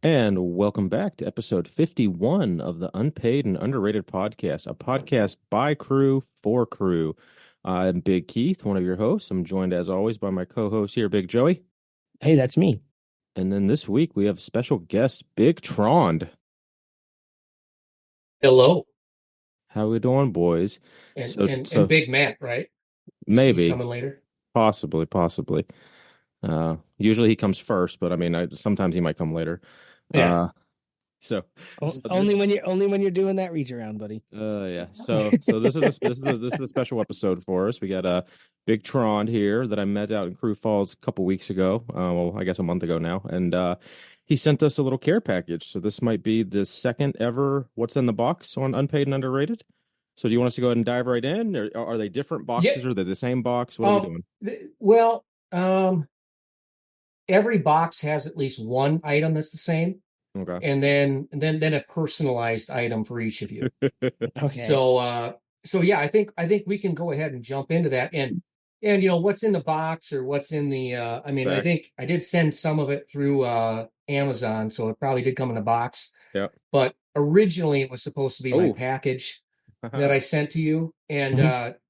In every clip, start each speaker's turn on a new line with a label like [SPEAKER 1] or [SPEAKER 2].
[SPEAKER 1] And welcome back to episode 51 of the Unpaid and Underrated Podcast, a podcast by crew for crew. I'm Big Keith, one of your hosts. I'm joined as always by my co-host here, Big Joey.
[SPEAKER 2] Hey, that's me.
[SPEAKER 1] And then this week we have special guest, Big Trond.
[SPEAKER 3] Hello.
[SPEAKER 1] How we doing, boys?
[SPEAKER 3] And Big Matt, right?
[SPEAKER 1] Maybe.
[SPEAKER 3] He's coming later.
[SPEAKER 1] Possibly. Usually he comes first, but I mean, sometimes he might come later.
[SPEAKER 3] Yeah.
[SPEAKER 2] Only when you're doing that reach around, buddy.
[SPEAKER 1] Yeah. So this is a special episode for us. We got Big Trond here that I met out in Crew Falls a couple weeks ago. Well, I guess a month ago now, and he sent us a little care package. So this might be the second ever What's in the Box on Unpaid and Underrated. So do you want us to go ahead and dive right in, or are they different boxes,
[SPEAKER 3] Yeah.
[SPEAKER 1] or are they the same box? What are we
[SPEAKER 3] doing? Every box has at least one item that's the same.
[SPEAKER 1] Okay.
[SPEAKER 3] And then a personalized item for each of you.
[SPEAKER 2] Okay.
[SPEAKER 3] So yeah, I think we can go ahead and jump into that. And what's in the box or what's in the
[SPEAKER 1] Sack.
[SPEAKER 3] I think I did send some of it through Amazon, so it probably did come in a box.
[SPEAKER 1] Yeah.
[SPEAKER 3] But originally it was supposed to be my package that I sent to you. And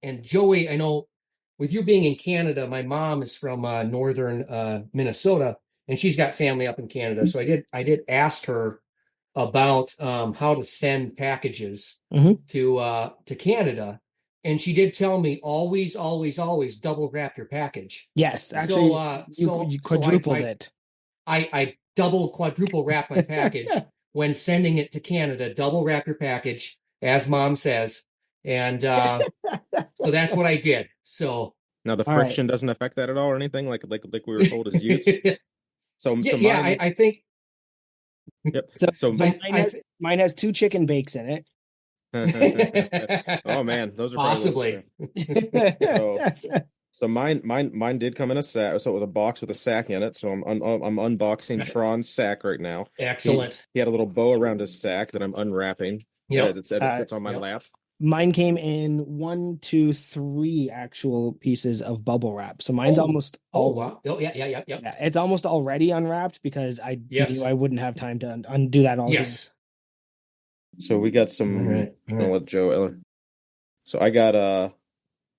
[SPEAKER 3] and Joey, I know with you being in Canada, my mom is from northern Minnesota, and she's got family up in Canada. So I did ask her about how to send packages to Canada, and she did tell me always double wrap your package.
[SPEAKER 2] Yes, actually, you quadrupled it.
[SPEAKER 3] I double quadruple wrap my package when sending it to Canada. Double wrap your package, as Mom says, and so that's what I did. So
[SPEAKER 1] now the friction doesn't affect that at all, or anything like we were told as youth.
[SPEAKER 3] I think.
[SPEAKER 1] Yep.
[SPEAKER 2] So mine has 2 chicken bakes in
[SPEAKER 1] it. Oh man, those are
[SPEAKER 3] possibly.
[SPEAKER 1] So mine did come in a sack. So it was a box with a sack in it. So I'm unboxing Tron's sack right now.
[SPEAKER 3] Excellent.
[SPEAKER 1] He had a little bow around his sack that I'm unwrapping.
[SPEAKER 3] Yeah,
[SPEAKER 1] as it sits on my lap.
[SPEAKER 2] Mine came in 1, 2, 3 actual pieces of bubble wrap. So mine's almost.
[SPEAKER 3] Wow. Oh yeah.
[SPEAKER 2] It's almost already unwrapped because I knew I wouldn't have time to undo that all.
[SPEAKER 3] Yes.
[SPEAKER 1] So we got some.
[SPEAKER 3] All right.
[SPEAKER 1] I'll let Joe. So I got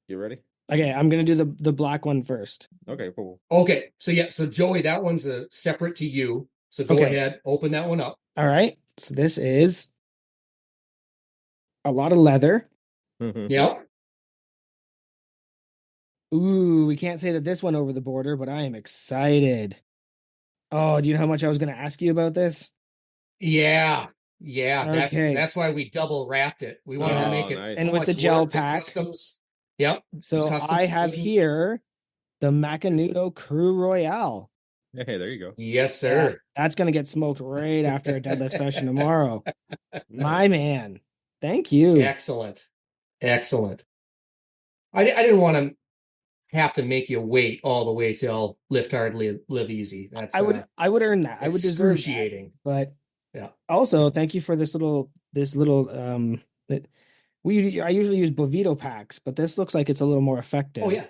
[SPEAKER 1] You ready?
[SPEAKER 2] Okay, I'm gonna do the black one first.
[SPEAKER 1] Okay, cool.
[SPEAKER 3] Okay, so Joey, that one's separate to you. So go ahead, open that one up.
[SPEAKER 2] All right. So this is a lot of leather.
[SPEAKER 3] Yeah.
[SPEAKER 2] Ooh, we can't say that this went over the border, but I am excited. Oh, do you know how much I was going to ask you about this?
[SPEAKER 3] Yeah.
[SPEAKER 2] Okay.
[SPEAKER 3] That's why we double wrapped it. We wanted to make it
[SPEAKER 1] nice.
[SPEAKER 2] And with the gel pack.
[SPEAKER 3] Customs. Yep.
[SPEAKER 2] So I have here the Macanudo Crü Royale.
[SPEAKER 1] Hey, there you go.
[SPEAKER 3] Yes, sir.
[SPEAKER 2] Yeah, that's going to get smoked right after a deadlift session tomorrow. Nice. My man. Thank you.
[SPEAKER 3] Excellent. I didn't want to have to make you wait all the way till lift hard, live easy. That's
[SPEAKER 2] I would earn that. I would deserve that. But
[SPEAKER 3] yeah.
[SPEAKER 2] Also, thank you for this little I usually use Bovito packs, but this looks like it's a little more effective.
[SPEAKER 3] Oh yeah.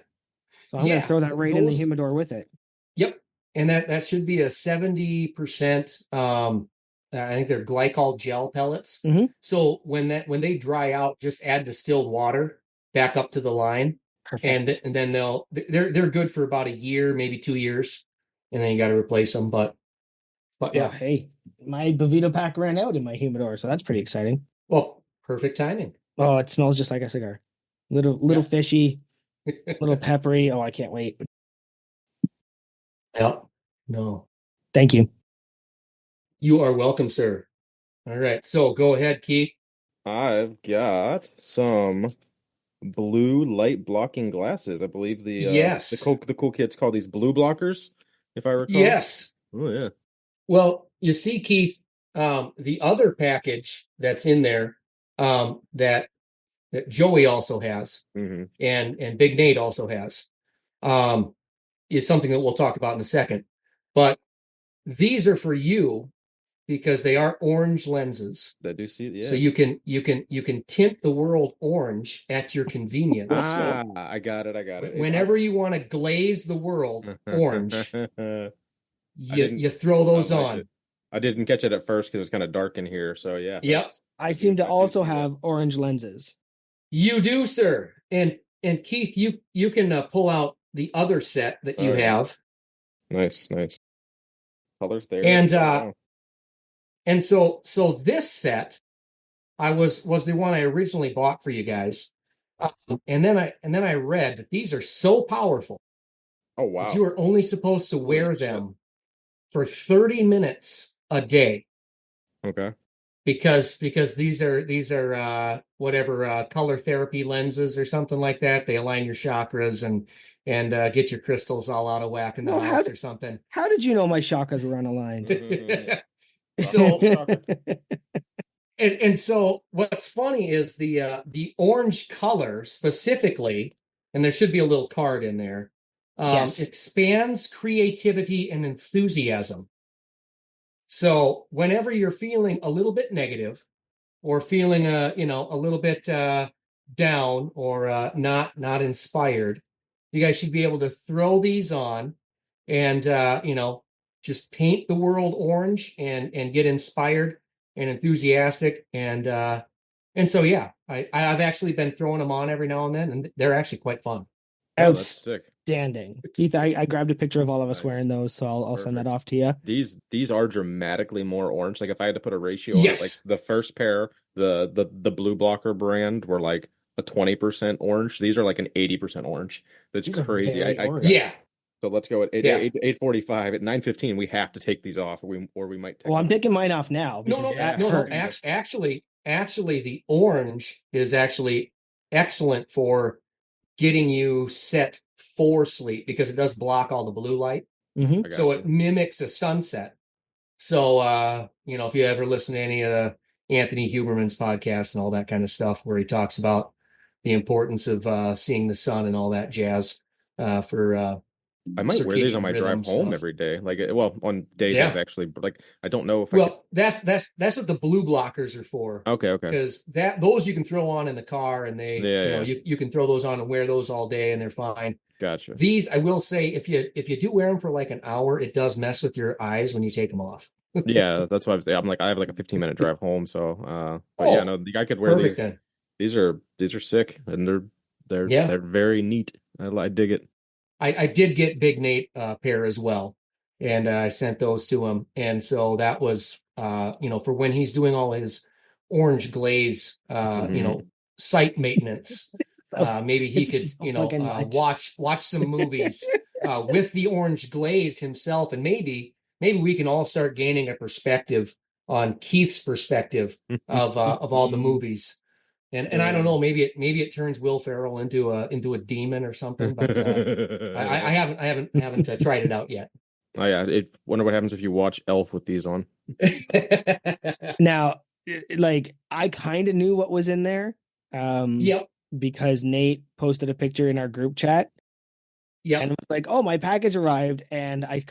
[SPEAKER 2] So I'm going to throw that right in the humidor with it.
[SPEAKER 3] Yep. And that should be a 70%. I think they're glycol gel pellets.
[SPEAKER 2] Mm-hmm.
[SPEAKER 3] So when they dry out, just add distilled water back up to the line.
[SPEAKER 2] Perfect.
[SPEAKER 3] And then they're good for about a year, maybe 2 years, and then you got to replace them. But yeah.
[SPEAKER 2] Hey, my Bovito pack ran out in my humidor, so that's pretty exciting.
[SPEAKER 3] Well, perfect timing.
[SPEAKER 2] Oh, it smells just like a cigar. Little fishy, little peppery. Oh, I can't wait.
[SPEAKER 3] Yeah. No.
[SPEAKER 2] Thank you.
[SPEAKER 3] You are welcome, sir. All right. So go ahead, Keith.
[SPEAKER 1] I've got some blue light blocking glasses. I believe the cool kids call these blue blockers, if I recall.
[SPEAKER 3] Yes.
[SPEAKER 1] Oh yeah.
[SPEAKER 3] Well, you see, Keith, the other package that's in there, that Joey also has, and Big Nate also has, is something that we'll talk about in a second. But these are for you because they are orange lenses.
[SPEAKER 1] I do see, yeah.
[SPEAKER 3] So you can tint the world orange at your convenience.
[SPEAKER 1] I got it.
[SPEAKER 3] Whenever you want to glaze the world orange, you throw those on.
[SPEAKER 1] I didn't catch it at first because it was kind of dark in here. So yeah.
[SPEAKER 3] Yep.
[SPEAKER 2] I seem to also have orange lenses.
[SPEAKER 3] You do, sir. And Keith, you can pull out the other set that you have.
[SPEAKER 1] Nice. Colors there.
[SPEAKER 3] And so this set was the one I originally bought for you guys. And then I read that these are so powerful.
[SPEAKER 1] Oh wow.
[SPEAKER 3] You are only supposed to wear them for 30 minutes a day.
[SPEAKER 1] Okay.
[SPEAKER 3] Because these are whatever color therapy lenses or something like that. They align your chakras and get your crystals all out of whack in the house or something.
[SPEAKER 2] How did you know my chakras were unaligned?
[SPEAKER 3] So and so what's funny is the orange color specifically, and there should be a little card in there. Expands creativity and enthusiasm. So whenever you're feeling a little bit negative or feeling a little bit down or not inspired, you guys should be able to throw these on and just paint the world orange and get inspired and enthusiastic and so yeah, I've actually been throwing them on every now and then, and they're actually quite fun.
[SPEAKER 1] Oh, that's sick.
[SPEAKER 2] Outstanding. Keith, I grabbed a picture of all of us wearing those, so I'll send that off to you.
[SPEAKER 1] These are dramatically more orange. Like if I had to put a ratio on it, like the first pair, the blue blocker brand were like a 20% orange. These are like an 80% orange. That's crazy. So let's go at 8:45. At 9:15, we have to take these off, or we might take
[SPEAKER 2] I'm taking mine off now.
[SPEAKER 3] No. Actually, the orange is actually excellent for getting you set for sleep because it does block all the blue light.
[SPEAKER 2] Mm-hmm.
[SPEAKER 3] So it mimics a sunset. So, if you ever listen to any of Anthony Huberman's podcast and all that kind of stuff, where he talks about the importance of seeing the sun and all that jazz for
[SPEAKER 1] I might wear these on my drive home every day. Like, on days is actually, like, I don't know if
[SPEAKER 3] that's what the blue blockers are for.
[SPEAKER 1] Okay.
[SPEAKER 3] Because those you can throw on in the car, and you can throw those on and wear those all day, and they're fine.
[SPEAKER 1] Gotcha.
[SPEAKER 3] These, I will say, if you do wear them for like an hour, it does mess with your eyes when you take them off.
[SPEAKER 1] Yeah, that's what I was saying. I'm like, I have like a 15-minute drive home, so I could wear these.
[SPEAKER 3] Then.
[SPEAKER 1] These are sick, and they're very neat. I dig it.
[SPEAKER 3] I did get Big Nate a pair as well, and I sent those to him. And so that was, for when he's doing all his orange glaze, site maintenance. Maybe he could, watch some movies with the orange glaze himself, and maybe we can all start gaining a perspective on Keith's perspective of all the movies. And I don't know, maybe it turns Will Ferrell into a demon or something, but I haven't tried it out yet.
[SPEAKER 1] Oh yeah, wonder what happens if you watch Elf with these on.
[SPEAKER 2] Now, like, I kind of knew what was in there.
[SPEAKER 3] Yep.
[SPEAKER 2] Because Nate posted a picture in our group chat.
[SPEAKER 3] Yeah.
[SPEAKER 2] And it was like, oh, my package arrived, and I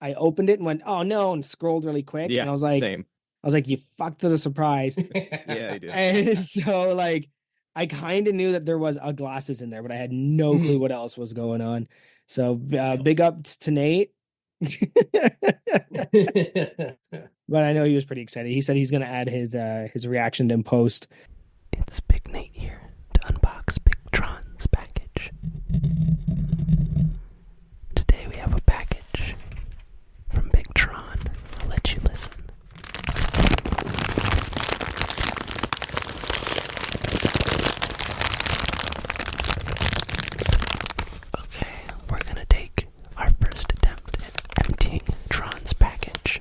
[SPEAKER 2] I opened it and went, oh no, and scrolled really quick.
[SPEAKER 1] Yeah.
[SPEAKER 2] And I was like,
[SPEAKER 1] same.
[SPEAKER 2] I was like, you fucked with a surprise.
[SPEAKER 1] Yeah, he did.
[SPEAKER 2] And so, like, I kind of knew that there was glasses in there, but I had no clue what else was going on. So big ups to Nate. But I know he was pretty excited. He said he's going to add his reaction in post. It's Big Nate here to unbox Big Trond's package. Today we have a package from Big Trond. I'll let you listen. Okay, we're gonna take our first attempt at emptying Trond's package.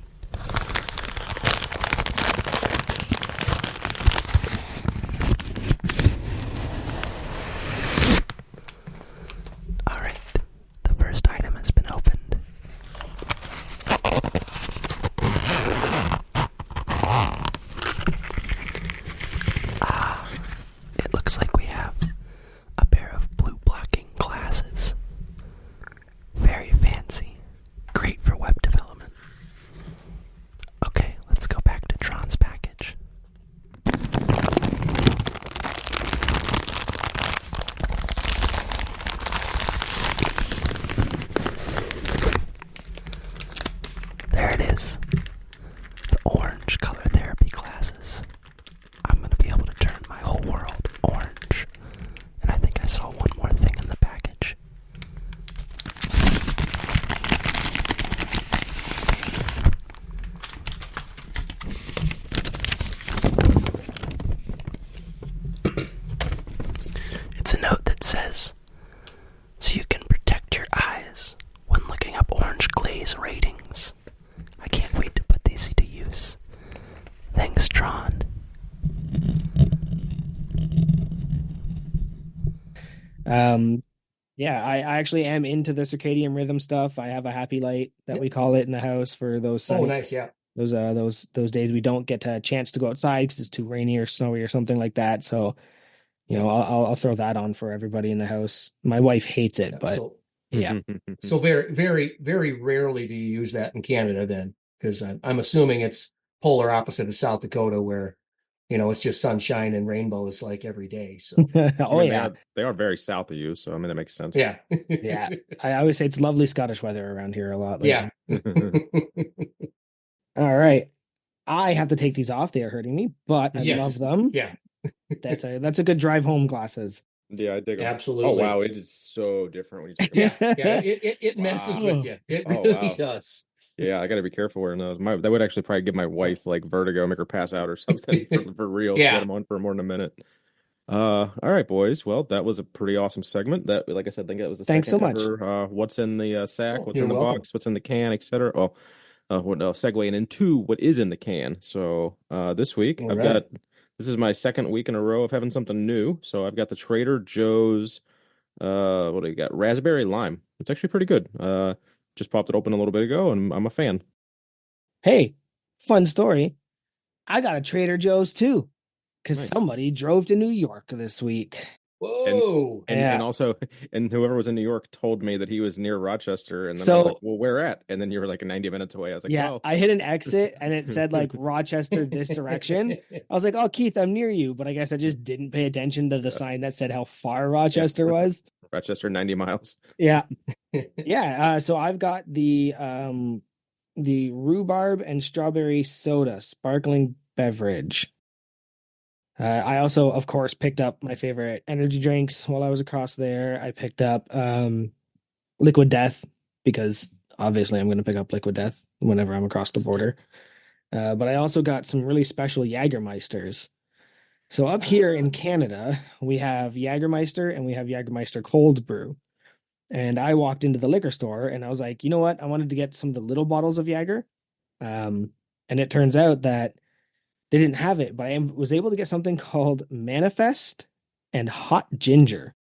[SPEAKER 2] It's a note that says, so you can protect your eyes when looking up orange glaze ratings. I can't wait to put these to use. Thanks, Trond. Yeah, I actually am into the circadian rhythm stuff. I have a happy light that we call it in the house for those sunny,
[SPEAKER 3] nice, yeah.
[SPEAKER 2] Those days we don't get a chance to go outside because it's too rainy or snowy or something like that. So, I'll throw that on for everybody in the house. My wife hates it, but yeah.
[SPEAKER 3] So very, very, very rarely do you use that in Canada then, because I'm assuming it's polar opposite of South Dakota where, it's just sunshine and rainbows like every day. So
[SPEAKER 1] they are very south of you, so I mean that makes sense.
[SPEAKER 3] Yeah.
[SPEAKER 2] Yeah. I always say it's lovely Scottish weather around here a lot lately.
[SPEAKER 3] Yeah.
[SPEAKER 2] All right. I have to take these off. They are hurting me, but I love them.
[SPEAKER 3] Yeah.
[SPEAKER 2] That's a good drive home glasses.
[SPEAKER 1] Yeah, I dig them.
[SPEAKER 3] Absolutely.
[SPEAKER 1] Oh wow, it is so different when you take them off.
[SPEAKER 3] Yeah. It messes with you. It really does.
[SPEAKER 1] Yeah, I got to be careful wearing those. That would actually probably give my wife like vertigo, make her pass out or something for real.
[SPEAKER 3] Yeah.
[SPEAKER 1] Get them on for more than a minute. All right, boys. Well, that was a pretty awesome segment. That, like I said, I think that was the
[SPEAKER 2] Thanks
[SPEAKER 1] second
[SPEAKER 2] so much.
[SPEAKER 1] ever, what's in the sack, what's in the
[SPEAKER 3] welcome.
[SPEAKER 1] box, what's in the can, etc. Well, segueing into what is in the can. So this week this is my second week in a row of having something new. So I've got the Trader Joe's. What do you got? Raspberry lime. It's actually pretty good. Just popped it open a little bit ago, and I'm a fan.
[SPEAKER 2] Hey, fun story. I got a Trader Joe's too, because somebody drove to New York this week.
[SPEAKER 3] Whoa!
[SPEAKER 1] And also, whoever was in New York told me that he was near Rochester, and then I was like, "Well, where at?" And then you were like 90 minutes away. I was like,
[SPEAKER 2] "Yeah."
[SPEAKER 1] Well.
[SPEAKER 2] I hit an exit, and it said like Rochester this direction. I was like, "Oh, Keith, I'm near you," but I guess I just didn't pay attention to the sign that said how far Rochester was.
[SPEAKER 1] Rochester, 90 miles.
[SPEAKER 2] Yeah, yeah. So I've got the rhubarb and strawberry soda sparkling beverage. I also, of course, picked up my favorite energy drinks while I was across there. I picked up Liquid Death because obviously I'm going to pick up Liquid Death whenever I'm across the border. But I also got some really special Jägermeisters. So up here in Canada, we have Jägermeister and we have Jägermeister Cold Brew. And I walked into the liquor store and I was like, you know what? I wanted to get some of the little bottles of Jäger. And it turns out that they didn't have it, but I was able to get something called Manifest and Hot Ginger.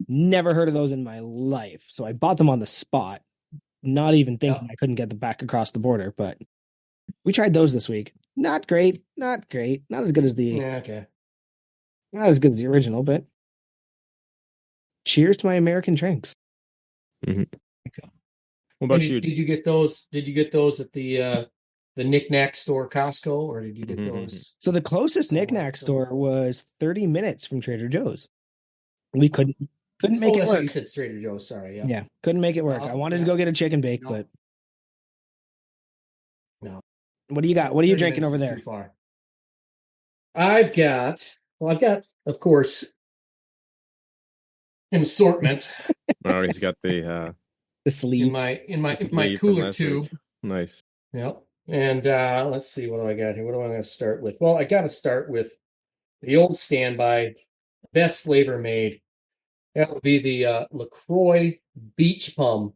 [SPEAKER 2] Never heard of those in my life. So I bought them on the spot, not even thinking I couldn't get them back across the border. But we tried those this week. Not great. Not as good as not as good as the original, but cheers to my American drinks.
[SPEAKER 1] Mm-hmm. What about you?
[SPEAKER 3] Did you get those? Did you get those at the Knick-Knack store, Costco, or did you get those?
[SPEAKER 2] So the closest Knick-Knack store was 30 minutes from Trader Joe's. We couldn't make it work.
[SPEAKER 3] You said Trader Joe's. Sorry,
[SPEAKER 2] yeah, couldn't make it work. I wanted to go get a chicken bake, but
[SPEAKER 3] no.
[SPEAKER 2] What do you got? What are you drinking over there?
[SPEAKER 3] Too far. I've got, of course, an assortment.
[SPEAKER 1] Oh, he's got the
[SPEAKER 2] sleeve
[SPEAKER 3] in my cooler tube.
[SPEAKER 1] Nice.
[SPEAKER 3] Yep. And let's see, what do I got here? What do I want to start with? Well, I got to start with the old standby, best flavor made. That would be the LaCroix Beach Plum.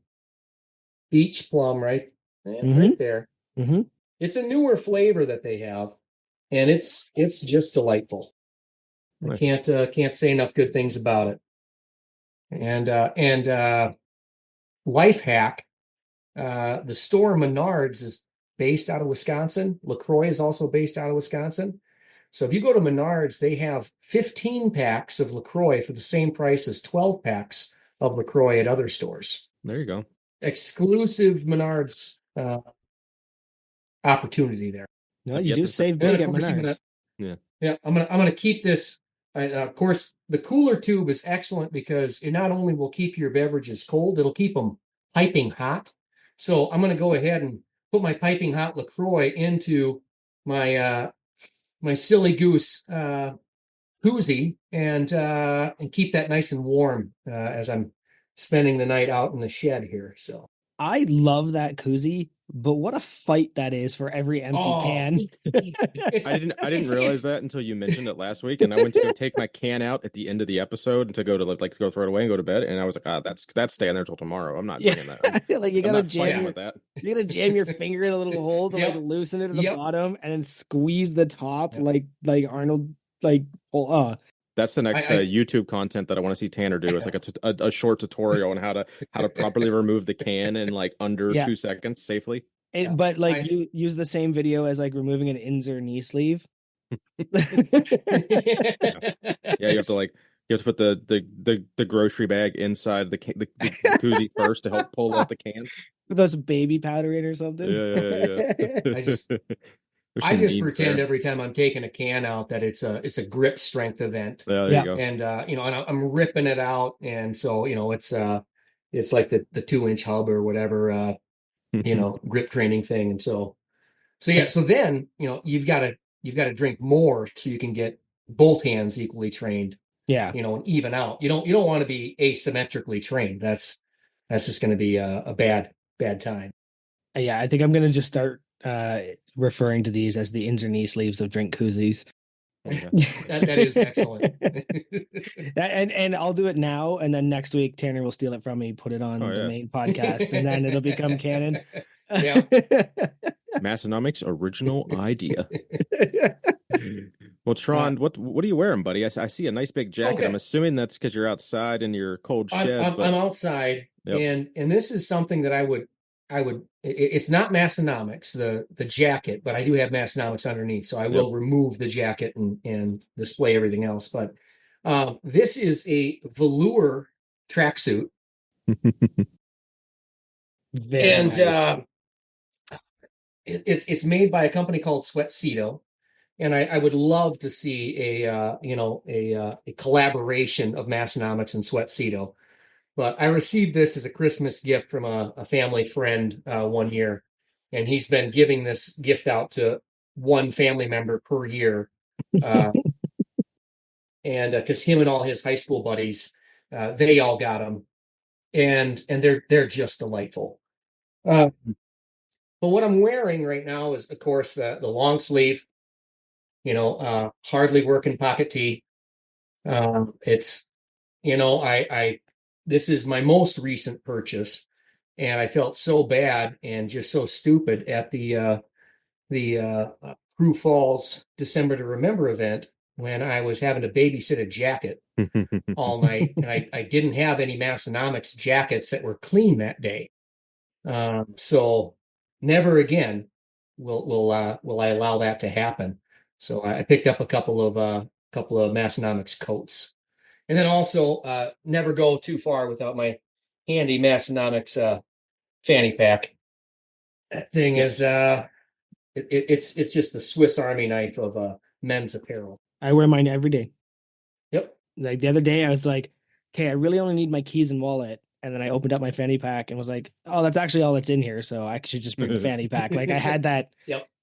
[SPEAKER 3] Beach Plum, right? Right there.
[SPEAKER 2] Mm-hmm.
[SPEAKER 3] It's a newer flavor that they have, and it's just delightful. Nice. I can't say enough good things about it. And life hack, the store Menards is based out of Wisconsin. LaCroix is also based out of Wisconsin. So if you go to Menards, they have 15 packs of LaCroix for the same price as 12 packs of LaCroix at other stores.
[SPEAKER 1] There you go.
[SPEAKER 3] Exclusive Menards opportunity there.
[SPEAKER 2] No, you do save big at Menards.
[SPEAKER 3] Yeah, I'm gonna keep this. Of course, the cooler tube is excellent because it not only will keep your beverages cold, it'll keep them piping hot. So I'm gonna go ahead and put my piping hot LaCroix into my my Silly Goose koozie and keep that nice and warm as I'm spending the night out in the shed here. So
[SPEAKER 2] I love that koozie. but what a fight that is for every empty can.
[SPEAKER 1] I didn't realize that until you mentioned it last week, and I went to go take my can out at the end of the episode and to go to like to go throw it away and go to bed, and I was like, that's staying there till tomorrow. I'm not bringing that.
[SPEAKER 2] Like you
[SPEAKER 1] I'm
[SPEAKER 2] gotta
[SPEAKER 1] not fighting with that.
[SPEAKER 2] you gotta jam your finger in a little hole to like loosen it at the bottom, and then squeeze the top like Arnold like.
[SPEAKER 1] That's the next YouTube content that I want to see Tanner do. It's like a short tutorial on how to properly remove the can in like under 2 seconds safely.
[SPEAKER 2] But like you use the same video as like removing an ins or knee sleeve.
[SPEAKER 1] Yeah, you have to put the grocery bag inside the koozie first to help pull out the can.
[SPEAKER 2] Those baby powder in or something.
[SPEAKER 1] Yeah.
[SPEAKER 3] I just pretend every time I'm taking a can out that it's a grip strength event.
[SPEAKER 1] Yeah, there you go.
[SPEAKER 3] And and I'm ripping it out, and so it's like the 2-inch hub or whatever grip training thing, and so then you've got to drink more so you can get both hands equally trained.
[SPEAKER 2] Yeah,
[SPEAKER 3] and even out. You don't want to be asymmetrically trained. That's just going to be a bad time.
[SPEAKER 2] Yeah, I think I'm going to just start referring to these as the ins or knee sleeves of drink koozies.
[SPEAKER 3] That is excellent.
[SPEAKER 2] and I'll do it now, and then next week Tanner will steal it from me, put it on the main podcast, and then it'll become canon.
[SPEAKER 3] Yeah.
[SPEAKER 1] Massonomics original idea. Well, Trond, what are you wearing, buddy? I see a nice big jacket. Okay. I'm assuming that's because you're outside in your cold shed.
[SPEAKER 3] I'm outside, and this is something that I would. It's not Massonomics, the jacket, but I do have Massonomics underneath, so I will remove the jacket and display everything else. But this is a velour tracksuit, and nice. It's made by a company called Sweatcedo, and I would love to see a collaboration of Massonomics and Sweatcedo. But I received this as a Christmas gift from a family friend one year, and he's been giving this gift out to one family member per year. And because him and all his high school buddies, they all got them, and they're just delightful. But what I'm wearing right now is, of course, the long sleeve, hardly working pocket tee. It's, this is my most recent purchase, and I felt so bad and just so stupid at the Crü Falls December to Remember event when I was having to babysit a jacket all night, and I didn't have any Massonomics jackets that were clean that day. So never again will I allow that to happen. So I picked up a couple of Massonomics coats. And then also, never go too far without my handy Massonomics fanny pack. That thing is, it's just the Swiss Army knife of men's apparel.
[SPEAKER 2] I wear mine every day.
[SPEAKER 3] Yep.
[SPEAKER 2] Like the other day, I was like, okay, I really only need my keys and wallet. And then I opened up my fanny pack and was like, oh, that's actually all that's in here. So I should just bring the fanny pack. Like I had that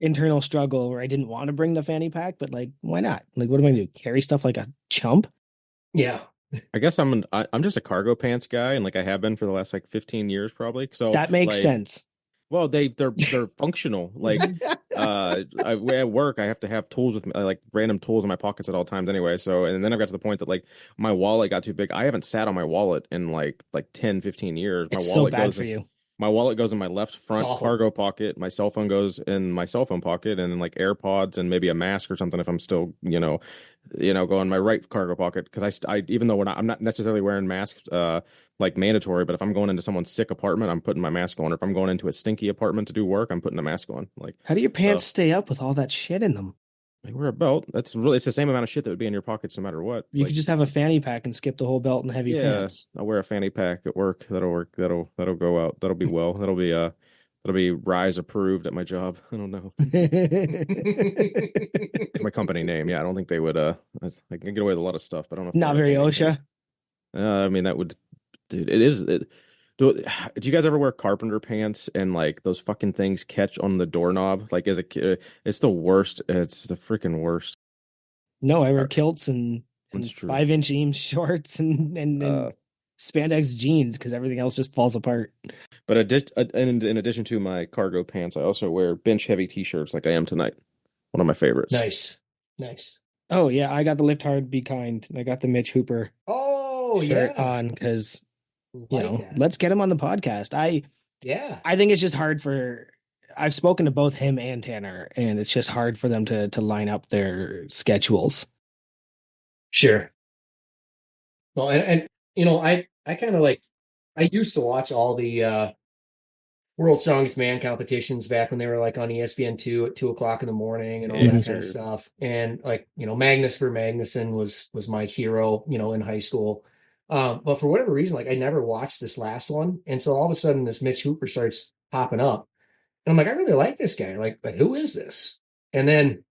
[SPEAKER 2] internal struggle where I didn't want to bring the fanny pack, but like, why not? Like, what am I going to do? Carry stuff like a chump?
[SPEAKER 3] Yeah.
[SPEAKER 1] I guess I'm just a cargo pants guy, and like I have been for the last like 15 years probably. So
[SPEAKER 2] that makes sense.
[SPEAKER 1] Well, they're functional. Like at work, I have to have tools with me, like random tools in my pockets at all times anyway. So, and then I got to the point that like my wallet got too big. I haven't sat on my wallet in like 10, 15 years.
[SPEAKER 2] It's so bad for you.
[SPEAKER 1] My wallet goes in my left front cargo pocket. My cell phone goes in my cell phone pocket, and then like AirPods and maybe a mask or something if I'm still, go in my right cargo pocket. Because I even though I'm not necessarily wearing masks like mandatory, but if I'm going into someone's sick apartment, I'm putting my mask on. Or if I'm going into a stinky apartment to do work, I'm putting a mask on. Like,
[SPEAKER 2] how do your pants stay up with all that shit in them?
[SPEAKER 1] I wear a belt. It's the same amount of shit that would be in your pockets no matter what.
[SPEAKER 2] You could just have a fanny pack and skip the whole belt and have your pants.
[SPEAKER 1] I'll wear a fanny pack at work. That'll work. That'll go out. That'll be well. That'll be Rise approved at my job. I don't know. It's my company name. Yeah, I don't think they would. I can get away with a lot of stuff, but I don't know.
[SPEAKER 2] Not very OSHA.
[SPEAKER 1] I mean, that would, dude. It is. Do you guys ever wear carpenter pants and like those fucking things catch on the doorknob? Like as a kid, it's the worst. It's the freaking worst.
[SPEAKER 2] No, I wear kilts and 5-inch Eames shorts and spandex jeans because everything else just falls apart.
[SPEAKER 1] But in addition to my cargo pants, I also wear bench heavy t-shirts like I am tonight. One of my favorites.
[SPEAKER 3] Nice.
[SPEAKER 2] Oh yeah, I got the Lift Hard, Be Kind. I got the Mitch Hooper shirt on because let's get him on the podcast. I think it's just hard for. I've spoken to both him and Tanner, and it's just hard for them to line up their schedules.
[SPEAKER 3] Sure. Well, and I kind of like, I used to watch all the World's Strongest Man competitions back when they were like on ESPN2 at 2:00 in the morning and all that kind of stuff. And like, Magnus for Magnuson was my hero, in high school. But for whatever reason, like I never watched this last one. And so all of a sudden this Mitch Hooper starts popping up. And I'm like, I really like this guy. Like, but who is this? And then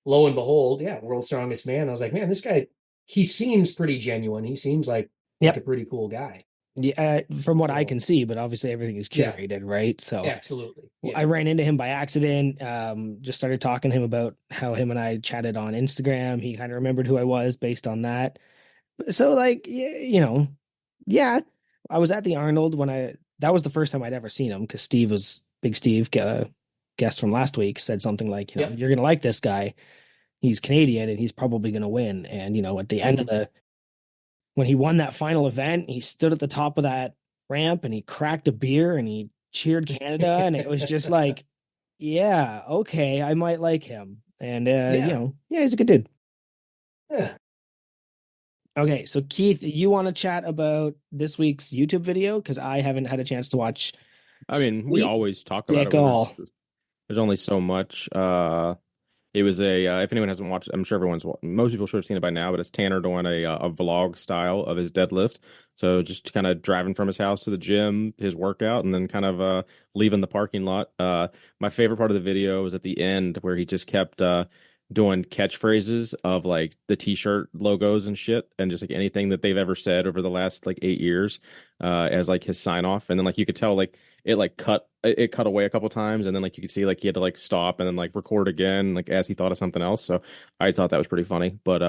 [SPEAKER 3] lo and behold, World's Strongest Man. I was like, man, this guy, he seems pretty genuine. He seems like a pretty cool guy.
[SPEAKER 2] Yeah, from what I can see, but obviously everything is curated, right? So
[SPEAKER 3] absolutely. Yeah.
[SPEAKER 2] I ran into him by accident. Just started talking to him about how him and I chatted on Instagram. He kind of remembered who I was based on that. So like, I was at the Arnold that was the first time I'd ever seen him because Big Steve, guest from last week, said something like, you're going to like this guy. He's Canadian and he's probably going to win. And, at the end of when he won that final event, he stood at the top of that ramp and he cracked a beer and he cheered Canada. And it was just like, yeah, okay, I might like him. And, he's a good dude.
[SPEAKER 3] Yeah.
[SPEAKER 2] Okay, so Keith, you want to chat about this week's YouTube video? Because I haven't had a chance to watch.
[SPEAKER 1] I mean, we always talk about it. There's only so much. It was if anyone hasn't watched, I'm sure most people should have seen it by now, but it's Tanner doing a vlog style of his deadlift. So just kind of driving from his house to the gym, his workout, and then kind of leaving the parking lot. My favorite part of the video was at the end where he just kept doing catchphrases of like the t-shirt logos and shit, and just like anything that they've ever said over the last like 8 years as like his sign off. And then like you could tell like it cut away a couple times, and then like you could see like he had to like stop and then like record again like as he thought of something else. So I thought that was pretty funny. But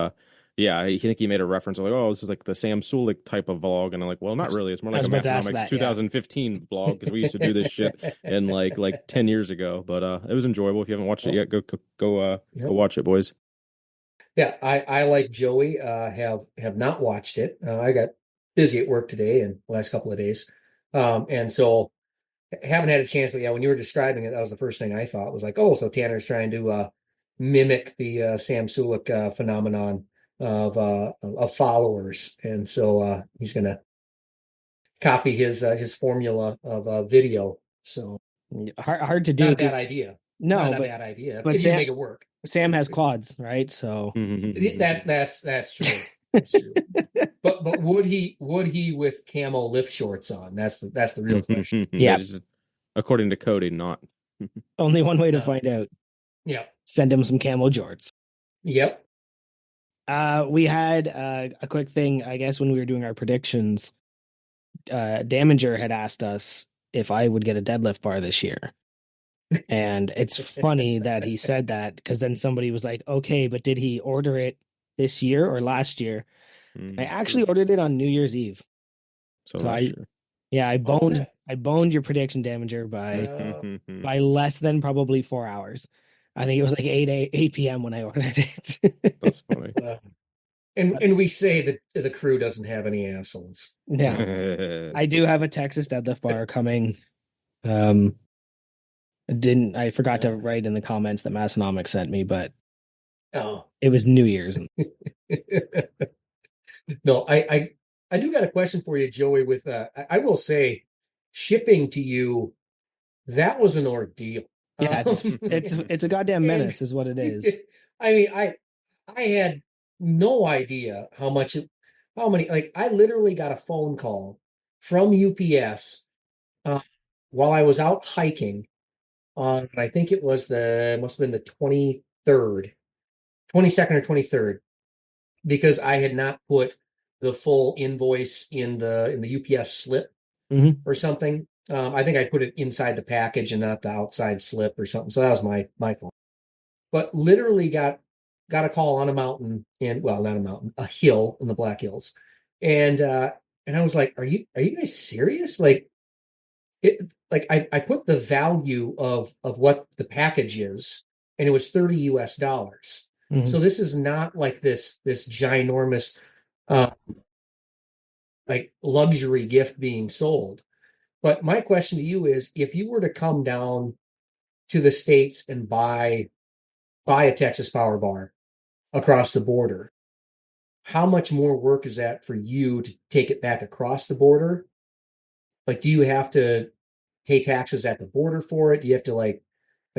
[SPEAKER 1] I think he made a reference of like, oh, this is like the Sam Sulek type of vlog, and I'm like, well, not really. It's more like a Massonomics 2015 vlog because we used to do this shit in like 10 years ago. But it was enjoyable. If you haven't watched it yet, go watch it, boys.
[SPEAKER 3] Yeah, I like Joey. Have not watched it. I got busy at work today and the last couple of days, and so haven't had a chance. But when you were describing it, that was the first thing I thought was like, oh, so Tanner's trying to mimic the Sam Sulek phenomenon of followers, and so he's gonna copy his formula of video. So
[SPEAKER 2] hard to do.
[SPEAKER 3] Not a bad idea.
[SPEAKER 2] No,
[SPEAKER 3] not a bad idea.
[SPEAKER 2] But
[SPEAKER 3] if you make it work.
[SPEAKER 2] Sam has quads, right? So
[SPEAKER 3] that's true. That's true. But would he with camo lift shorts on? That's the real question.
[SPEAKER 2] Yeah.
[SPEAKER 1] According to Cody, not.
[SPEAKER 2] Only one way to find out.
[SPEAKER 3] Yeah.
[SPEAKER 2] Send him some camo jorts.
[SPEAKER 3] Yep.
[SPEAKER 2] We had a quick thing, I guess, when we were doing our predictions. Damager had asked us if I would get a deadlift bar this year. And it's funny that he said that because then somebody was like, okay, but did he order it this year or last year? I actually ordered it on New Year's Eve. So I boned your prediction, Damager, by less than probably 4 hours. I think it was like 8 p.m. when I ordered it.
[SPEAKER 1] That's funny.
[SPEAKER 3] And we say that the crew doesn't have any assholes.
[SPEAKER 2] No. I do have a Texas deadlift bar coming. I forgot to write in the comments that Massonomics sent me, but it was New Year's.
[SPEAKER 3] No, I do got a question for you, Joey. With I will say, shipping to you, that was an ordeal.
[SPEAKER 2] Yeah, it's a goddamn menace, is what it is.
[SPEAKER 3] I mean, I had no idea how many. Like, I literally got a phone call from UPS while I was out hiking on, I think it was must have been the 22nd or 23rd, because I had not put the full invoice in the UPS slip or something. I think I put it inside the package and not the outside slip or something. So that was my fault. But literally got a call on a mountain not a mountain, a hill in the Black Hills. And And I was like, are you guys serious? Like I put the value of what the package is, and it was $30.
[SPEAKER 2] Mhm.
[SPEAKER 3] So this is not like this ginormous uh like luxury gift being sold. But my question to you is, if you were to come down to the States and buy a Texas Power Bar across the border, how much more work is that for you to take it back across the border? Like, do you have to pay taxes at the border for it? Do you have to like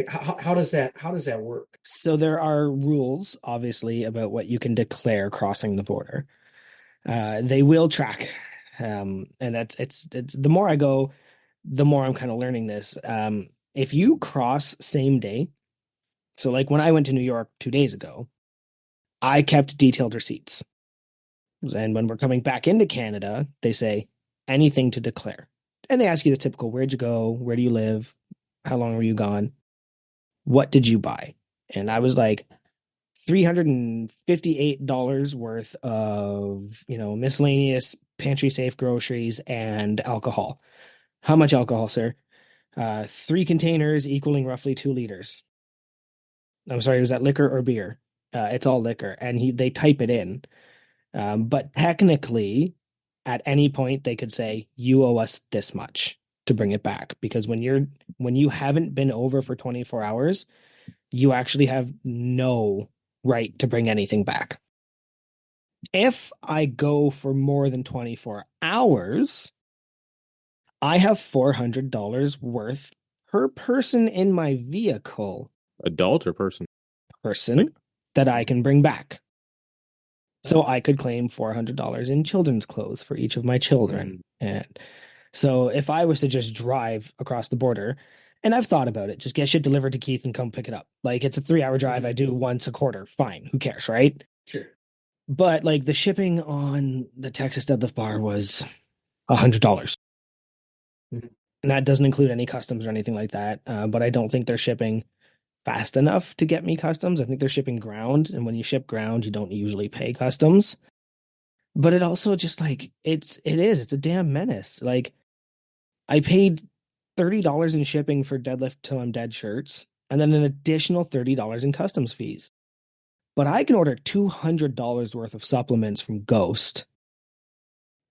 [SPEAKER 3] how does that work?
[SPEAKER 2] So there are rules, obviously, about what you can declare crossing the border. They will track, and it's the more I go, the more I'm kind of learning this. If you cross same day, so like when I went to New York 2 days ago, I kept detailed receipts. And when we're coming back into Canada, they say anything to declare. And they ask you the typical, where'd you go? Where do you live? How long were you gone? What did you buy? And I was like, $358 worth of, miscellaneous pantry safe groceries and alcohol. How much alcohol, sir? 3 containers equaling roughly 2 liters. I'm sorry, was that liquor or beer? It's all liquor. And they type it in. But technically, at any point, they could say, you owe us this much to bring it back. Because when you haven't been over for 24 hours, you actually have no right to bring anything back. If I go for more than 24 hours, I have $400 worth per person in my vehicle.
[SPEAKER 1] Adult or person?
[SPEAKER 2] Person that I can bring back. So I could claim $400 in children's clothes for each of my children. And so if I was to just drive across the border, and I've thought about it, just get shit delivered to Keith and come pick it up. Like, it's a 3-hour drive. I do once a quarter. Fine. Who cares, right?
[SPEAKER 3] Sure.
[SPEAKER 2] But like the shipping on the Texas Deadlift Bar was $100.
[SPEAKER 3] Mhm.
[SPEAKER 2] And that doesn't include any customs or anything like that. But I don't think they're shipping fast enough to get me customs. I think they're shipping ground. And when you ship ground, you don't usually pay customs. But it also just like, it's a damn menace. Like, I paid $30 in shipping for Deadlift Till I'm Dead shirts, and then an additional $30 in customs fees. But I can order $200 worth of supplements from Ghost.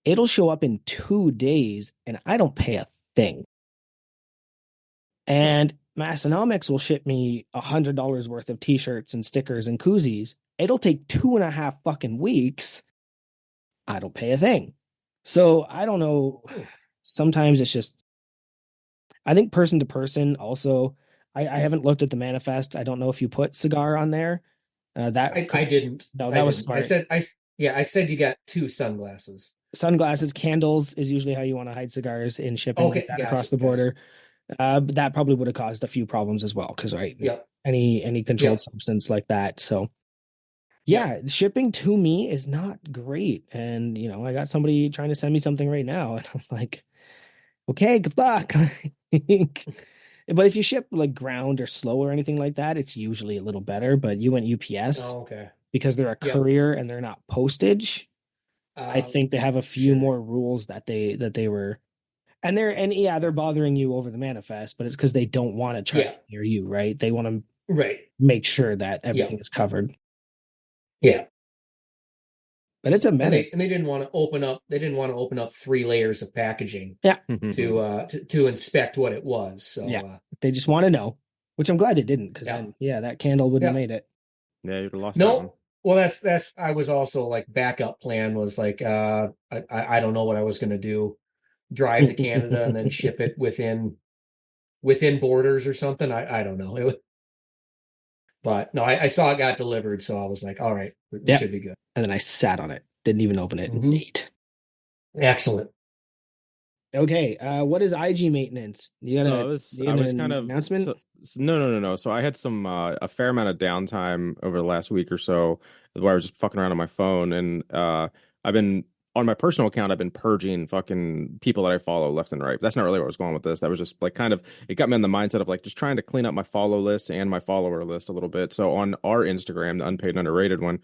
[SPEAKER 2] It'll show up in 2 days, and I don't pay a thing. And Massonomics will ship me $100 worth of t-shirts and stickers and koozies. It'll take 2.5 fucking weeks. I don't pay a thing. So I don't know. Sometimes it's just, I think person to person also, I haven't looked at the manifest. I don't know if you put cigar on there.
[SPEAKER 3] I didn't.
[SPEAKER 2] No,
[SPEAKER 3] I
[SPEAKER 2] that was
[SPEAKER 3] didn't.
[SPEAKER 2] smart.
[SPEAKER 3] I said you got 2 sunglasses.
[SPEAKER 2] Sunglasses, candles is usually how you want to hide cigars in shipping like that across the border. But that probably would have caused a few problems as well, because any controlled substance like that. So yeah, shipping to me is not great. And I got somebody trying to send me something right now, and I'm like, okay, good luck. But if you ship like ground or slow or anything like that, it's usually a little better. But you went UPS because they're a courier and they're not postage. I think they have a few more rules that they were, and they're bothering you over the manifest, but it's because they don't want to charge near you, right? They want to make sure that everything is covered.
[SPEAKER 3] Yeah.
[SPEAKER 2] But it's a menace.
[SPEAKER 3] And they didn't want to open up. They didn't want to open up 3 layers of packaging.
[SPEAKER 2] Yeah.
[SPEAKER 3] To inspect what it was. So
[SPEAKER 2] they just want to know, which I'm glad they didn't, because then that candle wouldn't have made it.
[SPEAKER 1] Yeah, you'd have lost that one.
[SPEAKER 3] Well, that's. I was also like, backup plan was like, I don't know what I was going to do. Drive to Canada and then ship it within borders or something. I don't know. But no, I saw it got delivered, so I was like, all right, it should be good.
[SPEAKER 2] And then I sat on it. Didn't even open it.
[SPEAKER 3] Mm-hmm.
[SPEAKER 2] 8.
[SPEAKER 3] Excellent.
[SPEAKER 2] Okay. What is IG maintenance? You got
[SPEAKER 1] I was kind of
[SPEAKER 2] announcement?
[SPEAKER 1] No. So I had some a fair amount of downtime over the last week or so where I was just fucking around on my phone, and I've been on my personal account. I've been purging fucking people that I follow left and right. But that's not really where I was going with this. That was just like it got me in the mindset of like just trying to clean up my follow list and my follower list a little bit. So on our Instagram, the unpaid and underrated one,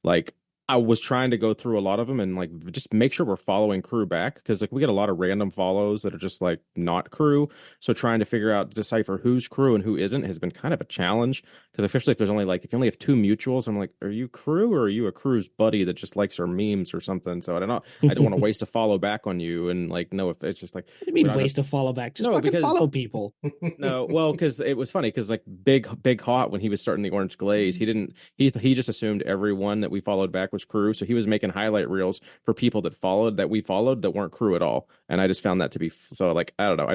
[SPEAKER 1] like I was trying to go through a lot of them and like just make sure we're following Crü back, because like we get a lot of random follows that are just like not Crü. So trying to figure out, decipher who's Crü and who isn't has been kind of a challenge, because especially if there's only like, if you only have two mutuals, I'm like, are you Crü or are you a Crü's buddy that just likes our memes or something? So I don't know. I don't want to waste a follow back on you, and like no, if it's just like,
[SPEAKER 2] What do you mean waste a follow back? Just
[SPEAKER 1] no,
[SPEAKER 2] fucking
[SPEAKER 1] because
[SPEAKER 2] follow people.
[SPEAKER 1] no, well, because it was funny, because like Big Hot, when he was starting the Orange Glaze, he just assumed everyone that we followed back was Crü, so he was making highlight reels for people that we followed that weren't Crü at all, and I just found that to be so, like, I don't know,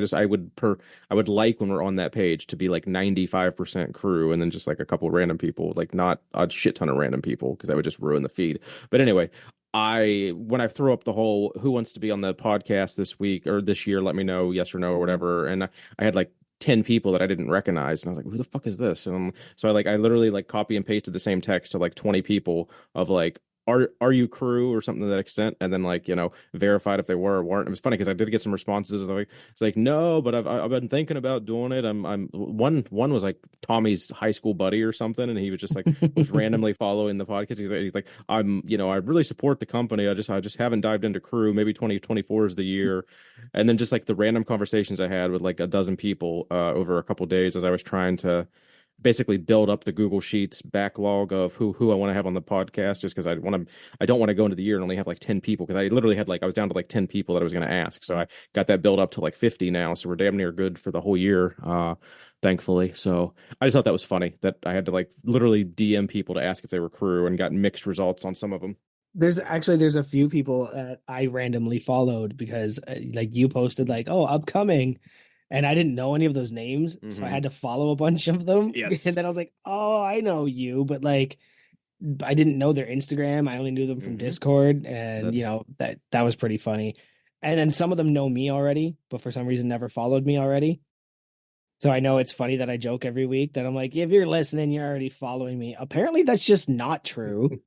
[SPEAKER 1] I would like when we're on that page to be like 95% Crü, and then just like a couple random people, like not a shit ton of random people, because that would just ruin the feed. But anyway, when I threw up the whole who wants to be on the podcast this week or this year, let me know, yes or no or whatever, and I had like 10 people that I didn't recognize, and I was like, who the fuck is this? And so I literally like copy and pasted the same text to like 20 people of like, are you Crü or something to that extent, and then like, verified if they were or weren't. It was funny because I did get some responses like, it's like, no, but I've been thinking about doing it. I'm one was like Tommy's high school buddy or something, and he was just like was randomly following the podcast. He's like, I really support the company. I just haven't dived into Crü. Maybe 2024 is the year. And then just like the random conversations I had with like a dozen people over a couple days, as I was trying to basically build up the Google Sheets backlog of who I want to have on the podcast, just because I don't want to go into the year and only have like 10 people, because I literally had like, I was down to like 10 people that I was going to ask. So I got that built up to like 50 now. So we're damn near good for the whole year. Thankfully. So I just thought that was funny that I had to like literally DM people to ask if they were Crü, and got mixed results on some of them.
[SPEAKER 2] There's a few people that I randomly followed because like you posted like, oh, upcoming, and I didn't know any of those names, so I had to follow a bunch of them.
[SPEAKER 1] Yes.
[SPEAKER 2] And then I was like, oh, I know you, but like I didn't know their Instagram. I only knew them from Discord, and that was pretty funny. And then some of them know me already, but for some reason never followed me already. So I know it's funny that I joke every week that I'm like, if you're listening, you're already following me. Apparently, that's just not true.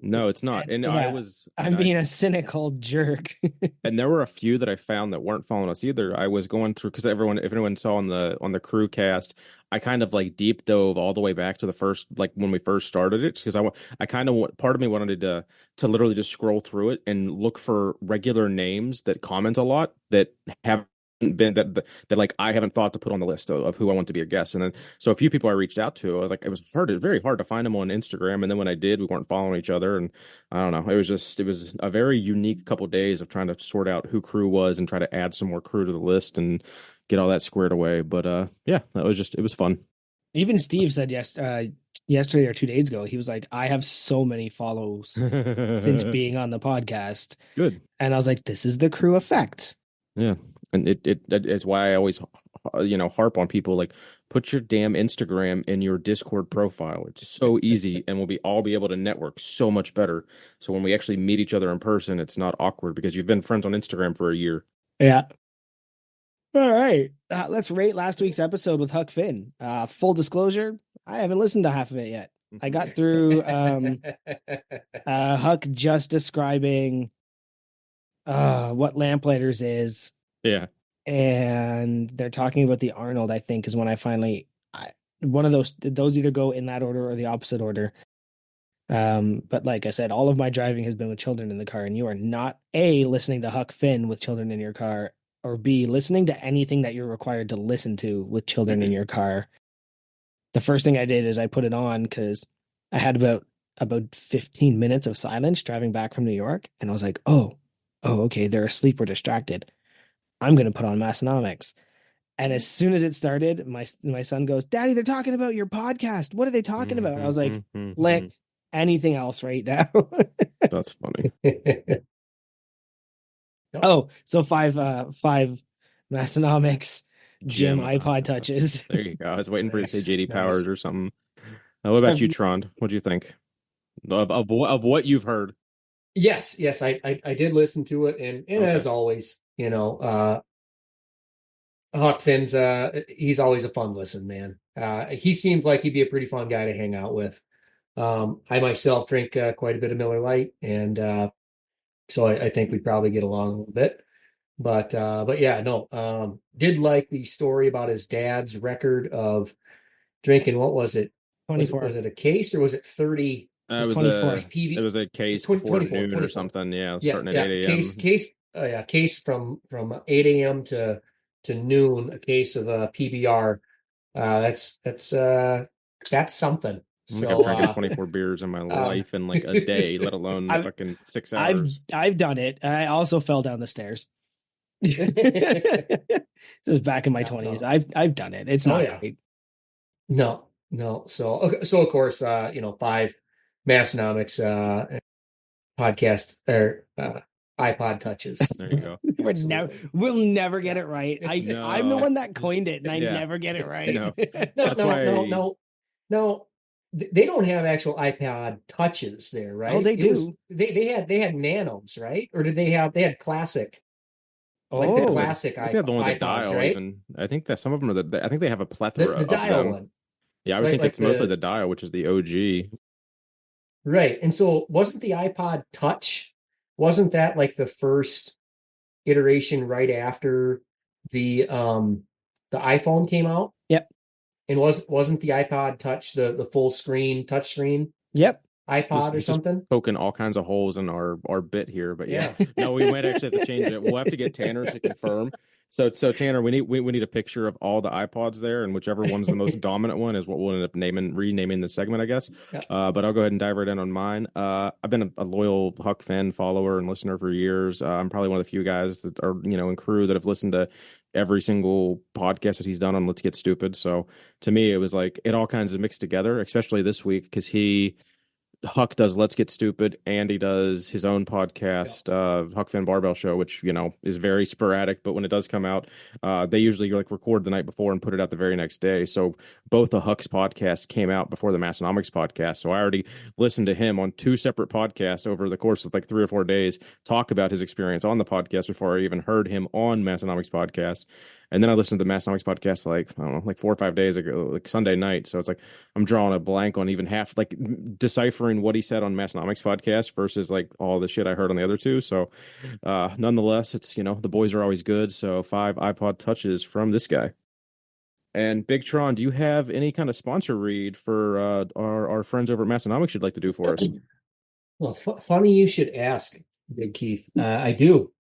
[SPEAKER 1] No, it's not. And
[SPEAKER 2] I'm being a cynical jerk.
[SPEAKER 1] And there were a few that I found that weren't following us either. I was going through, because if anyone saw on the Crü cast, I kind of like deep dove all the way back to the first, like when we first started it, because I kind of, part of me wanted to literally just scroll through it and look for regular names that comment a lot that have been that like I haven't thought to put on the list of who I want to be a guest. And then so a few people I reached out to, I was like, it was very hard to find them on Instagram, and then when I did, we weren't following each other, and I don't know, it was a very unique couple of days of trying to sort out who Crü was and try to add some more Crü to the list and get all that squared away. But yeah, it was fun.
[SPEAKER 2] Even Steve said yesterday or 2 days ago, he was like, I have so many follows since being on the podcast.
[SPEAKER 1] Good.
[SPEAKER 2] And I was like, this is the Crü effect.
[SPEAKER 1] Yeah. And it's why I always, harp on people, like, put your damn Instagram in your Discord profile. It's so easy, and we'll all be able to network so much better. So when we actually meet each other in person, it's not awkward, because you've been friends on Instagram for a year.
[SPEAKER 2] Yeah. All right. Let's rate last week's episode with Huck Finn. Full disclosure, I haven't listened to half of it yet. I got through Huck just describing what Lamplighters is.
[SPEAKER 1] Yeah.
[SPEAKER 2] And they're talking about the Arnold, I think, is when one of those either go in that order or the opposite order. But like I said, all of my driving has been with children in the car, and you are not A, listening to Huck Finn with children in your car, or B, listening to anything that you're required to listen to with children in your car. The first thing I did is I put it on because I had about 15 minutes of silence driving back from New York, and I was like, oh, okay, they're asleep or distracted. I'm going to put on Massonomics. And as soon as it started, my son goes, Daddy, they're talking about your podcast. What are they talking about? I was like, lick anything else right now.
[SPEAKER 1] That's funny.
[SPEAKER 2] Oh, so five Massonomics Jim iPod touches.
[SPEAKER 1] There you go. I was waiting for you to say JD Powers or something. What about you, Trond? What do you think of what you've heard?
[SPEAKER 3] Yes, I did listen to it, and as always, Huck Finn's he's always a fun listen, man. He seems like he'd be a pretty fun guy to hang out with. I myself drink quite a bit of Miller Lite, and so I think we probably get along a little bit. But yeah, no. Did like the story about his dad's record of drinking. What was it?
[SPEAKER 2] 24.
[SPEAKER 3] Was it a case or was it 30?
[SPEAKER 2] It was
[SPEAKER 1] It
[SPEAKER 2] 24.
[SPEAKER 1] it was a case before noon or something. Yeah, starting at 8 a.m.
[SPEAKER 3] Case from 8 a.m. to noon. A case of PBR. That's something.
[SPEAKER 1] I think
[SPEAKER 3] So
[SPEAKER 1] I've drank 24 beers in my life in like a day, let alone fucking 6 hours.
[SPEAKER 2] I've done it. I also fell down the stairs. This was back in my 20s. I've done it. It's not great.
[SPEAKER 3] No. So of course, 5 Massonomics podcast or iPod touches.
[SPEAKER 1] There you go.
[SPEAKER 2] We'll never get it right. I'm the one that coined it, and I never get it right.
[SPEAKER 3] No. They don't have actual iPod touches there, right?
[SPEAKER 2] Oh, they do.
[SPEAKER 3] They had nanos, right? Or did they had classic? Like the classic
[SPEAKER 1] I think they have the one with the
[SPEAKER 3] iPods,
[SPEAKER 1] dial,
[SPEAKER 3] right?
[SPEAKER 1] Even. I think that some of them are I think they have a plethora
[SPEAKER 3] the
[SPEAKER 1] of
[SPEAKER 3] dial
[SPEAKER 1] them.
[SPEAKER 3] one.
[SPEAKER 1] Yeah, I would think it's mostly the dial, which is the OG.
[SPEAKER 3] Right. And so wasn't the iPod Touch, wasn't that like the first iteration right after the iPhone came out?
[SPEAKER 2] Yep.
[SPEAKER 3] And wasn't the iPod Touch the full screen touch screen?
[SPEAKER 2] Yep.
[SPEAKER 3] iPod or something?
[SPEAKER 1] Just poking all kinds of holes in our bit here, but yeah. No, we might actually have to change it. We'll have to get Tanner to confirm. So Tanner, we need a picture of all the iPods there, and whichever one's the most dominant one is what we'll end up renaming the segment, I guess.
[SPEAKER 3] Yep.
[SPEAKER 1] But I'll go ahead and dive right in on mine. I've been a loyal Huck fan, follower, and listener for years. I'm probably one of the few guys that are in Crü that have listened to every single podcast that he's done on Let's Get Stupid. So to me, it was like it all kinds of mixed together, especially this week because Huck does Let's Get Stupid, and he does his own podcast, Huck Finn Barbell Show, which is very sporadic, but when it does come out, they usually record the night before and put it out the very next day. So both of Huck's podcasts came out before the Massonomics podcast. So I already listened to him on 2 separate podcasts over the course of like 3 or 4 days, talk about his experience on the podcast before I even heard him on Massonomics podcast. And then I listened to the Massonomics podcast like 4 or 5 days ago, like Sunday night. So it's like I'm drawing a blank on even half, like deciphering what he said on Massonomics podcast versus like all the shit I heard on the other 2. So nonetheless, it's the boys are always good. So 5 iPod touches from this guy. And Big Trond, do you have any kind of sponsor read for our friends over at Massonomics you'd like to do for us?
[SPEAKER 3] Well, funny you should ask, Big Keith. I do.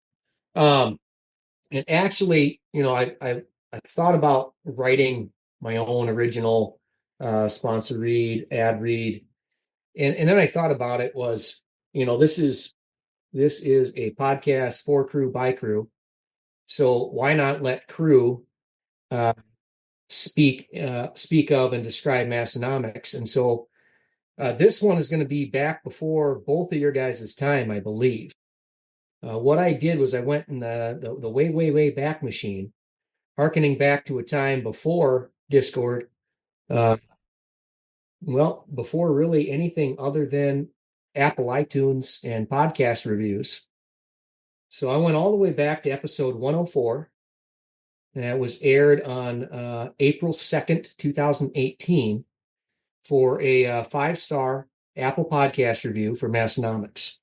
[SPEAKER 3] And actually, I thought about writing my own original sponsor read, ad read, and then I thought about it was, this is a podcast for Crü by Crü, so why not let Crü speak of and describe Massonomics? And so this one is going to be back before both of your guys' time, I believe. What I did was I went in the way, way, way back machine, hearkening back to a time before Discord, before really anything other than Apple iTunes and podcast reviews. So I went all the way back to episode 104. That was aired on April 2nd, 2018 for a 5-star Apple podcast review for Massonomics.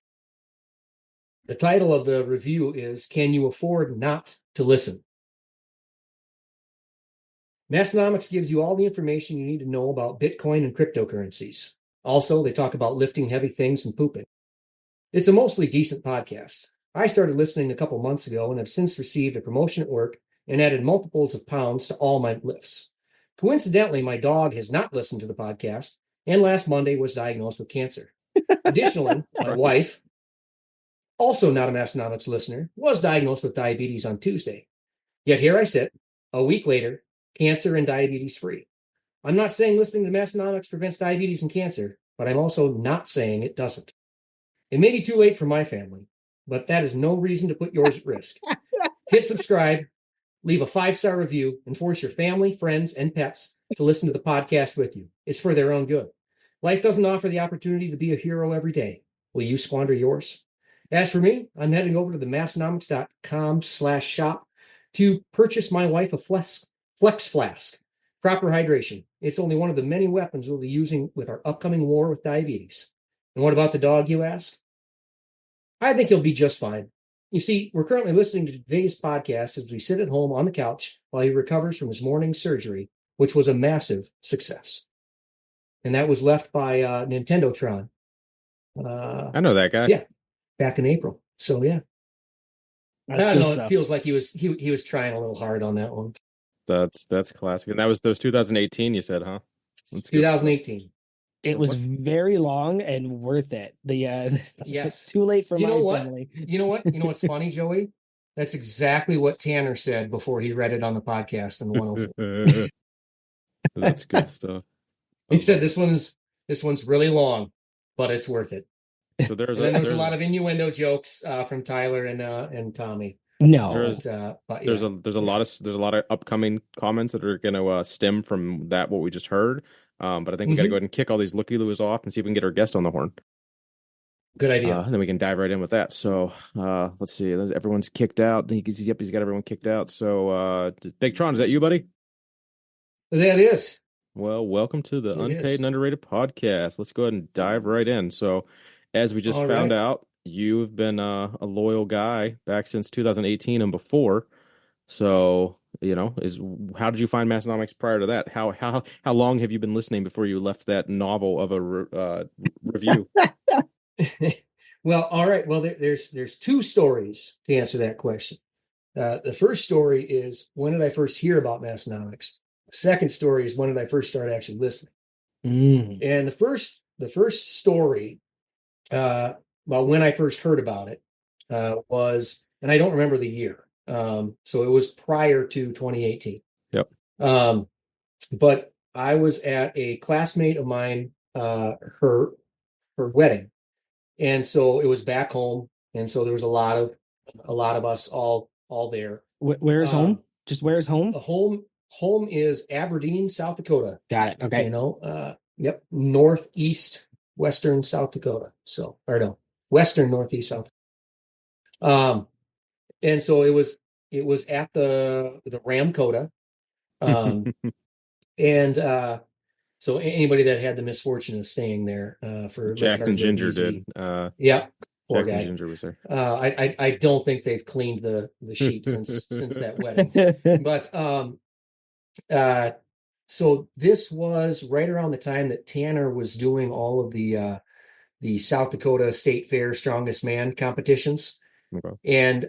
[SPEAKER 3] The title of the review is, Can You Afford Not to Listen? Massonomics gives you all the information you need to know about Bitcoin and cryptocurrencies. Also, they talk about lifting heavy things and pooping. It's a mostly decent podcast. I started listening a couple months ago and have since received a promotion at work and added multiples of pounds to all my lifts. Coincidentally, my dog has not listened to the podcast and last Monday was diagnosed with cancer. Additionally, my wife, also not a Massonomics listener, was diagnosed with diabetes on Tuesday. Yet here I sit, a week later, cancer and diabetes free. I'm not saying listening to Massonomics prevents diabetes and cancer, but I'm also not saying it doesn't. It may be too late for my family, but that is no reason to put yours at risk. Hit subscribe, leave a 5-star review, and force your family, friends, and pets to listen to the podcast with you. It's for their own good. Life doesn't offer the opportunity to be a hero every day. Will you squander yours? As for me, I'm heading over to the massonomics.com/shop to purchase my wife a Flex Flask. Proper hydration. It's only one of the many weapons we'll be using with our upcoming war with diabetes. And what about the dog, you ask? I think he'll be just fine. You see, we're currently listening to today's podcast as we sit at home on the couch while he recovers from his morning surgery, which was a massive success. And that was left by NintendoTron.
[SPEAKER 1] I know that guy.
[SPEAKER 3] Yeah, back in April. So yeah, I
[SPEAKER 2] That's
[SPEAKER 3] don't
[SPEAKER 2] good
[SPEAKER 3] know. It
[SPEAKER 2] stuff.
[SPEAKER 3] feels like he was trying a little hard on that one.
[SPEAKER 1] That's classic. And that was 2018, you said, huh? That's good stuff.
[SPEAKER 3] 2018.
[SPEAKER 2] It was very long and worth it.
[SPEAKER 3] Yes.
[SPEAKER 2] Too late for
[SPEAKER 3] You
[SPEAKER 2] my
[SPEAKER 3] know what?
[SPEAKER 2] family.
[SPEAKER 3] You know what? You know what's funny, Joey? That's exactly what Tanner said before he read it on the podcast in 104.
[SPEAKER 1] That's good stuff.
[SPEAKER 3] He said this one's really long, but it's worth it.
[SPEAKER 1] So there's
[SPEAKER 3] And then there's a lot of innuendo jokes from Tyler and Tommy.
[SPEAKER 2] No,
[SPEAKER 3] But
[SPEAKER 1] there's
[SPEAKER 3] yeah.
[SPEAKER 1] a lot of upcoming comments that are going to stem from that what we just heard. But I think we got to go ahead and kick all these looky-loos off and see if we can get our guest on the horn.
[SPEAKER 3] Good idea.
[SPEAKER 1] And then we can dive right in with that. So let's see. Everyone's kicked out. Yep, he's got everyone kicked out. So Big Trond, is that you, buddy?
[SPEAKER 3] That is.
[SPEAKER 1] Well, welcome to the Unpaid and Underrated Podcast. Let's go ahead and dive right in. So as we just found out, you've been a loyal guy back since 2018 and before. So, how did you find Massonomics prior to that? How long have you been listening before you left that novel of a review?
[SPEAKER 3] Well, all right. Well, there's two stories to answer that question. The first story is, when did I first hear about Massonomics? The second story is, when did I first start actually listening? And the first story about when I first heard about it was, and I don't remember the year. So it was prior to 2018.
[SPEAKER 1] Yep.
[SPEAKER 3] But I was at a classmate of mine, her wedding. And so it was back home. And so there was a lot of us all there.
[SPEAKER 2] Where's home? Just where's home?
[SPEAKER 3] Home is Aberdeen, South Dakota.
[SPEAKER 2] Got it. Okay.
[SPEAKER 3] Yep. Northeast, western South Dakota. So, or no, western northeast South. And so it was at the Ramkota. And so anybody that had the misfortune of staying there for
[SPEAKER 1] Jackson Ginger did.
[SPEAKER 3] Yeah. Poor
[SPEAKER 1] Jackson
[SPEAKER 3] guy.
[SPEAKER 1] Ginger was there.
[SPEAKER 3] I don't think they've cleaned the sheet since that wedding. But so this was right around the time that Tanner was doing all of the South Dakota State Fair Strongest Man competitions. Okay. And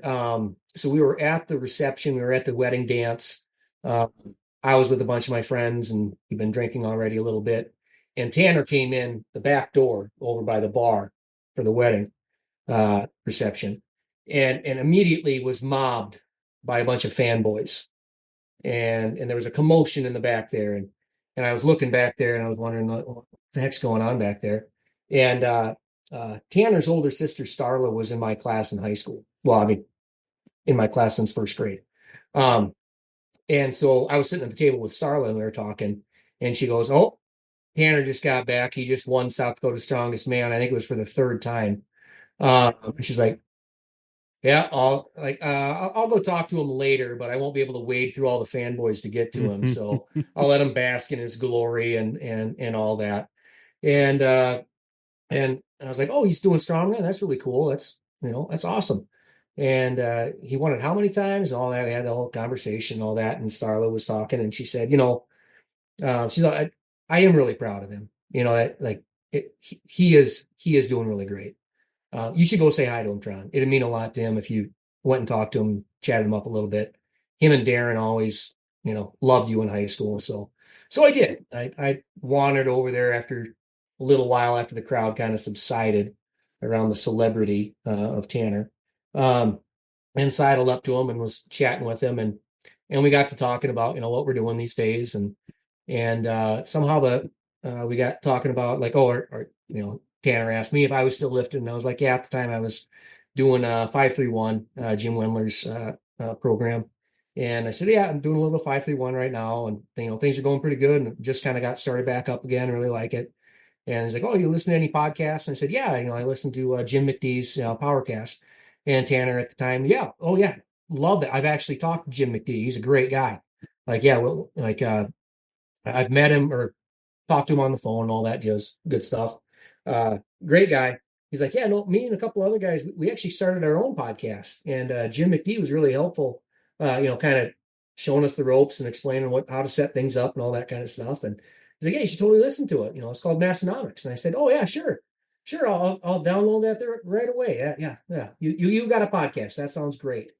[SPEAKER 3] so we were at the reception, we were at the wedding dance. I was with a bunch of my friends, and we've been drinking already a little bit. And Tanner came in the back door over by the bar for the wedding reception, and immediately was mobbed by a bunch of fanboys. And there was a commotion in the back there. And I was looking back there, and I was wondering what the heck's going on back there. And Tanner's older sister, Starla, was in my class in high school. Well, I mean, in my class since first grade. And so I was sitting at the table with Starla, and we were talking, and she goes, "Oh, Tanner just got back. He just won South Dakota Strongest Man. I think it was for the third time." And she's like, "Yeah, I'll go talk to him later, but I won't be able to wade through all the fanboys to get to him. So I'll let him bask in his glory and all that." And I was like, "Oh, he's doing strong, man. That's really cool. That's awesome." And he won it how many times and all that. We had the whole conversation and all that. And Starla was talking, and she said, she's like, I am really proud of him. He is doing really great. You should go say hi to him, Trond. It'd mean a lot to him if you went and talked to him, chatted him up a little bit. Him and Darren always, loved you in high school. So I did. I wandered over there after a little while after the crowd kind of subsided around the celebrity of Tanner. And sidled up to him and was chatting with him, and we got to talking about what we're doing these days, and somehow we got talking about Tanner asked me if I was still lifting, and I was like, yeah, at the time I was doing 531 Jim Wendler's program, and I said, yeah, I'm doing a little 531 right now, and things are going pretty good, and just kind of got started back up again, really like it. And he's like, oh, you listen to any podcasts? And I said, yeah, I listen to Jim McDee's Powercast. And Tanner at the time, yeah, oh yeah, love that. I've actually talked to Jim McDee. He's a great guy. I've met him or talked to him on the phone and all that good stuff. Great guy. He's like, yeah, no, me and a couple other guys, we actually started our own podcast. And Jim McDee was really helpful, kind of showing us the ropes and explaining how to set things up and all that kind of stuff. And he's like, yeah, you should totally listen to it. It's called Massonomics. And I said, oh yeah, sure. Sure, I'll download that there right away. Yeah. You got a podcast. That sounds great.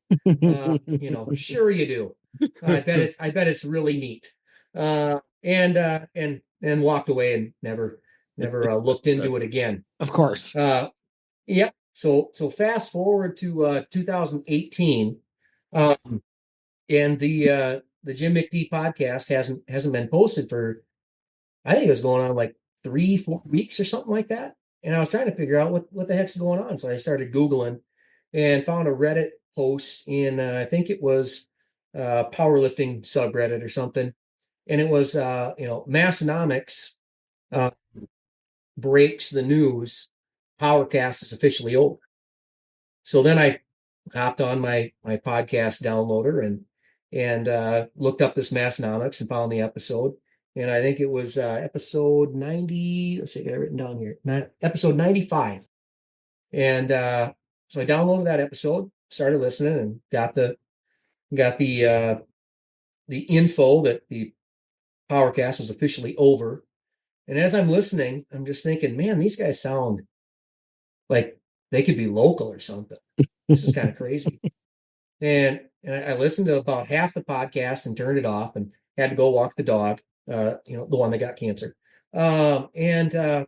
[SPEAKER 3] Sure you do. I bet it's really neat. And walked away and never looked into it again.
[SPEAKER 2] Of course.
[SPEAKER 3] Yep. So fast forward to 2018, and the Jim McD podcast hasn't been posted for, I think it was going on like 3-4 weeks or something like that. And I was trying to figure out what the heck's going on. So I started Googling and found a Reddit post in, I think it was powerlifting subreddit or something. And it was, Massonomics breaks the news. Powercast is officially over. So then I hopped on my podcast downloader and looked up this Massonomics and found the episode. And I think it was episode 90. Let's see, I got it written down here. Episode 95. And so I downloaded that episode, started listening, and got the info that the Powercast was officially over. And as I'm listening, I'm just thinking, man, these guys sound like they could be local or something. This is kind of crazy. And I listened to about half the podcast and turned it off and had to go walk the dog. The one that got cancer, and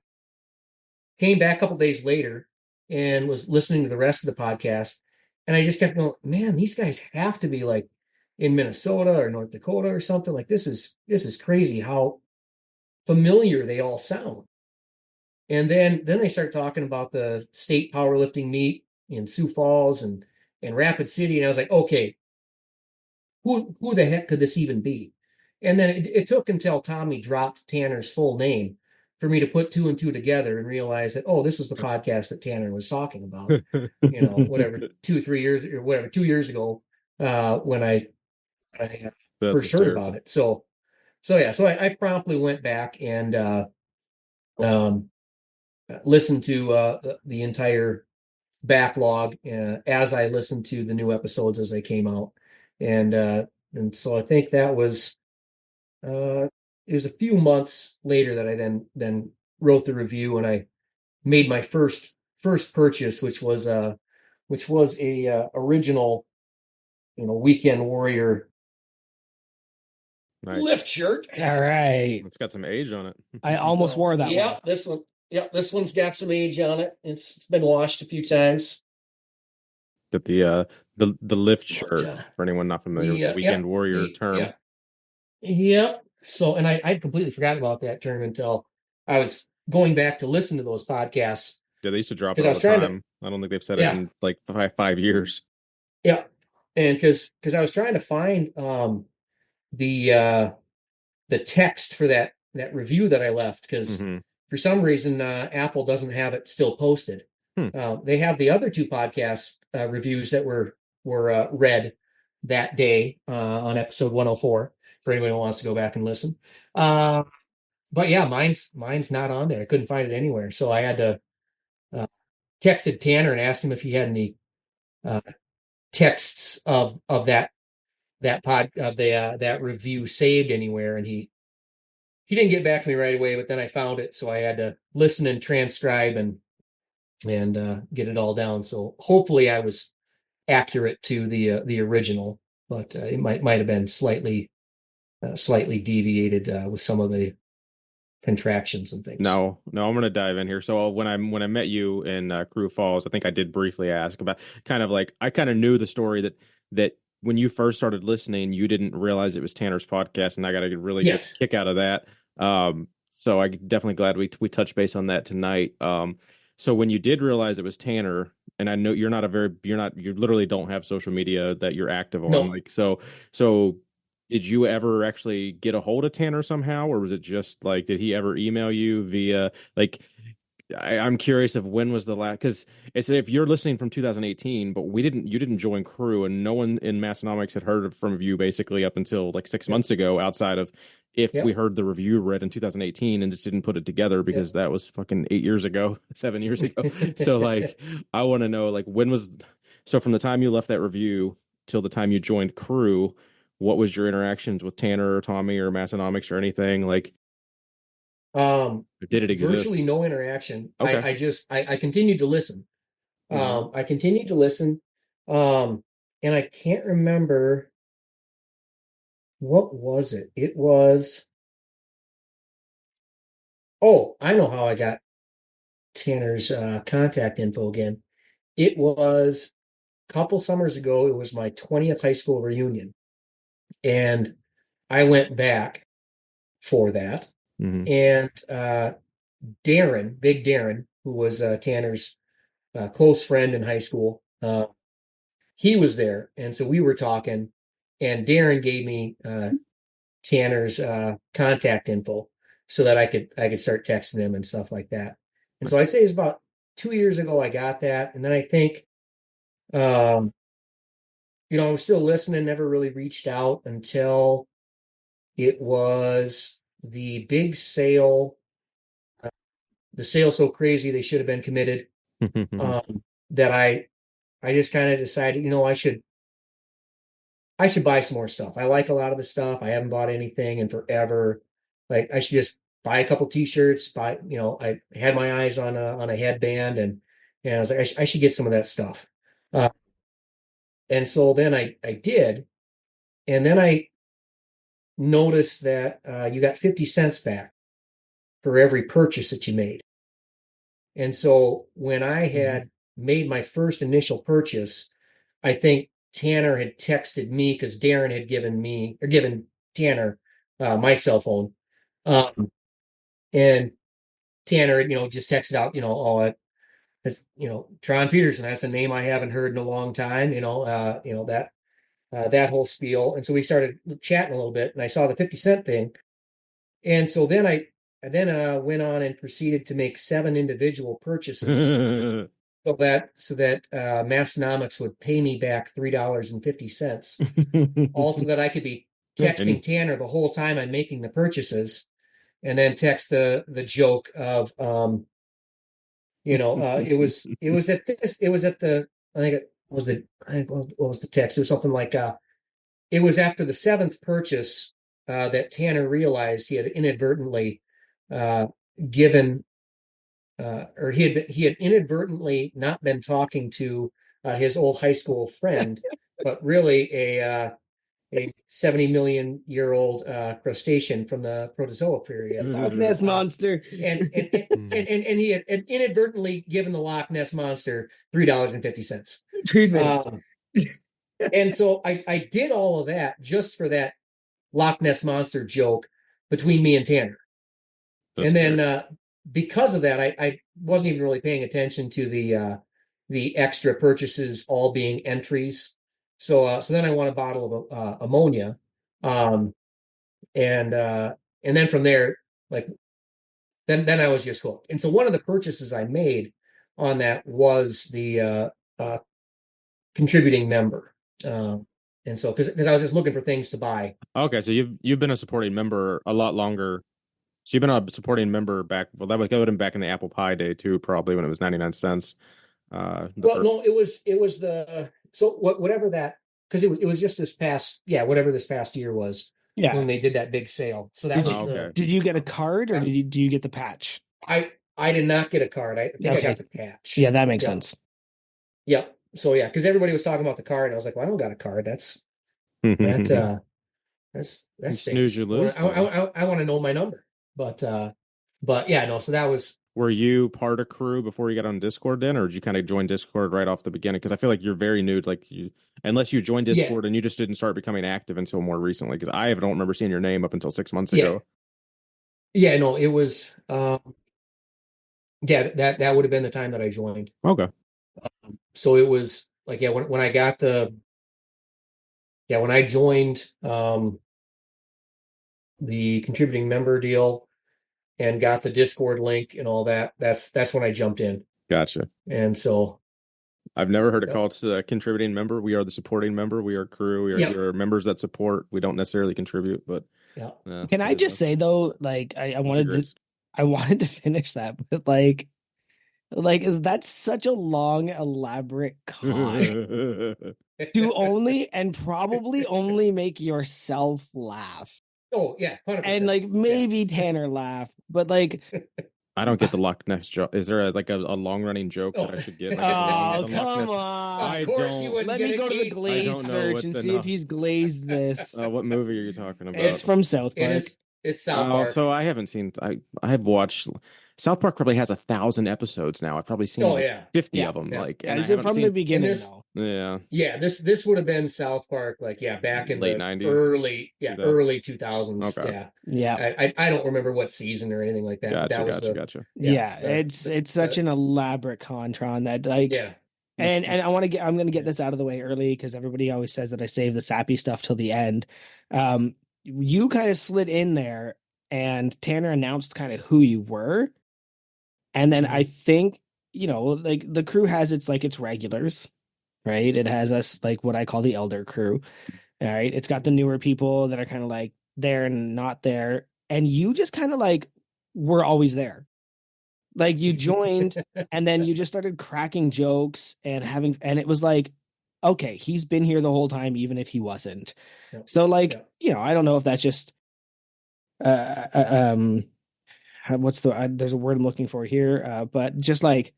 [SPEAKER 3] came back a couple days later and was listening to the rest of the podcast. And I just kept going, man, these guys have to be like in Minnesota or North Dakota or something. Like this is crazy how familiar they all sound. And then they start talking about the state powerlifting meet in Sioux Falls and Rapid City. And I was like, okay, who the heck could this even be? And then it took until Tommy dropped Tanner's full name for me to put 2 and 2 together and realize that, oh, this was the podcast that Tanner was talking about, whatever, 2-3 years or whatever, 2 years ago, when I first heard about it. So I promptly went back and listened to the entire backlog as I listened to the new episodes as they came out. And so I think that was, it was a few months later that I then wrote the review and I made my first purchase, which was a original, Weekend Warrior lift shirt.
[SPEAKER 2] All right.
[SPEAKER 1] It's got some age on it.
[SPEAKER 2] I almost wore that one.
[SPEAKER 3] This one. Yeah, this one's got some age on it. It's been washed a few times.
[SPEAKER 1] Got the lift shirt for anyone not familiar with the Weekend Warrior term.
[SPEAKER 3] Yep. So, and I completely forgot about that term until I was going back to listen to those podcasts.
[SPEAKER 1] Yeah, they used to drop it all the time. I don't think they've said it in like 5 years.
[SPEAKER 3] Yeah, and because I was trying to find the text for that review that I left because for some reason Apple doesn't have it still posted. They have the other 2 podcast reviews that were read that day on episode 104 for anyone who wants to go back and listen. But yeah, mine's not on there. I couldn't find it anywhere, so I had to texted Tanner and asked him if he had any texts of that that review saved anywhere, and he didn't get back to me right away. But then I found it, so I had to listen and transcribe and get it all down. So hopefully I was accurate to the original, but it might have been slightly deviated with some of the contractions and things.
[SPEAKER 1] No, I'm going to dive in here. So when I met you in Crü Falls, I think I did briefly ask about kind of like, I kind of knew the story that when you first started listening, you didn't realize it was Tanner's podcast, and I got a really good kick out of that. So I definitely glad we touched base on that tonight. So when you did realize it was Tanner, and I know you literally don't have social media that you're active on.
[SPEAKER 3] No.
[SPEAKER 1] Like, so did you ever actually get a hold of Tanner somehow, or was it just like, did he ever email you via like, I'm curious of when was the last, because it's, if you're listening from 2018, but you didn't join Crü, and no one in Massonomics had heard from you basically up until like 6 months ago, outside of we heard the review read in 2018 and just didn't put it together because that was fucking 8 years ago, 7 years ago. So like, I want to know, like, so from the time you left that review till the time you joined Crü, what was your interactions with Tanner or Tommy or Massonomics or anything like? Did it exist?
[SPEAKER 3] Virtually no interaction.
[SPEAKER 1] Okay.
[SPEAKER 3] I continued to listen. I continued to listen. And I can't remember what was it. It was, oh, I know how I got Tanner's contact info again. It was a couple summers ago. It was my 20th high school reunion. And I went back for that. And Darren, Big Darren, who was Tanner's close friend in high school, he was there. And so we were talking, and Darren gave me Tanner's contact info so that I could start texting him and stuff like that. And so I'd say it's about 2 years ago I got that. And then I think, I was still listening, never really reached out until it was the big sale, the sale so crazy they should have been committed, that I just kind of decided, I should buy some more stuff. I like a lot of the stuff. I haven't bought anything in forever. Like, I should just buy a couple t-shirts, I had my eyes on a headband, and I was like, I should get some of that stuff. And so then I did. And then I noticed that you got 50 cents back for every purchase that you made. And so when I had made my first initial purchase, I think Tanner had texted me because Darren had given Tanner my cell phone. And Tanner, just texted out, it's, Tron Peterson, that's a name I haven't heard in a long time, that whole spiel. And so we started chatting a little bit, and I saw the 50 cent thing. And so then I went on and proceeded to make 7 individual purchases so that Massonomics would pay me back $3.50. Also that I could be texting Tanner the whole time I'm making the purchases, and then text the joke of it was at the I think it was what was the text? It was something like it was after the 7th purchase that Tanner realized he had inadvertently given or he had inadvertently not been talking to his old high school friend, but really a 70 million year old crustacean from the Protozoa period.
[SPEAKER 2] Loch Ness monster.
[SPEAKER 3] And he had inadvertently given the Loch Ness monster $3.50. And so I did all of that just for that Loch Ness monster joke between me and Tanner. That's and then because of that, I wasn't even really paying attention to the extra purchases all being entries. So then I won a bottle of ammonia, and then from there, then I was just hooked. And so one of the purchases I made on that was the contributing member, and so because I was just looking for things to buy.
[SPEAKER 1] Okay, so you've been a supporting member a lot longer. So you've been a supporting member back. Well, that would have been back in the apple pie day too, probably when it was 99 cents.
[SPEAKER 3] No, it was the. So whatever that, because it was just whatever this past year was when they did that big sale. So that was
[SPEAKER 2] Did you get a card or do you get the patch?
[SPEAKER 3] I did not get a card. I think I got the patch.
[SPEAKER 2] Yeah, that makes sense.
[SPEAKER 3] Yeah. So because everybody was talking about the card, and I was like, well, I don't got a card. That's
[SPEAKER 1] snooze you lose.
[SPEAKER 3] I want to know my number, but yeah, no. So that was.
[SPEAKER 1] Were you part of Crü before you got on Discord then, or did you kind of join Discord right off the beginning? Because I feel like you're very new. Unless you joined Discord and you just didn't start becoming active until more recently. Because I don't remember seeing your name up until 6 months ago.
[SPEAKER 3] Yeah, no, it was. That would have been the time that I joined.
[SPEAKER 1] Okay.
[SPEAKER 3] So it was when I got when I joined the contributing member deal and got the Discord link and all that, that's when I jumped in.
[SPEAKER 1] Gotcha.
[SPEAKER 3] And so
[SPEAKER 1] I've never heard it called a contributing member. We are the supporting member. We are Crü. We are members that support. We don't necessarily contribute, but
[SPEAKER 2] can I just say though, I wanted to finish that, but is that such a long, elaborate con to only and probably only make yourself laugh?
[SPEAKER 3] Oh yeah, 100%.
[SPEAKER 2] And like maybe Tanner laughed, but like
[SPEAKER 1] I don't get the Loch Ness joke. Is there a long running joke that I should get? Like
[SPEAKER 2] oh,
[SPEAKER 1] the Loch
[SPEAKER 2] come
[SPEAKER 1] Ness.
[SPEAKER 2] on.
[SPEAKER 3] Of course you wouldn't
[SPEAKER 2] Let
[SPEAKER 3] get
[SPEAKER 2] me
[SPEAKER 3] it,
[SPEAKER 2] go to the
[SPEAKER 3] Keith.
[SPEAKER 1] I
[SPEAKER 2] glaze
[SPEAKER 1] don't know
[SPEAKER 2] search
[SPEAKER 1] what
[SPEAKER 2] and
[SPEAKER 1] the
[SPEAKER 2] see if he's glazed this.
[SPEAKER 1] what movie are you talking about?
[SPEAKER 2] It's from South Park.
[SPEAKER 3] It's South Park.
[SPEAKER 1] So I haven't seen. I have watched. South Park probably has 1,000 episodes now. I've probably seen 50 of them.
[SPEAKER 2] Yeah.
[SPEAKER 1] Like,
[SPEAKER 2] Yeah,
[SPEAKER 1] and I
[SPEAKER 2] is it
[SPEAKER 1] haven't
[SPEAKER 2] from
[SPEAKER 1] seen
[SPEAKER 2] the beginning
[SPEAKER 3] this-
[SPEAKER 2] though?
[SPEAKER 1] Yeah.
[SPEAKER 3] Yeah, this would have been South Park, like back in
[SPEAKER 1] Late
[SPEAKER 3] the
[SPEAKER 1] 90s,
[SPEAKER 3] early
[SPEAKER 1] 2000s.
[SPEAKER 3] early 2000s.
[SPEAKER 1] Okay.
[SPEAKER 2] Yeah.
[SPEAKER 3] I don't remember what season or anything like that. But that was
[SPEAKER 1] Gotcha.
[SPEAKER 2] It's such an elaborate Contron that like and I'm gonna get this out of the way early because everybody always says that I save the sappy stuff till the end. You kind of slid in there and Tanner announced kind of who you were. And then I think, like the crew has its regulars, right? It has us like what I call the elder crew. All right. It's got the newer people that are kind of like there and not there. And you just kind of like were always there. Like you joined and then you just started cracking jokes and and it was like, okay, he's been here the whole time, even if he wasn't. So like, I don't know if that's just, there's a word I'm looking for here. But just like,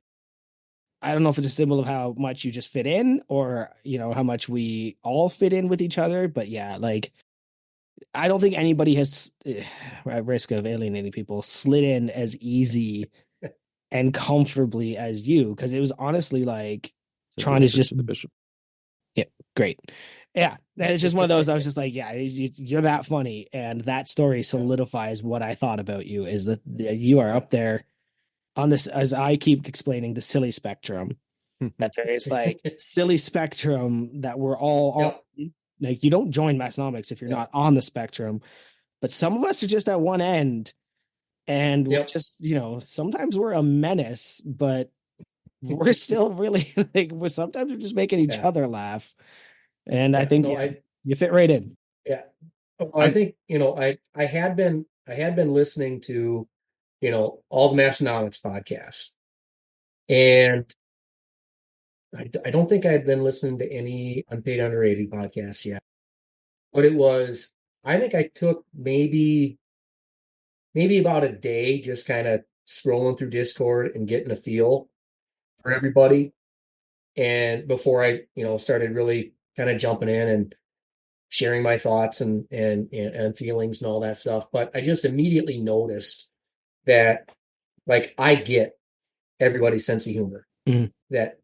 [SPEAKER 2] I don't know if it's a symbol of how much you just fit in or, how much we all fit in with each other. But yeah, like, I don't think anybody has, at risk of alienating people, slid in as easy and comfortably as you. Cause it was honestly like, Trond is just,
[SPEAKER 1] the bishop.
[SPEAKER 2] Yeah, great. Yeah. And it's just one of those, I was just like, yeah, you're that funny. And that story solidifies what I thought about you is that you are up there on this, as I keep explaining, the silly spectrum. That there is like silly spectrum that we're all on. Like you don't join Massnomics if you're not on the spectrum, but some of us are just at one end, and we're just sometimes we're a menace, but we're still really like sometimes we're just making each other laugh, and I think you fit right in.
[SPEAKER 3] Yeah, well, I think I had been listening to all the Massonomics podcasts, and I don't think I had been listening to any Unpaid Underrated podcasts yet. But I think I took maybe about a day just kind of scrolling through Discord and getting a feel for everybody. And before I, started really kind of jumping in and sharing my thoughts and feelings and all that stuff. But I just immediately noticed that like I get everybody's sense of humor. That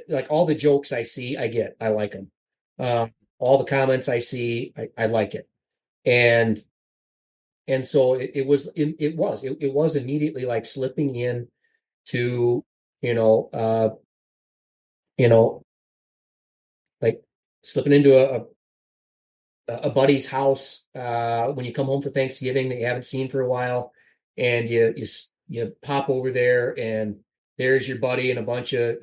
[SPEAKER 3] like all the jokes I see, I get. I like them. All the comments I see, I like it. And so it was immediately like slipping in to like slipping into a buddy's house when you come home for Thanksgiving that you haven't seen for a while, and you pop over there and there's your buddy and a bunch of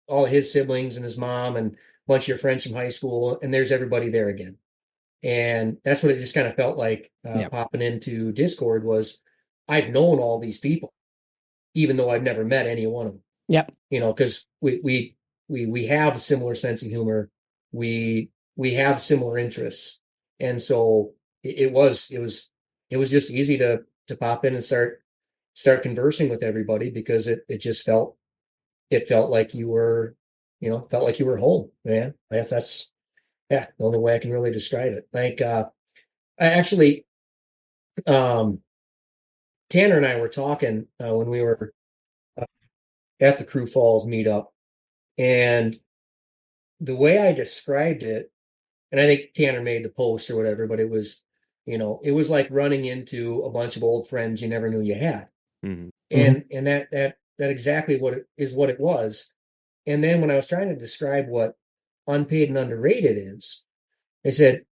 [SPEAKER 3] all of his siblings and his mom and a bunch of your friends from high school, and there's everybody there again. And that's what it just kind of felt like popping into Discord was I've known all these people, even though I've never met any one of them.
[SPEAKER 2] Yeah.
[SPEAKER 3] Because we have a similar sense of humor. We have similar interests. And so it was just easy to pop in and start conversing with everybody because it felt like you were, home, man. That's the only way I can really describe it. Like, I actually, Tanner and I were talking when we were at the Crü Falls meetup, and the way I described it, and I think Tanner made the post or whatever, but it was like running into a bunch of old friends you never knew you had.
[SPEAKER 1] Mm-hmm.
[SPEAKER 3] And that exactly what it was. And then when I was trying to describe what unpaid and underrated is, I said,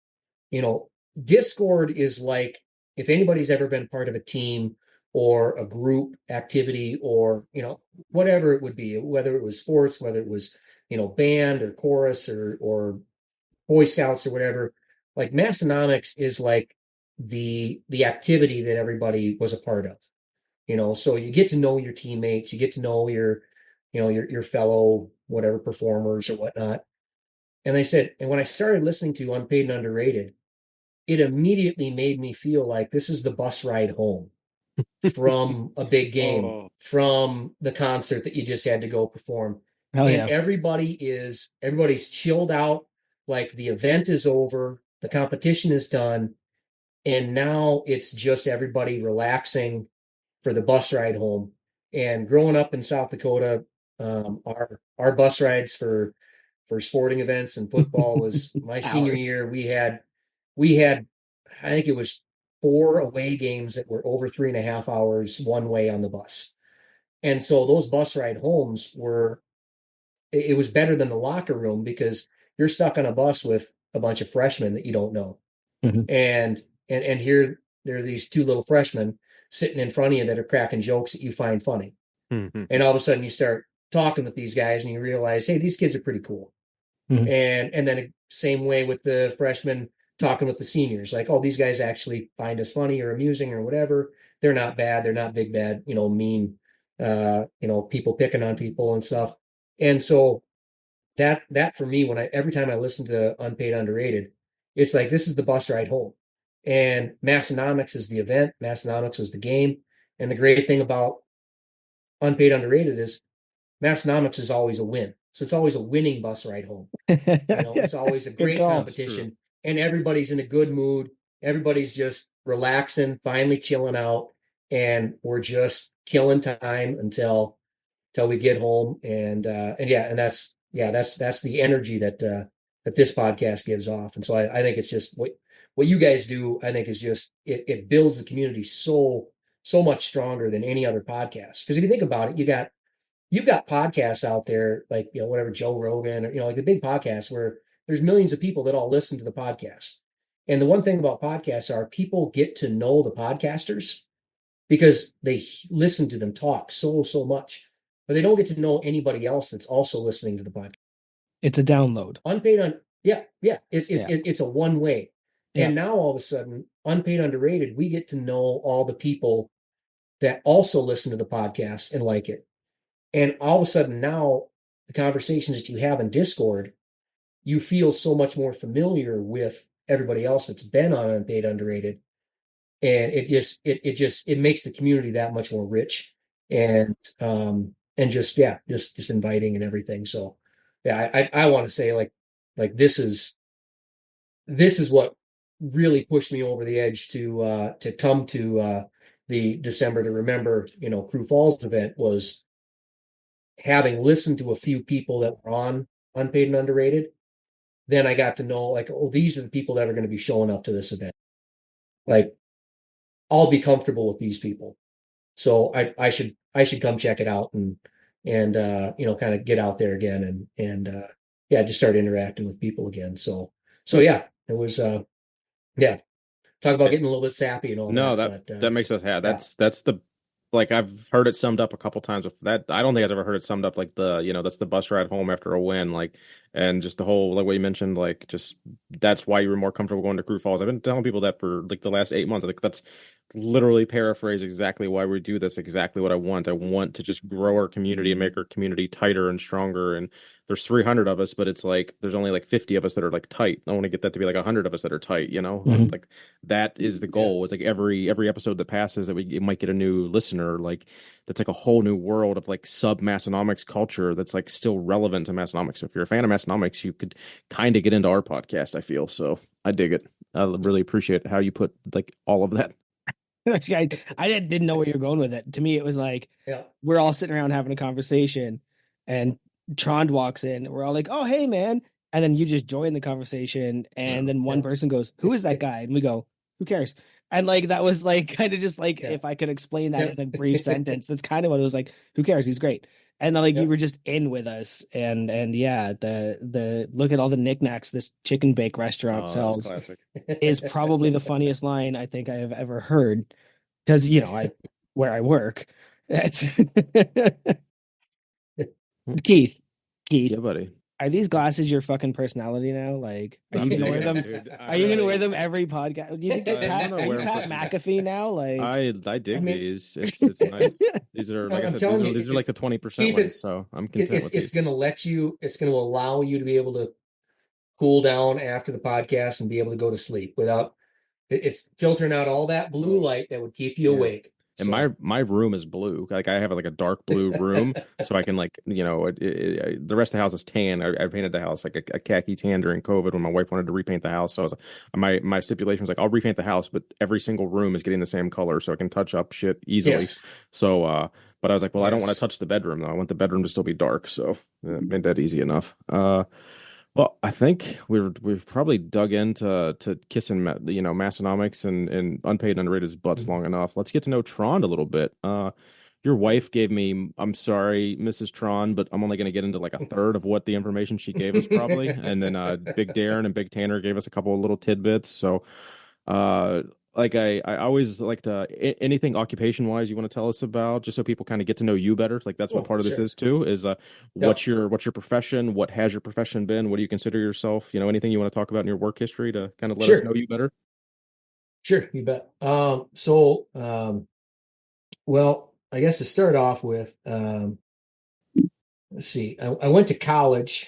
[SPEAKER 3] Discord is like, if anybody's ever been part of a team or a group activity or, whatever it would be, whether it was sports, whether it was, band or chorus or Boy Scouts or whatever, like Massonomics is like the activity that everybody was a part of, so you get to know your teammates, you get to know your fellow, whatever, performers or whatnot. And they said, and when I started listening to Unpaid and Underrated, it immediately made me feel like this is the bus ride home from a big game, from the concert that you just had to go perform.
[SPEAKER 2] Hell
[SPEAKER 3] And
[SPEAKER 2] yeah.
[SPEAKER 3] everybody's chilled out, like the event is over, the competition is done, and now it's just everybody relaxing for the bus ride home. And growing up in South Dakota, our bus rides for sporting events and football was my senior year. We had I think it was 4 away games that were over 3.5 hours one way on the bus. And so those bus ride homes it was better than the locker room because you're stuck on a bus with a bunch of freshmen that you don't know.
[SPEAKER 2] Mm-hmm.
[SPEAKER 3] And here there are these two little freshmen sitting in front of you that are cracking jokes that you find funny.
[SPEAKER 1] Mm-hmm.
[SPEAKER 3] And all of a sudden you start talking with these guys and you realize, hey, these kids are pretty cool.
[SPEAKER 2] Mm-hmm.
[SPEAKER 3] And then same way with the freshmen talking with the seniors, like, oh, these guys actually find us funny or amusing or whatever. They're not bad. They're not big, bad, mean, people picking on people and stuff. And so that for me, every time I listen to Unpaid Underrated, it's like, this is the bus ride home. And Massonomics is the event. Massonomics was the game. And the great thing about Unpaid Underrated is Massonomics is always a win. So it's always a winning bus ride home. It's always a great competition, and everybody's in a good mood. Everybody's just relaxing, finally chilling out, and we're just killing time until we get home. And that's the energy that this podcast gives off. And so I think it's just what you guys do. I think is just it builds the community so much stronger than any other podcast. Because if you think about it, you've got podcasts out there like, whatever, Joe Rogan, or, like the big podcasts where there's millions of people that all listen to the podcast. And the one thing about podcasts are people get to know the podcasters because they listen to them talk so much, but they don't get to know anybody else that's also listening to the podcast.
[SPEAKER 2] It's a download.
[SPEAKER 3] It's a one way. Yeah. And now all of a sudden, Unpaid Underrated, we get to know all the people that also listen to the podcast and like it. And all of a sudden now, the conversations that you have in Discord, you feel so much more familiar with everybody else that's been on Unpaid Underrated. And it makes the community that much more rich and just inviting and everything. So yeah, I want to say like this is what really pushed me over the edge to come to the December to Remember, Crü Falls event, was having listened to a few people that were on Unpaid and Underrated. Then I got to know, like, oh, these are the people that are going to be showing up to this event. Like, I'll be comfortable with these people. So I should come check it out and kind of get out there again and just start interacting with people again. So yeah, it was talk about getting a little bit sappy and all
[SPEAKER 1] no,
[SPEAKER 3] that.
[SPEAKER 1] That makes us happy. That's the, like, I've heard it summed up a couple times with that. I don't think I've ever heard it summed up like that's the bus ride home after a win, like, and just the whole, like what you mentioned, like, just that's why you were more comfortable going to Crü Falls. I've been telling people that for like the last 8 months. Like, that's literally paraphrase exactly why we do this, exactly what I want. I want to just grow our community and make our community tighter and stronger. And there's 300 of us, but it's like there's only like 50 of us that are like tight. I want to get that to be like 100 of us that are tight,
[SPEAKER 2] Mm-hmm.
[SPEAKER 1] Like, that is the goal. It's like every episode that passes that we might get a new listener, like, that's like a whole new world of like sub Massonomics culture that's like still relevant to Massonomics. So if you're a fan of Massonomics, you could kind of get into our podcast, I feel. So I dig it. I really appreciate how you put like all of that.
[SPEAKER 2] I didn't know where you're going with it. To me, it was like, we're all sitting around having a conversation and Trond walks in. And we're all like, oh, hey, man. And then you just join the conversation. And then one person goes, who is that guy? And we go, who cares? And like, that was like kind of just like, if I could explain that in a brief sentence, that's kind of what it was like. Who cares? He's great. And then like, you were just in with us. And yeah, the look at all the knickknacks this chicken bake restaurant sells is probably the funniest line I think I have ever heard. Because, where I work, that's Keith,
[SPEAKER 1] yeah, buddy.
[SPEAKER 2] Are these glasses your fucking personality now? Like, are you gonna wear them? Are you gonna wear them every podcast? Do you think you're Pat McAfee now? Like,
[SPEAKER 1] I dig these. It's nice. These are, like I said, these are like the 20% ones. So I'm content with
[SPEAKER 3] these. It's gonna allow you to be able to cool down after the podcast and be able to go to sleep without It's filtering out all that blue light that would keep you awake.
[SPEAKER 1] And my room is blue. Like I have like a dark blue room, so I can like the rest of the house is tan. I painted the house like a khaki tan during COVID when my wife wanted to repaint the house. So I was my stipulation was like I'll repaint the house, but every single room is getting the same color, so I can touch up shit easily.
[SPEAKER 3] Yes.
[SPEAKER 1] So but I was like, well, I don't want to touch the bedroom though. I want the bedroom to still be dark. So made that easy enough. Well, I think we've probably dug into kissing, Massonomics and unpaid and underrated butts long enough. Let's get to know Trond a little bit. Your wife gave me, I'm sorry, Mrs. Trond, but I'm only going to get into like a third of what the information she gave us probably. And then Big Darren and Big Tanner gave us a couple of little tidbits. So like I always like to anything occupation wise you want to tell us about, just so people kind of get to know you better. Like that's what part of this is too, is what's your profession, what has your profession been, what do you consider yourself, anything you want to talk about in your work history to kind of let us know you better.
[SPEAKER 3] Sure, you bet. Well, I guess to start off with, let's see, I went to college,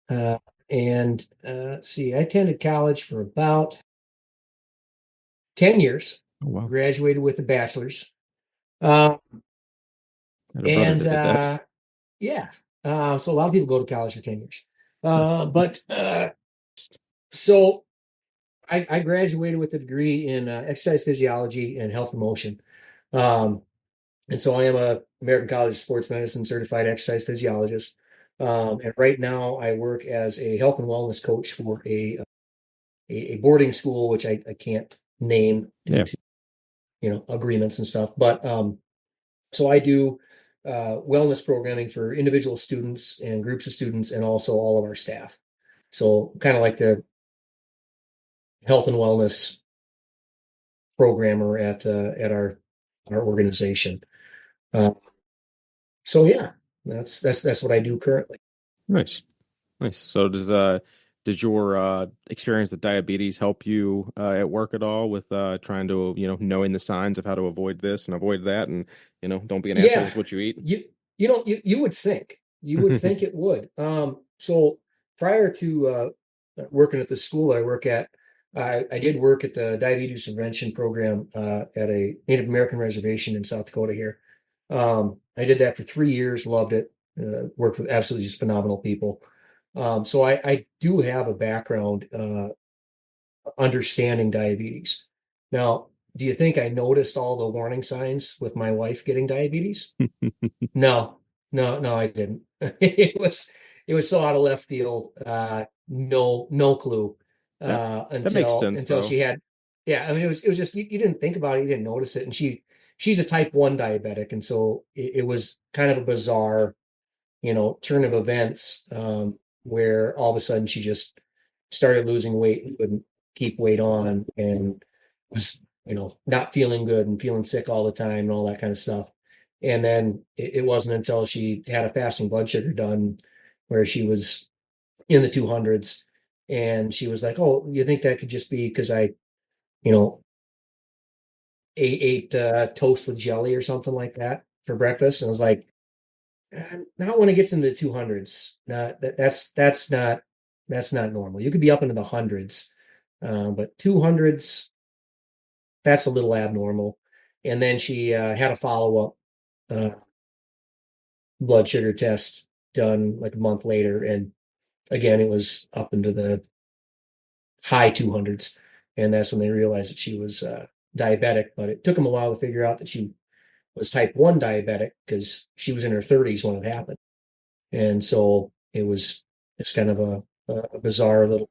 [SPEAKER 3] and let's see, I attended college for about 10 years.
[SPEAKER 1] Oh, wow.
[SPEAKER 3] Graduated with a bachelor's.
[SPEAKER 1] Yeah.
[SPEAKER 3] So a lot of people go to college for 10 years. So I graduated with a degree in exercise physiology and health and motion. And so I am a American College of Sports Medicine certified exercise physiologist. And right now I work as a health and wellness coach for a boarding school, which I can't name due to, agreements and stuff. But so I do wellness programming for individual students and groups of students and also all of our staff. So kind of like the health and wellness programmer at our organization. So yeah, that's what I do currently.
[SPEAKER 1] Nice. So does your experience with diabetes help you at work at all with trying to knowing the signs of how to avoid this and avoid that, and don't be an asshole with what you eat?
[SPEAKER 3] You would think it would. So prior to working at the school I work at, I did work at the diabetes prevention program at a Native American reservation in South Dakota here. I did that for 3 years, loved it, worked with absolutely just phenomenal people. So I do have a background understanding diabetes. Now, do you think I noticed all the warning signs with my wife getting diabetes? No, I didn't. It was so out of left field. No clue.
[SPEAKER 1] That makes sense,
[SPEAKER 3] until
[SPEAKER 1] though.
[SPEAKER 3] she had, I mean, it was just, you didn't think about it. You didn't notice it. And she's a type 1 diabetic. And so it was kind of a bizarre, turn of events, where all of a sudden she just started losing weight and couldn't keep weight on and was, not feeling good and feeling sick all the time and all that kind of stuff. And then it wasn't until she had a fasting blood sugar done where she was in the 200s. And she was like, "Oh, you think that could just be because I, ate toast with jelly or something like that for breakfast?" And I was like, "Not when it gets into the 200s. That's not normal. You could be up into the hundreds, but 200s, that's a little abnormal." And then she had a follow-up blood sugar test done like a month later, and again, it was up into the high 200s. And that's when they realized that she was diabetic. But it took them a while to figure out that she was type 1 diabetic because she was in her 30s when it happened. And so it's kind of a bizarre little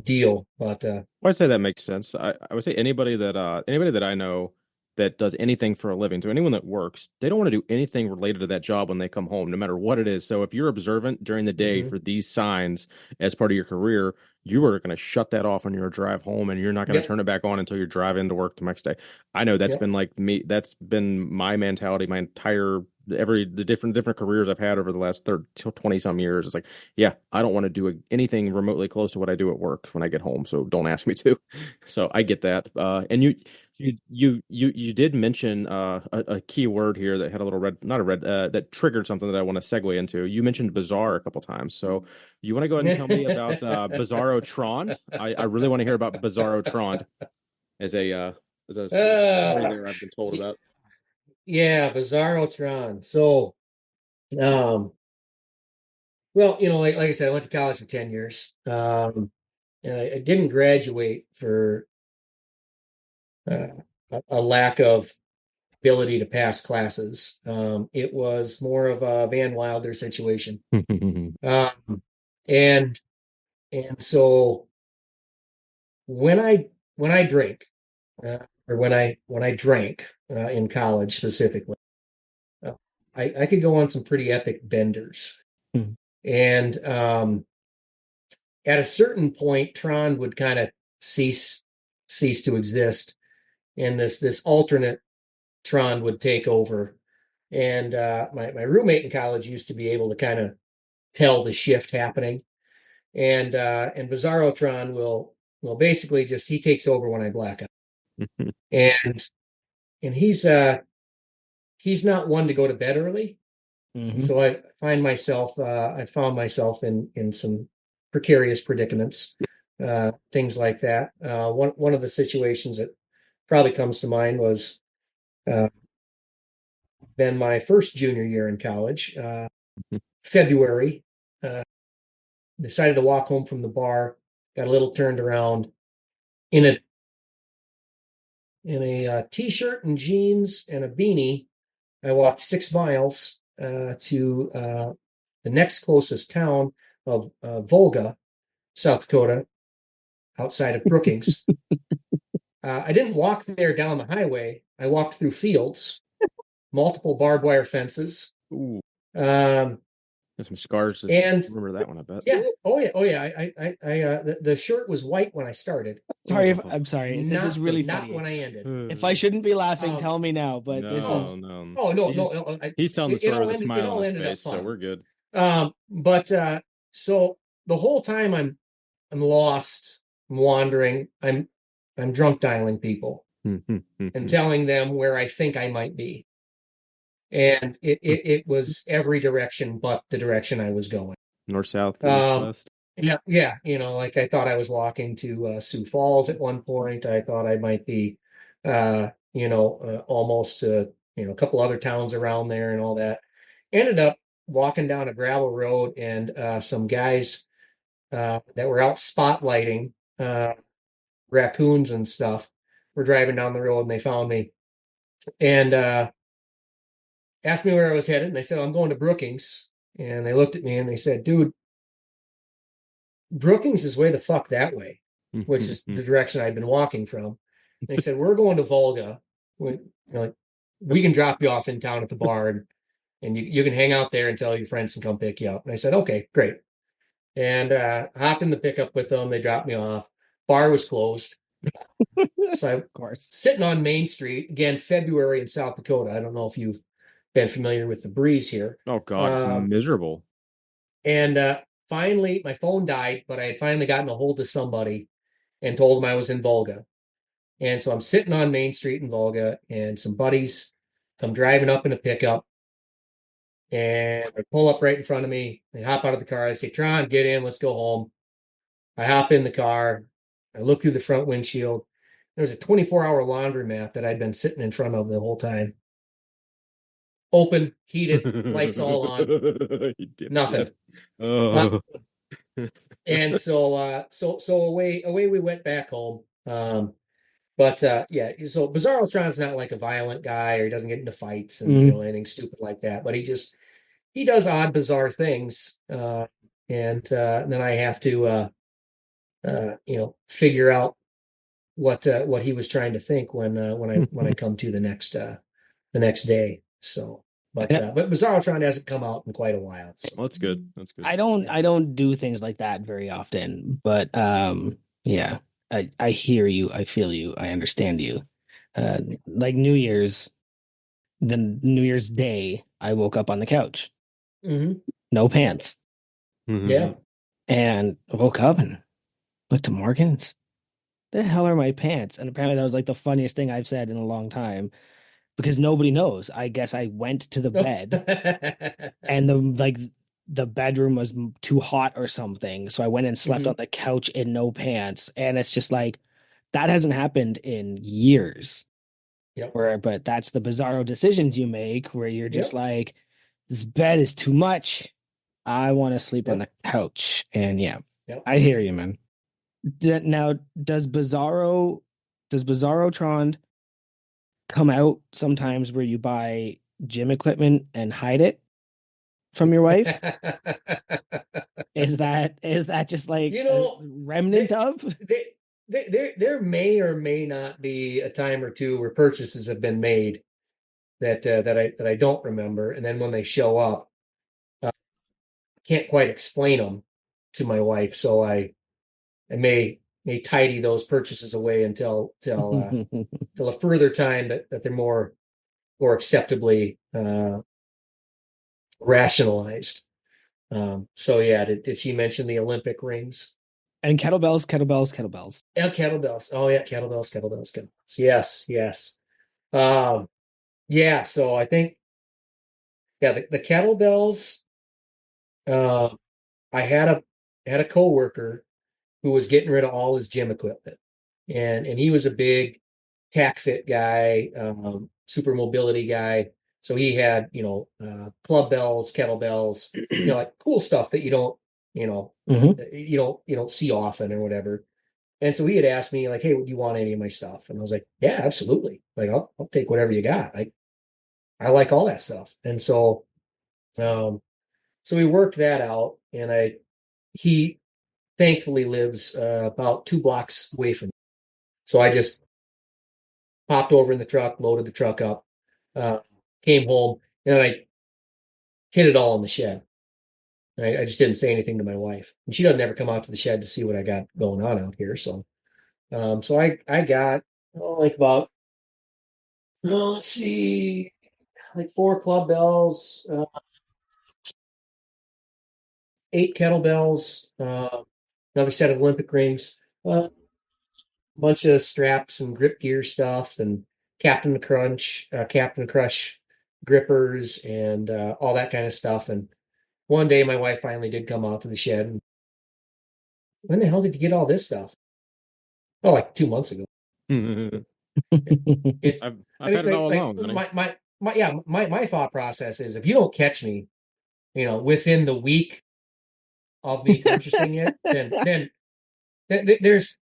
[SPEAKER 3] deal. But
[SPEAKER 1] I'd say that makes sense. I would say anybody that I know that does anything for a living, to anyone that works, they don't want to do anything related to that job when they come home, no matter what it is. So if you're observant during the day for these signs as part of your career, you are going to shut that off on your drive home, and you're not going to turn it back on until you're driving to work the next day. I know that's been like me. That's been my mentality, my entire the different careers I've had over the last 20 some years. It's like, yeah, I don't want to do anything remotely close to what I do at work when I get home. So don't ask me to. So I get that. And you did mention a key word here that had a little that triggered something that I want to segue into. You mentioned bizarre a couple times. So you want to go ahead and tell me about bizarre BizzaroTrond. I really want to hear about BizzaroTrond as a story there I've been told about.
[SPEAKER 3] Yeah, BizzaroTrond. So, well, like I said, I went to college for 10 years, and I didn't graduate for a lack of ability to pass classes. It was more of a Van Wilder situation. um, and so when I drink, or when I drank in college specifically, uh, I could go on some pretty epic benders.
[SPEAKER 2] Hmm.
[SPEAKER 3] And at a certain point, Trond would kind of cease to exist, and this alternate Trond would take over. And my roommate in college used to be able to kind of tell the shift happening. And BizzaroTrond will basically just, he takes over when I black out. and he's not one to go to bed early.
[SPEAKER 2] Mhm.
[SPEAKER 3] So I found myself in some precarious predicaments, things like that. One of the situations that probably comes to mind was then my first junior year in college, February. Decided to walk home from the bar, got a little turned around in a t-shirt and jeans and a beanie. I walked 6 miles to the next closest town of Volga, South Dakota, outside of Brookings. I didn't walk there down the highway. I walked through fields, multiple barbed wire fences.
[SPEAKER 1] Ooh.
[SPEAKER 3] Um,
[SPEAKER 1] There's some scars.
[SPEAKER 3] And
[SPEAKER 1] remember that one, I bet.
[SPEAKER 3] Yeah. Oh yeah. The shirt was white when I started.
[SPEAKER 2] Sorry, I'm sorry. This is really
[SPEAKER 3] not
[SPEAKER 2] funny.
[SPEAKER 3] when I ended.
[SPEAKER 2] If I shouldn't be laughing, tell me now. But this is
[SPEAKER 1] no.
[SPEAKER 3] Oh no.
[SPEAKER 1] He's telling the story with a smile on his face, so we're good.
[SPEAKER 3] But so the whole time I'm lost, I'm wandering, I'm drunk dialing people and telling them where I think I might be. And it was every direction but the direction I was going.
[SPEAKER 1] North, south, east, west.
[SPEAKER 3] Yeah. Like I thought I was walking to Sioux Falls at one point. I thought I might be, almost to, a couple other towns around there and all that. Ended up walking down a gravel road, and some guys that were out spotlighting raccoons and stuff were driving down the road, and they found me and asked me where I was headed. And I said, I'm going to Brookings. And they looked at me and they said, dude, Brookings is way the fuck that way, which is the direction I'd been walking from. And they said, we're going to Volga. We can drop you off in town at the bar, and you can hang out there until your friends can come pick you up. And I said, okay, great. And hopped in the pickup with them. They dropped me off. Bar was closed. So I,
[SPEAKER 2] of course,
[SPEAKER 3] sitting on Main Street, again, February in South Dakota. I don't know if you've been familiar with the breeze here.
[SPEAKER 1] Oh God, it's miserable.
[SPEAKER 3] And finally, my phone died, but I had finally gotten a hold of somebody and told them I was in Volga. And so I'm sitting on Main Street in Volga, and some buddies come driving up in a pickup, and they pull up right in front of me. They hop out of the car. I say, Trond, get in, let's go home. I hop in the car. I look through the front windshield. There's a 24-hour laundromat that I'd been sitting in front of the whole time. Open, heated, lights all on. Nothing.
[SPEAKER 1] Oh.
[SPEAKER 3] And so away we went back home. But yeah, so BizzaroTrond's not like a violent guy, or he doesn't get into fights and anything stupid like that. But he does odd, bizarre things, and then I have to figure out what he was trying to think when I come to the next day. So, but BizzaroTrond hasn't come out in quite a while. So.
[SPEAKER 1] Well, that's good. That's good.
[SPEAKER 2] I don't do things like that very often, but yeah, I hear you, I feel you, I understand you. Like New Year's Day, I woke up on the couch, no pants.
[SPEAKER 3] Yeah,
[SPEAKER 2] and I woke up and looked to Morgan's. The hell are my pants? And apparently that was like the funniest thing I've said in a long time, because nobody knows. I guess I went to the bed and the bedroom was too hot or something. So I went and slept on the couch in no pants. And it's just like, that hasn't happened in years.
[SPEAKER 3] Yep.
[SPEAKER 2] But that's the bizarro decisions you make where you're just like, this bed is too much. I want to sleep on the couch. And I hear you, man. Now, does BizzaroTrond come out sometimes where you buy gym equipment and hide it from your wife? Is that just like a remnant of?
[SPEAKER 3] There may or may not be a time or two where purchases have been made that I don't remember, and then when they show up, I can't quite explain them to my wife, so I may tidy those purchases away until a further time that they're more acceptably rationalized. So yeah, did she mention the Olympic rings?
[SPEAKER 2] And kettlebells.
[SPEAKER 3] Yeah, kettlebells. Oh yeah, kettlebells. Yes. Yeah, so I think the kettlebells. I had a coworker who was getting rid of all his gym equipment, and he was a big tack fit guy, super mobility guy. So he had club bells, kettlebells, like cool stuff that you don't see often or whatever. And so he had asked me like, "Hey, would you want any of my stuff?" And I was like, "Yeah, absolutely. Like, I'll take whatever you got. I like all that stuff." And so we worked that out, and he thankfully lives about 2 blocks away from me. So I just popped over in the truck, loaded the truck up, came home, and then I hid it all in the shed. I just didn't say anything to my wife, and she doesn't ever come out to the shed to see what I got going on out here. So, I got like about let's see, like 4 club bells, 8 kettlebells, another set of Olympic rings, a bunch of straps and grip gear stuff, and Captain Crush grippers, and all that kind of stuff. And one day, my wife finally did come out to the shed. And, when the hell did you get all this stuff? Oh, like 2 months ago. It's
[SPEAKER 1] I've had it all along.
[SPEAKER 3] My thought process is, if you don't catch me, within the week of me purchasing it, then there's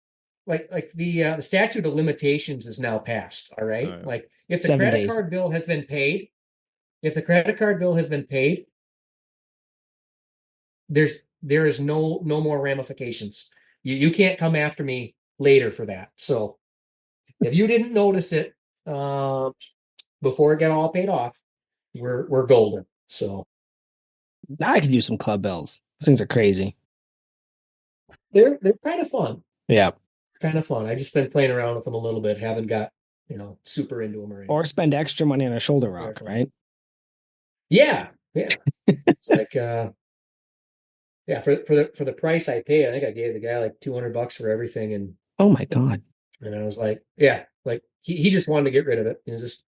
[SPEAKER 3] like the statute of limitations is now passed. All right,
[SPEAKER 1] Oh, yeah.
[SPEAKER 3] like if the
[SPEAKER 2] 7
[SPEAKER 3] credit
[SPEAKER 2] days.
[SPEAKER 3] card bill has been paid, there is no more ramifications. You can't come after me later for that. So if you didn't notice it before it got all paid off, we're golden. So
[SPEAKER 2] Now I can use some club bells. These things are crazy.
[SPEAKER 3] they're kind of fun.
[SPEAKER 2] Yeah.
[SPEAKER 3] Kind of fun. I just been playing around with them a little bit. Haven't got super into them or anything.
[SPEAKER 2] Or spend extra money on a shoulder rock, right?
[SPEAKER 3] Yeah. It's like for the price I paid, I think I gave the guy like $200 for everything, and
[SPEAKER 2] oh my god.
[SPEAKER 3] And I was like, yeah, like he just wanted to get rid of it. He was just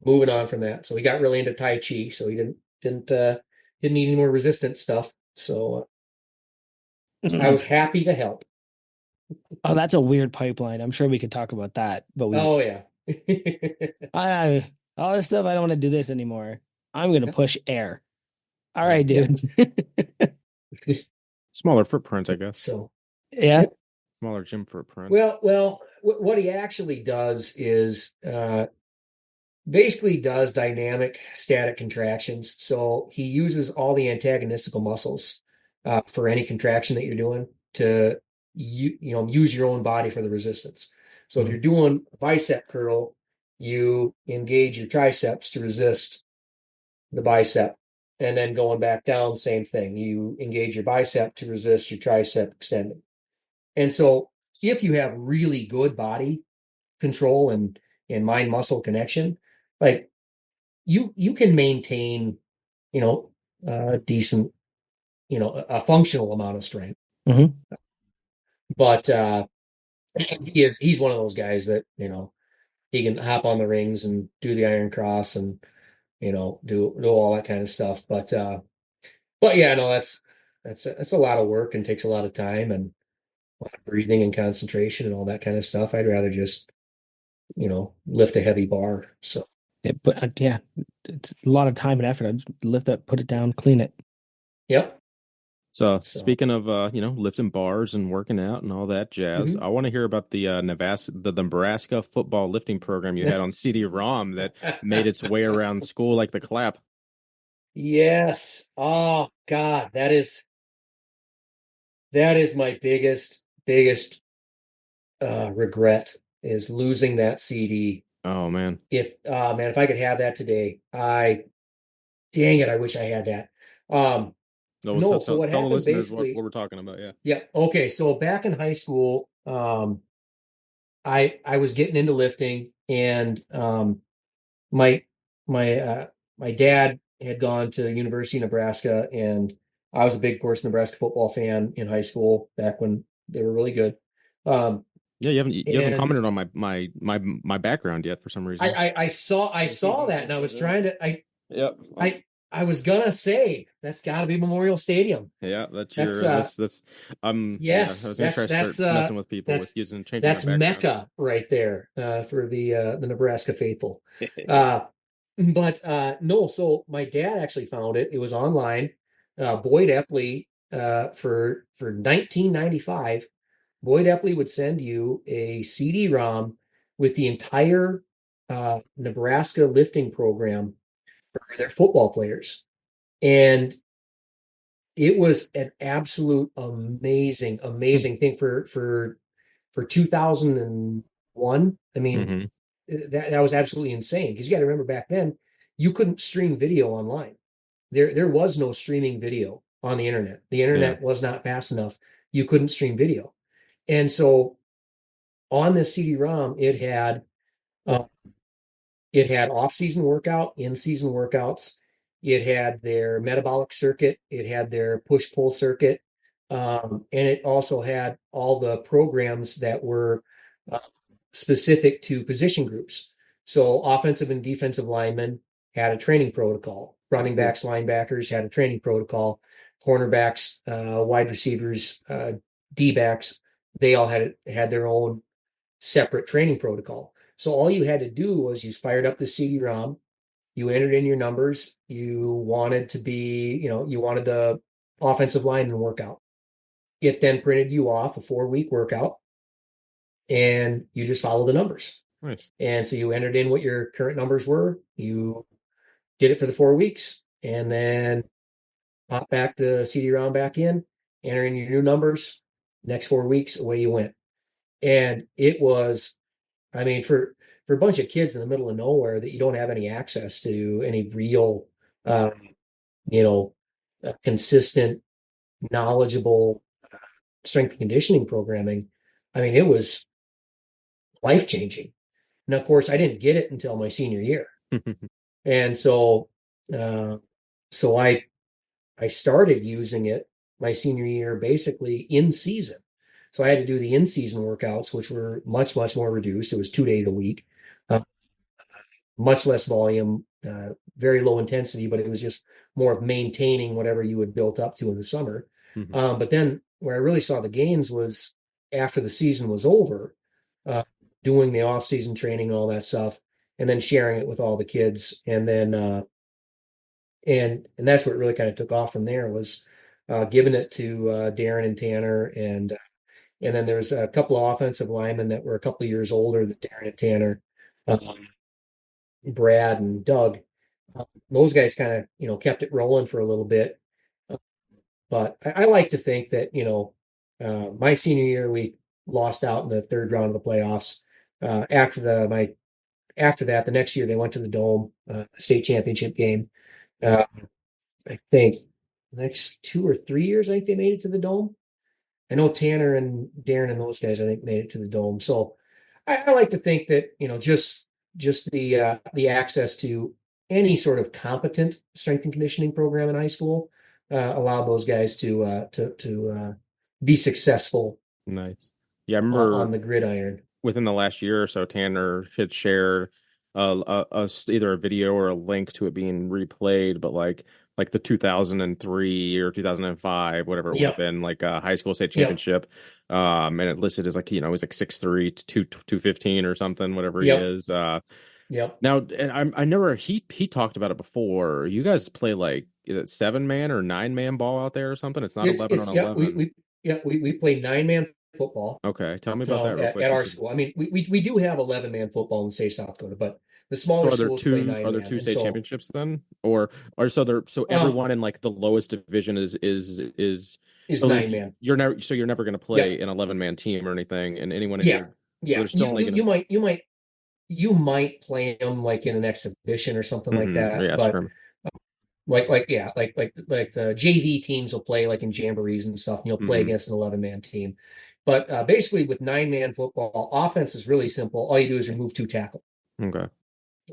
[SPEAKER 3] moving on from that. So he got really into Tai Chi. So he didn't need any more resistance stuff. So I was happy to help.
[SPEAKER 2] Oh, that's a weird pipeline. I'm sure we could talk about that. But
[SPEAKER 3] oh yeah.
[SPEAKER 2] I all this stuff. I don't want to do this anymore. I'm gonna push air. All right, dude.
[SPEAKER 1] Smaller footprint, I guess.
[SPEAKER 3] So
[SPEAKER 2] yeah.
[SPEAKER 1] Smaller gym footprint.
[SPEAKER 3] Well, what he actually does is basically does dynamic static contractions. So he uses all the antagonistical muscles for any contraction that you're doing to use your own body for the resistance. So if you're doing a bicep curl, you engage your triceps to resist the bicep, and then going back down, same thing. You engage your bicep to resist your tricep extending. And so if you have really good body control and mind muscle connection, like you can maintain, a decent, a functional amount of strength.
[SPEAKER 2] Mm-hmm.
[SPEAKER 3] But he's one of those guys that, he can hop on the rings and do the iron cross and, do all that kind of stuff. But But yeah, no, that's a lot of work and takes a lot of time and a lot of breathing and concentration and all that kind of stuff. I'd rather just, lift a heavy bar. So
[SPEAKER 2] Yeah, it's a lot of time and effort. I just lift it, put it down, clean it.
[SPEAKER 3] yep.
[SPEAKER 1] So
[SPEAKER 3] So
[SPEAKER 1] speaking of lifting bars and working out and all that jazz,
[SPEAKER 3] mhm.
[SPEAKER 1] I want to hear about the Nebraska football lifting program you had on CD-ROM that made its way around school like the clap.
[SPEAKER 3] Yes. Oh God, that is my biggest regret is losing that CD.
[SPEAKER 1] Oh man.
[SPEAKER 3] If I could have that today, dang it, I wish I had that.
[SPEAKER 1] No, well,
[SPEAKER 3] No, so what
[SPEAKER 1] tell the
[SPEAKER 3] happened
[SPEAKER 1] listeners what
[SPEAKER 3] basically,
[SPEAKER 1] we're talking about. Yeah.
[SPEAKER 3] yeah, okay, so back in high school, I was getting into lifting and my my my dad had gone to University of Nebraska and I was a big, of course, Nebraska football fan in high school back when they were really good. Um,
[SPEAKER 1] Yeah, you haven't
[SPEAKER 3] and
[SPEAKER 1] commented on my background yet for some reason.
[SPEAKER 3] I saw that and I was trying to
[SPEAKER 1] Yep.
[SPEAKER 3] I was gonna say that's got to be Memorial Stadium.
[SPEAKER 1] Yeah, that's
[SPEAKER 3] That's
[SPEAKER 1] your that's yeah, I
[SPEAKER 3] yes,
[SPEAKER 1] was gonna try to start messing with people with changing my
[SPEAKER 3] that's
[SPEAKER 1] background.
[SPEAKER 3] Mecca right there for the Nebraska faithful. Uh, but no, so my dad actually found it. It was online. Boyd Epley for 1995, Boyd Epley would send you a CD-ROM with the entire Nebraska lifting program for their football players. And it was an absolute amazing thing for 2001. I mean,
[SPEAKER 1] Mm-hmm.
[SPEAKER 3] that was absolutely insane because you got to remember back then you couldn't stream video online. There was no streaming video on the internet. The
[SPEAKER 1] Yeah.
[SPEAKER 3] internet was not fast enough. You couldn't stream video. And so on this CD-ROM, uh, it had off-season workout, in-season workouts. It had their metabolic circuit. It had their push-pull circuit. And it also had all the programs that were uh, specific to position groups. So offensive and defensive linemen had a training protocol. Running backs, linebackers had a training protocol. Cornerbacks, wide receivers, D-backs, they all had their own separate training protocol. So all you had to do was you fired up the CD-ROM, you entered in your numbers, you wanted to be, you wanted the offensive lineman workout. It then printed you off a 4-week workout and you just follow the numbers.
[SPEAKER 1] Nice.
[SPEAKER 3] And so you entered in what your current numbers were. You did it for the 4 weeks and then pop back the CD-ROM back in, enter in your new numbers. Next 4 weeks, away you went. And it was, I mean, for a bunch of kids in the middle of nowhere that you don't have any access to any real, um, you know, consistent, knowledgeable strength and conditioning programming. I mean, it was life changing. And of course, I didn't get it until my senior year, and uh, so I started using it my senior year, basically in season. So I had to do the in season workouts, which were much more reduced. It was 2 days a week. Uh, much less volume, very low intensity, but it was just more of maintaining whatever you had built up to in the summer.
[SPEAKER 1] Mm-hmm.
[SPEAKER 3] But then where I really saw the gains was after the season was over, uh, doing the off-season training and all that stuff, and then sharing it with all the kids. And then and that's what really kind of took off from there was giving it to Darren and Tanner, and then there's a couple of offensive linemen that were a couple of years older than Darren and Tanner. Brad and Doug. Those guys kind of, kept it rolling for a little bit. But I like to think that, my senior year, we lost out in the third round of the playoffs. After that, the next year they went to the Dome, state championship game. Uh, I think the next 2 or 3 years, I think they made it to the Dome. I know Tanner and Darren and those guys, I think, made it to the Dome. So I like to think that, just the access to any sort of competent strength and conditioning program in high school allowed those guys to be successful
[SPEAKER 1] Nice. Yeah, I
[SPEAKER 3] on
[SPEAKER 1] remember
[SPEAKER 3] the gridiron.
[SPEAKER 1] within the last year or so, Tanner had shared either a video or a link to it being replayed, but like like the 2003 or 2005, whatever it would have
[SPEAKER 3] Yep.
[SPEAKER 1] been, like a high school state
[SPEAKER 3] Yep.
[SPEAKER 1] championship. And it listed as like, he's like 6'3", 215 or something, whatever he
[SPEAKER 3] Yep.
[SPEAKER 1] is.
[SPEAKER 3] Yep.
[SPEAKER 1] Now, and I never he talked about it before. You guys play like, is it 7-man or 9-man ball out there or something? It's not 11 on 11.
[SPEAKER 3] We play 9-man football.
[SPEAKER 1] Okay, tell me about that real quick.
[SPEAKER 3] At our school. I mean, we do have 11-man football in the state of South Dakota, but the smaller
[SPEAKER 1] So
[SPEAKER 3] schools play 9-man.
[SPEAKER 1] are there two state championships then, or so everyone in like the lowest division is so
[SPEAKER 3] 9-man.
[SPEAKER 1] You're never going to play an 11-man team or anything, and anyone in your
[SPEAKER 3] you might play them like in an exhibition or something like that.
[SPEAKER 1] Yeah,
[SPEAKER 3] but
[SPEAKER 1] sure.
[SPEAKER 3] like the JV teams will play like in jamborees and stuff, and you'll play against an 11-man team. But basically, with 9-man football, offense is really simple. All you do is remove 2 tackle.
[SPEAKER 1] Okay.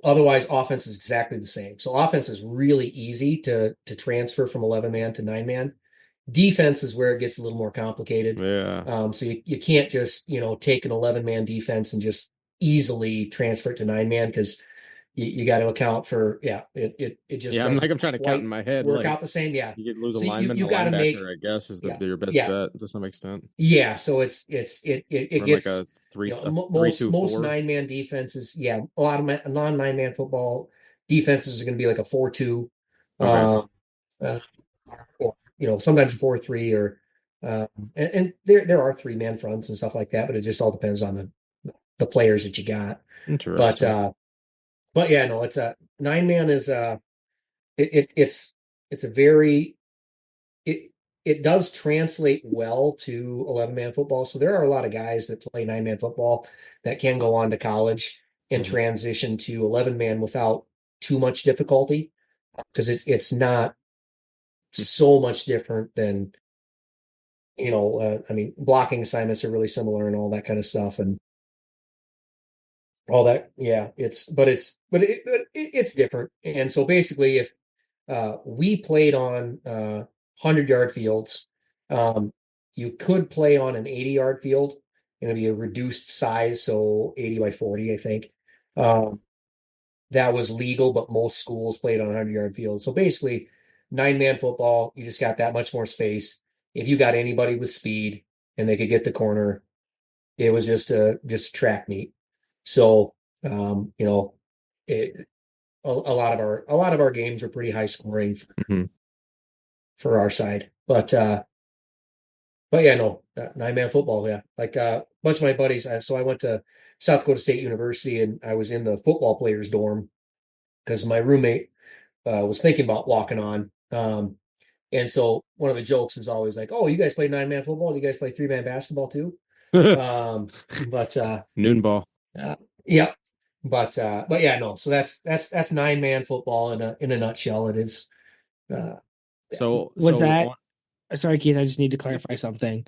[SPEAKER 3] Otherwise, offense is exactly the same. So offense is really easy to transfer from 11-man to 9-man. Defense is where it gets a little more complicated.
[SPEAKER 1] Yeah.
[SPEAKER 3] So you can't just take an 11-man defense and just easily transfer it to 9-man, because you got to account for it just
[SPEAKER 1] I'm trying to count in my head,
[SPEAKER 3] work out the same.
[SPEAKER 1] You could lose a lineman, you got to make, I guess, is your best bet to some extent.
[SPEAKER 3] Yeah, so it gets
[SPEAKER 1] like a 3
[SPEAKER 3] most
[SPEAKER 1] 2 4.
[SPEAKER 3] 9-man defenses. Yeah, a lot of non-9-man football defenses are going to be like a 4-2,
[SPEAKER 1] Okay.
[SPEAKER 3] or sometimes a 4-3, or and there are 3-man fronts and stuff like that, but it just all depends on the players that you got.
[SPEAKER 1] Interesting.
[SPEAKER 3] But yeah, no, it's a 9-man is it's a very it does translate well to 11-man football. So there are a lot of guys that play 9-man football that can go on to college and transition to 11-man without too much difficulty, because it's not so much different than I mean, blocking assignments are really similar and all that kind of stuff, and all that. Yeah, it's different. And so basically, if we played on 100-yard fields, you could play on an 80-yard field. It'll be a reduced size, so 80 by 40, I think. That was legal, but most schools played on 100-yard fields. So basically, 9-man football, you just got that much more space. If you got anybody with speed and they could get the corner, it was just a track meet. So, a lot of our games are pretty high scoring for our side, but yeah, no, 9-man football. Yeah. Like a bunch of my buddies. So I went to South Dakota State University, and I was in the football players dorm because my roommate was thinking about walking on. And so one of the jokes is always like, "Oh, you guys play 9-man football? Do you guys play 3-man basketball too?" But
[SPEAKER 1] noon ball.
[SPEAKER 3] Yeah, but yeah, no. So that's 9-man football in a nutshell. It is.
[SPEAKER 2] Was that? Sorry, Keith. I just need to clarify something.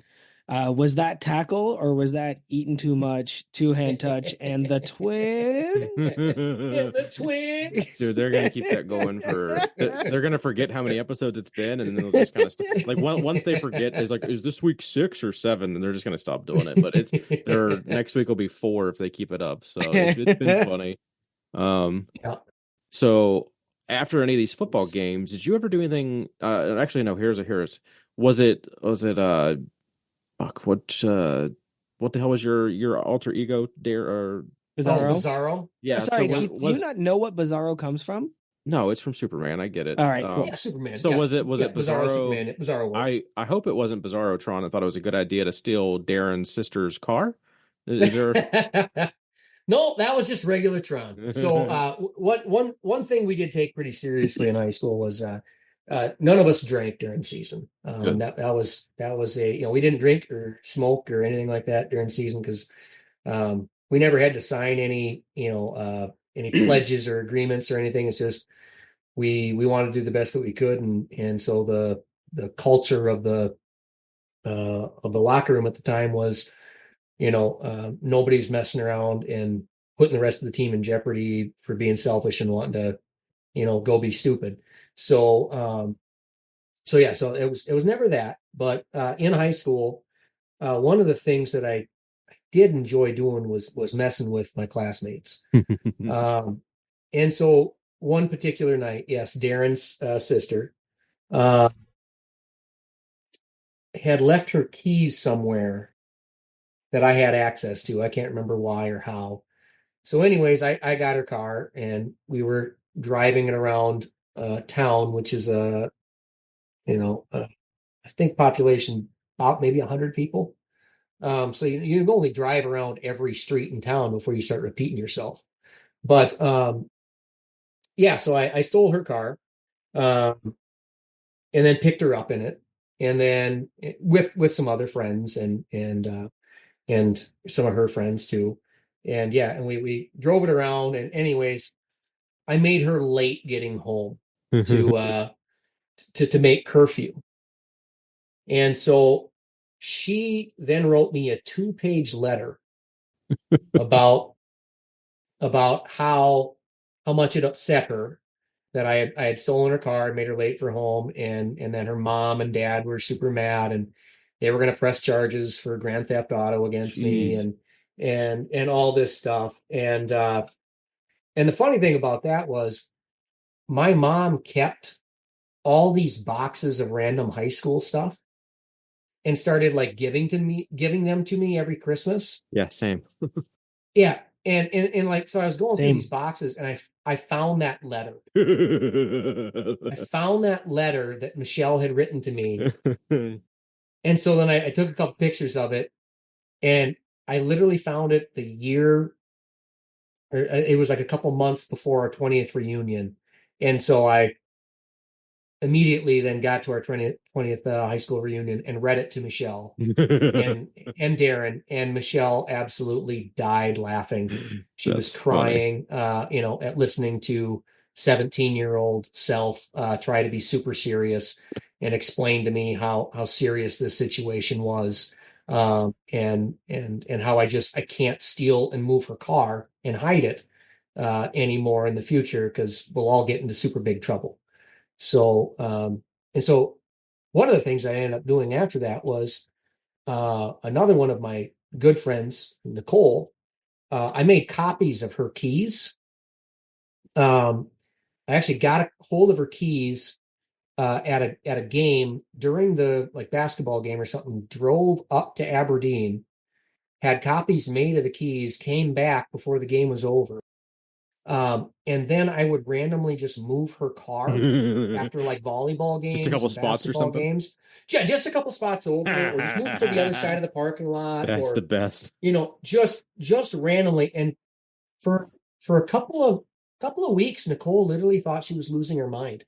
[SPEAKER 2] Was that tackle, or was that eating too much, 2-hand touch, and the twins?
[SPEAKER 3] The twins.
[SPEAKER 1] Dude, they're gonna keep that going they're gonna forget how many episodes it's been, and then they'll just kind of like once they forget, is this week 6 or 7, and they're just gonna stop doing it. But next week will be 4 if they keep it up. So it's been funny. So after any of these football games, did you ever do anything? Actually, no. Here's was it fuck, what the hell was your alter ego, Dare or
[SPEAKER 2] Bizzaro?
[SPEAKER 3] Bizzaro?
[SPEAKER 2] Yeah. Sorry, do you not know what Bizzaro comes from?
[SPEAKER 1] No, it's from Superman. I get it.
[SPEAKER 2] All right, cool.
[SPEAKER 3] Yeah, Superman.
[SPEAKER 1] So was it Bizzaro?
[SPEAKER 3] Superman, Bizzaro.
[SPEAKER 1] I hope it wasn't BizzaroTrond. I thought it was a good idea to steal Darren's sister's car. Is there?
[SPEAKER 3] No, that was just regular Tron. So one thing we did take pretty seriously in high school was none of us drank during season. That was a we didn't drink or smoke or anything like that during season, because we never had to sign any any pledges or agreements or anything. It's just we wanted to do the best that we could, and so the culture of the locker room at the time was nobody's messing around and putting the rest of the team in jeopardy for being selfish and wanting to go be stupid. So it was never that. But in high school, one of the things that I did enjoy doing was messing with my classmates. And so one particular night, yes, Darren's sister, uh, had left her keys somewhere that I had access to. I can't remember why or how. So anyways, I got her car and we were driving it around town, which is I think population about maybe 100 people. So you only drive around every street in town before you start repeating yourself. But yeah, so I stole her car, um, and then picked her up in it, and then with some other friends and some of her friends too. And yeah, and we drove it around. And anyways, I made her late getting home to make curfew. And so she then wrote me a 2-page letter about how much it upset her that I had stolen her car and made her late for home, and then her mom and dad were super mad, and they were going to press charges for grand theft auto against me, and all this stuff. And the funny thing about that was my mom kept all these boxes of random high school stuff and started like giving them to me every Christmas.
[SPEAKER 1] Yeah, same.
[SPEAKER 3] Yeah. And like, so I was going through
[SPEAKER 2] Same.
[SPEAKER 3] these boxes and I found that letter. I found that letter that Michelle had written to me. And so then I took a couple pictures of it, and I literally found it the year, or it was like a couple months before our 20th reunion. And so I immediately then got to our 20th high school reunion and read it to Michelle and Darren, and Michelle absolutely died laughing. She was crying, at listening to 17-year-old self try to be super serious and explain to me how serious this situation was, and how I can't steal and move her car and hide it anymore in the future, because we'll all get into super big trouble. So, and so one of the things I ended up doing after that was another one of my good friends, Nicole, I made copies of her keys. I actually got a hold of her keys at a game during the like basketball game or something, drove up to Aberdeen, had copies made of the keys, came back before the game was over. And then I would randomly just move her car after like volleyball games,
[SPEAKER 1] just a couple
[SPEAKER 3] and
[SPEAKER 1] spots or something.
[SPEAKER 3] games. Yeah, just a couple spots over, or just move it to the other side of the parking lot.
[SPEAKER 1] That's
[SPEAKER 3] or,
[SPEAKER 1] the best.
[SPEAKER 3] Just randomly. And for a couple of weeks, Nicole literally thought she was losing her mind,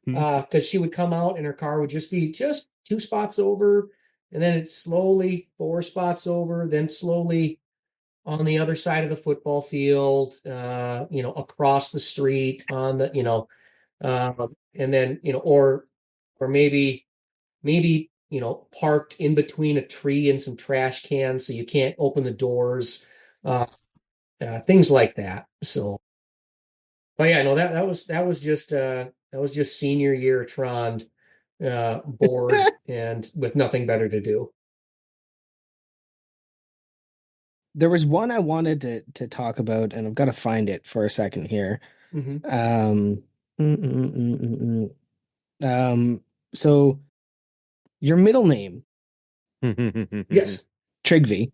[SPEAKER 3] because she would come out and her car would just be just 2 spots over, and then it's slowly 4 spots over, then slowly on the other side of the football field, across the street on the, and then, or maybe, parked in between a tree and some trash cans, so you can't open the doors, things like that. So, but yeah, no, that was just senior year Trond, bored and with nothing better to do.
[SPEAKER 2] There was one I wanted to talk about, and I've got to find it for a second here.
[SPEAKER 3] Mm-hmm.
[SPEAKER 2] So your middle name,
[SPEAKER 3] Yes.
[SPEAKER 2] Trigvi.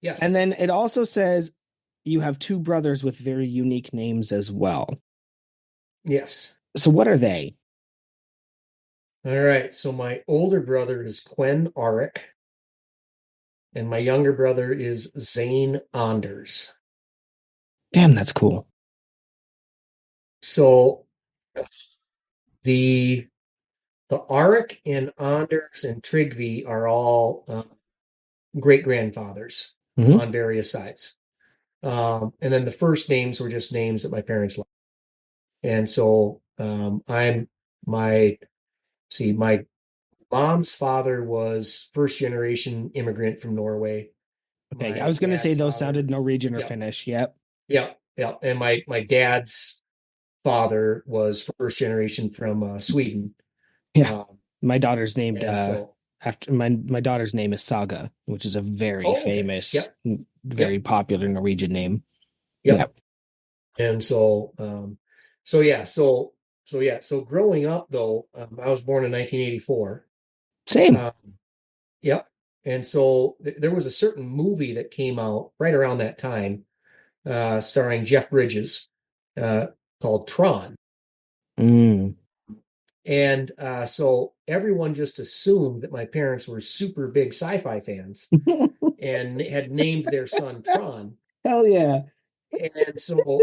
[SPEAKER 3] Yes.
[SPEAKER 2] And then it also says you have 2 brothers with very unique names as well.
[SPEAKER 3] Yes.
[SPEAKER 2] So what are they?
[SPEAKER 3] All right. So my older brother is Quen Arik, and my younger brother is Zane Anders.
[SPEAKER 2] Damn, that's cool.
[SPEAKER 3] So the Arik and Anders and Trigvi are all great grandfathers on various sides. And then the first names were just names that my parents liked. And so my mom's father was first generation immigrant from Norway.
[SPEAKER 2] Okay, I was going to say those sounded Norwegian or
[SPEAKER 3] Yep.
[SPEAKER 2] Finnish. Yep.
[SPEAKER 3] Yeah. And my dad's father was first generation from Sweden.
[SPEAKER 2] Yeah. My daughter's named
[SPEAKER 3] so
[SPEAKER 2] after my daughter's name is Saga, which is a very famous, very popular Norwegian name.
[SPEAKER 3] Yep. And so So growing up though, I was born in 1984.
[SPEAKER 2] Same.
[SPEAKER 3] Yep. And so there was a certain movie that came out right around that time, starring Jeff Bridges, called Tron.
[SPEAKER 2] Mm.
[SPEAKER 3] And so everyone just assumed that my parents were super big sci-fi fans and had named their son Tron.
[SPEAKER 2] Hell yeah.
[SPEAKER 3] And so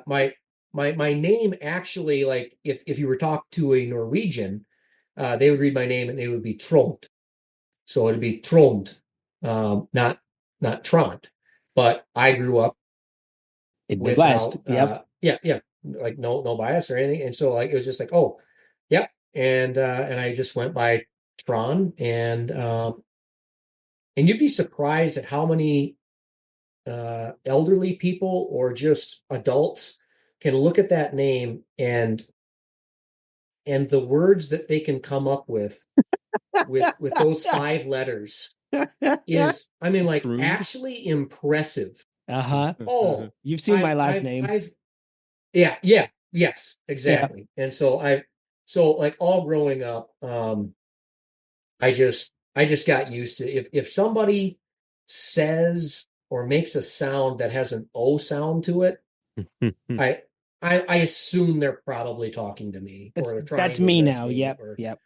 [SPEAKER 3] my name actually, like if you were talking to a Norwegian, they would read my name and it would be Trond. So it'd be Trond, not Trond. But I grew up
[SPEAKER 2] In Midwest.
[SPEAKER 3] without
[SPEAKER 2] Yep.
[SPEAKER 3] yeah, like no bias or anything. And so like it was just like, oh, yep. And I just went by Tron, and you'd be surprised at how many elderly people or just adults can look at that name and the words that they can come up with those 5 letters is, I mean, like
[SPEAKER 1] True.
[SPEAKER 3] actually impressive.
[SPEAKER 2] Uh-huh.
[SPEAKER 3] Oh,
[SPEAKER 2] You've seen my last name.
[SPEAKER 3] Yeah, yes, exactly. And so like all growing up, I just got used to if somebody says or makes a sound that has an O sound to it, I assume they're probably talking to me or they're trying
[SPEAKER 2] That's
[SPEAKER 3] to
[SPEAKER 2] me
[SPEAKER 3] address
[SPEAKER 2] now.
[SPEAKER 3] me
[SPEAKER 2] Yep.
[SPEAKER 3] or
[SPEAKER 2] Yep.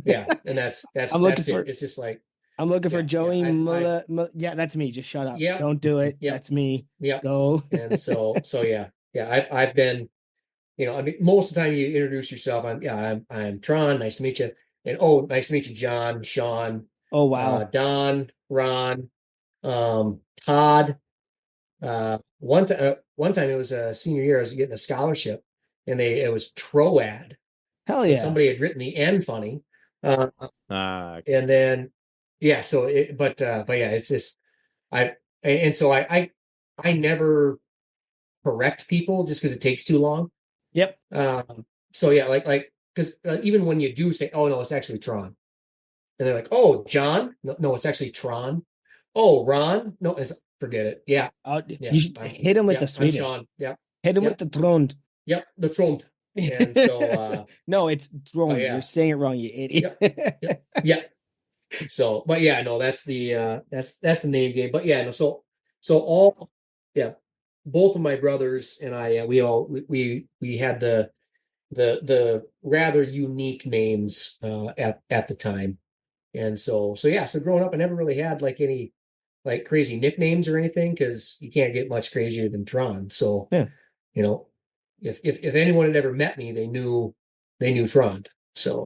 [SPEAKER 3] yeah, and that's
[SPEAKER 2] I'm looking
[SPEAKER 3] that's
[SPEAKER 2] for
[SPEAKER 3] it. It's just like
[SPEAKER 2] I'm looking for Joey
[SPEAKER 3] I
[SPEAKER 2] yeah, that's me. Just shut up.
[SPEAKER 3] yeah,
[SPEAKER 2] Don't do it.
[SPEAKER 3] yeah,
[SPEAKER 2] That's me.
[SPEAKER 3] yeah.
[SPEAKER 2] Go.
[SPEAKER 3] And so yeah. I've been, I mean, most of the time you introduce yourself, I'm Tron, nice to meet you. And oh, nice to meet you, John, Sean,
[SPEAKER 2] Oh wow.
[SPEAKER 3] Don, Ron, Todd. One time it was a senior year, I was getting a scholarship, and it was Troad.
[SPEAKER 2] Hell
[SPEAKER 3] So
[SPEAKER 2] yeah.
[SPEAKER 3] somebody had written the N funny,
[SPEAKER 1] Okay.
[SPEAKER 3] and then yeah. So but yeah, it's just and so I never correct people just because it takes too long.
[SPEAKER 2] Yep.
[SPEAKER 3] So yeah, like because even when you do say, oh no, it's actually Tron, and they're like, oh John, no, it's actually Tron. Oh Ron, no, forget it. Yeah,
[SPEAKER 2] You should hit him with the
[SPEAKER 3] I'm
[SPEAKER 2] Swedish.
[SPEAKER 3] Sean. Yeah,
[SPEAKER 2] Hit him with the Trond.
[SPEAKER 3] yep, the Trond. And so
[SPEAKER 2] no, it's Trond.
[SPEAKER 3] yeah.
[SPEAKER 2] You're saying it wrong, you idiot.
[SPEAKER 3] Yeah. So, but yeah, no, that's the name game. But yeah, no, so all yeah, both of my brothers and I, we had the rather unique names at the time. And so yeah, so growing up I never really had like any like crazy nicknames or anything because you can't get much crazier than Tron. So
[SPEAKER 2] Yeah.
[SPEAKER 3] you know, if anyone had ever met me, they knew Tron. So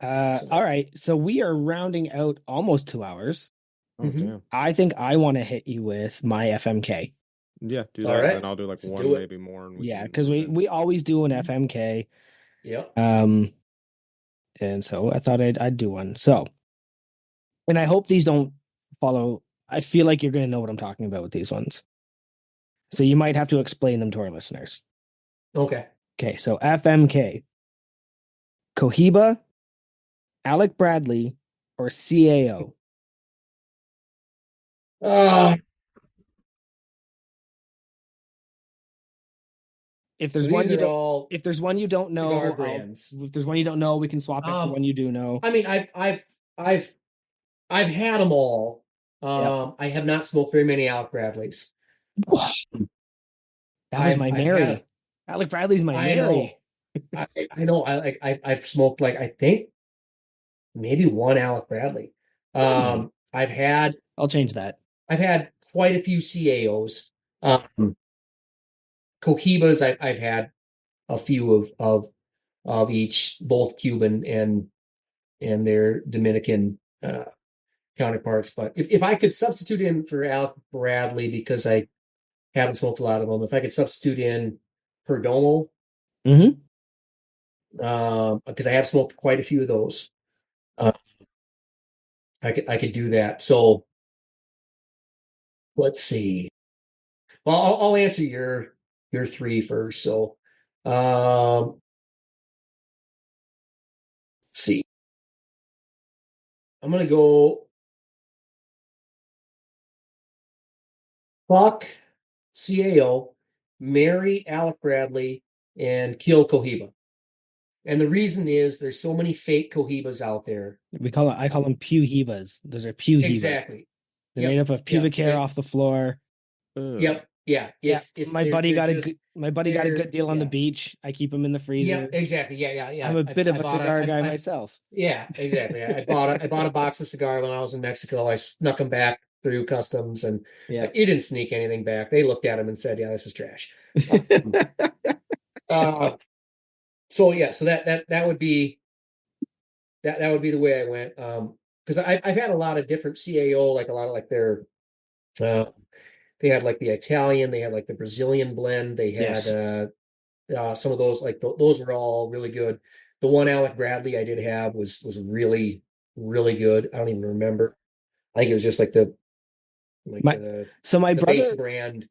[SPEAKER 2] all right. So we are rounding out almost 2 hours.
[SPEAKER 1] Oh damn.
[SPEAKER 2] I think I want to hit you with my FMK.
[SPEAKER 1] Yeah, do
[SPEAKER 3] All
[SPEAKER 1] that.
[SPEAKER 3] right.
[SPEAKER 1] And I'll do like
[SPEAKER 3] Let's
[SPEAKER 1] one,
[SPEAKER 3] do it.
[SPEAKER 1] maybe more. And
[SPEAKER 2] Yeah, because we always do an FMK.
[SPEAKER 3] Yep.
[SPEAKER 2] And so I thought I'd do one. So, and I hope these don't follow. I feel like you're going to know what I'm talking about with these ones. So you might have to explain them to our listeners.
[SPEAKER 3] Okay.
[SPEAKER 2] Okay, so FMK. Cohiba, Alec Bradley, or CAO? If there's one you don't, if there's one you don't know, if there's one you don't know, we can swap it for one you do know.
[SPEAKER 3] I mean, I've had them all. I have not smoked very many Alec Bradleys.
[SPEAKER 2] That was my Mary. Alec Bradley's my Mary.
[SPEAKER 3] I know. I've smoked like I think maybe one Alec Bradley. I'll
[SPEAKER 2] change that.
[SPEAKER 3] I've had quite a few CAOs. Cohibas, I've had a few of each, both Cuban and their Dominican counterparts. But if I could substitute in for Alec Bradley because I haven't smoked a lot of them, if I could substitute in Perdomo, because I have smoked quite a few of those, I could do that. So let's see. Well, I'll answer your three first. So let's see. I'm gonna go fuck CAO, marry Alec Bradley, and kill Cohiba. And the reason is there's so many fake Cohibas out there.
[SPEAKER 2] I call them pewhebas. Those are pewhebas.
[SPEAKER 3] Exactly.
[SPEAKER 2] They're made up of pubic hair off the floor.
[SPEAKER 3] Yep. Yeah.
[SPEAKER 2] My buddy got a good deal on the beach. I keep them in the freezer.
[SPEAKER 3] Yeah, exactly. Yeah.
[SPEAKER 2] I'm a bit of a cigar guy myself.
[SPEAKER 3] Yeah, exactly. I bought a box of cigar when I was in Mexico. I snuck them back through customs, and you didn't sneak anything back. They looked at them and said, "Yeah, this is trash." So that would be the way I went. Because I've had a lot of different CAO, like a lot of like their they had like the Italian, they had like the Brazilian blend, they had some of those, like those were all really good. The one Alec Bradley I did have was really, really good. I don't even remember. I think it was just like
[SPEAKER 2] my brother
[SPEAKER 3] base brand.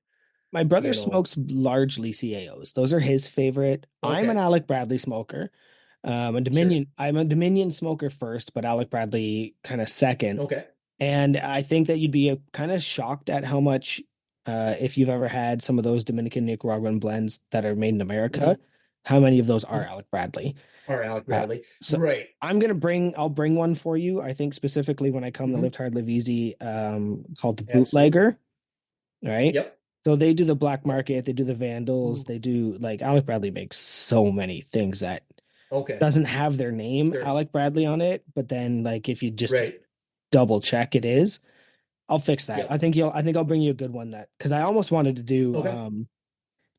[SPEAKER 2] My brother smokes largely CAOs. Those are his favorite. Okay. I'm an Alec Bradley smoker. I'm a Dominion smoker first, but Alec Bradley kind of second.
[SPEAKER 3] Okay.
[SPEAKER 2] And I think that you'd be kind of shocked at how much, if you've ever had some of those Dominican Nicaraguan blends that are made in America, how many of those are Alec Bradley?
[SPEAKER 3] So right.
[SPEAKER 2] I'll bring one for you. I think specifically when I come to Live Hard, Live Easy, called the Bootlegger. Right.
[SPEAKER 3] Yep.
[SPEAKER 2] So they do the black market, they do the Vandals, they do like Alec Bradley makes so many things that doesn't have their name Alec Bradley on it, but then like if you just double check it is, I'll fix that. Yep. I think I'll bring you a good one because I almost wanted to do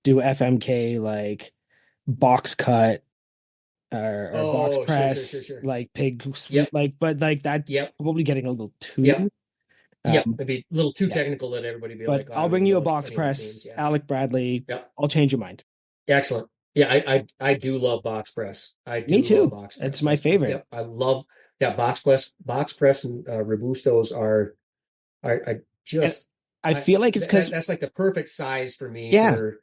[SPEAKER 2] FMK like box cut or box press like pig sweet but like that's probably getting a little too
[SPEAKER 3] it'd be a little too technical that everybody be
[SPEAKER 2] but like. But I'll bring you a box press, Alec Bradley. Yep. I'll change your mind.
[SPEAKER 3] Excellent. Yeah, I do love box press.
[SPEAKER 2] Me too. Love box press. It's my favorite.
[SPEAKER 3] Yep, I love box press. Box press and Robustos are just.
[SPEAKER 2] I feel like it's because
[SPEAKER 3] that's like the perfect size for me. Yeah. For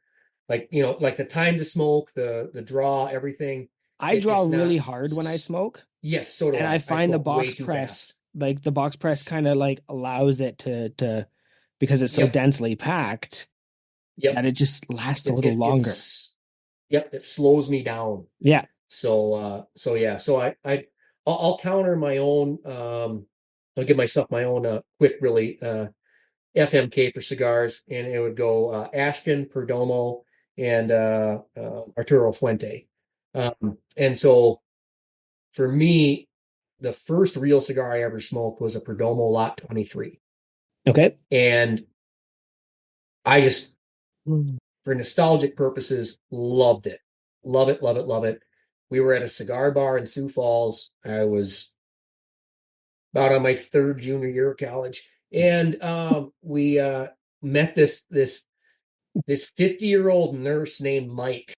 [SPEAKER 3] like like the time to smoke, the draw, everything.
[SPEAKER 2] I draw really hard when I smoke.
[SPEAKER 3] Yes, so do I.
[SPEAKER 2] And I find the box press. Like the box press kind of like allows it to because it's so densely packed that it just lasts a little longer.
[SPEAKER 3] It slows me down.
[SPEAKER 2] Yeah.
[SPEAKER 3] So I'll counter my own. I'll give myself my own quick really FMK for cigars, and it would go Ashton, Perdomo, and Arturo Fuente. And so for me, the first real cigar I ever smoked was a Perdomo Lot 23.
[SPEAKER 2] Okay.
[SPEAKER 3] And I just, for nostalgic purposes, loved it. Love it, love it, love it. We were at a cigar bar in Sioux Falls. I was about on my third junior year of college. And we met this 50-year-old nurse named Mike,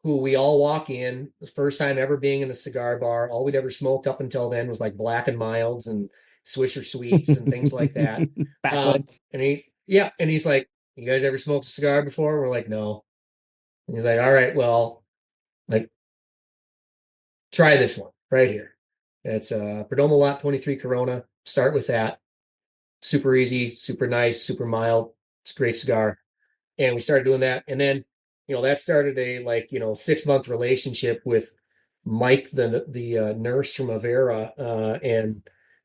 [SPEAKER 3] who we all walk in, the first time ever being in a cigar bar. All we'd ever smoked up until then was like Black and Milds and Swisher Sweets and things like that. And he's like, "You guys ever smoked a cigar before?" We're like, "No." And he's like, "All right, well, like, try this one right here. It's a Perdomo Lot 23 Corona. Start with that. Super easy, super nice, super mild. It's a great cigar." And we started doing that. And then that started a 6-month relationship with Mike, the nurse from Avera, and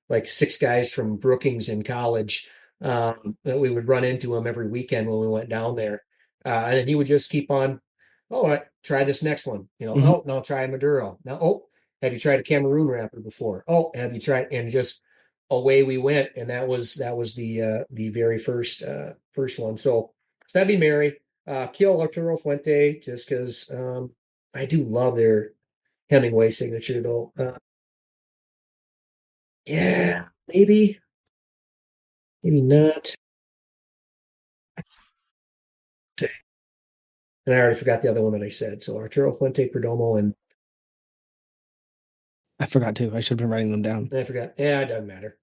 [SPEAKER 3] like 6 guys from Brookings in college. We would run into him every weekend when we went down there, and then he would just keep on. "Oh, try this next one. Oh, no, try Maduro. Now, oh, have you tried a Cameroon wrapper before? Oh, have you tried?" And just away we went, and that was the very first one. So that'd be Mary. Kill Arturo Fuente, just because I do love their Hemingway signature, though. Yeah, maybe not. And I already forgot the other one that I said. So Arturo Fuente, Perdomo, and
[SPEAKER 2] I forgot too. I should have been writing them down.
[SPEAKER 3] I forgot. Yeah, it doesn't matter.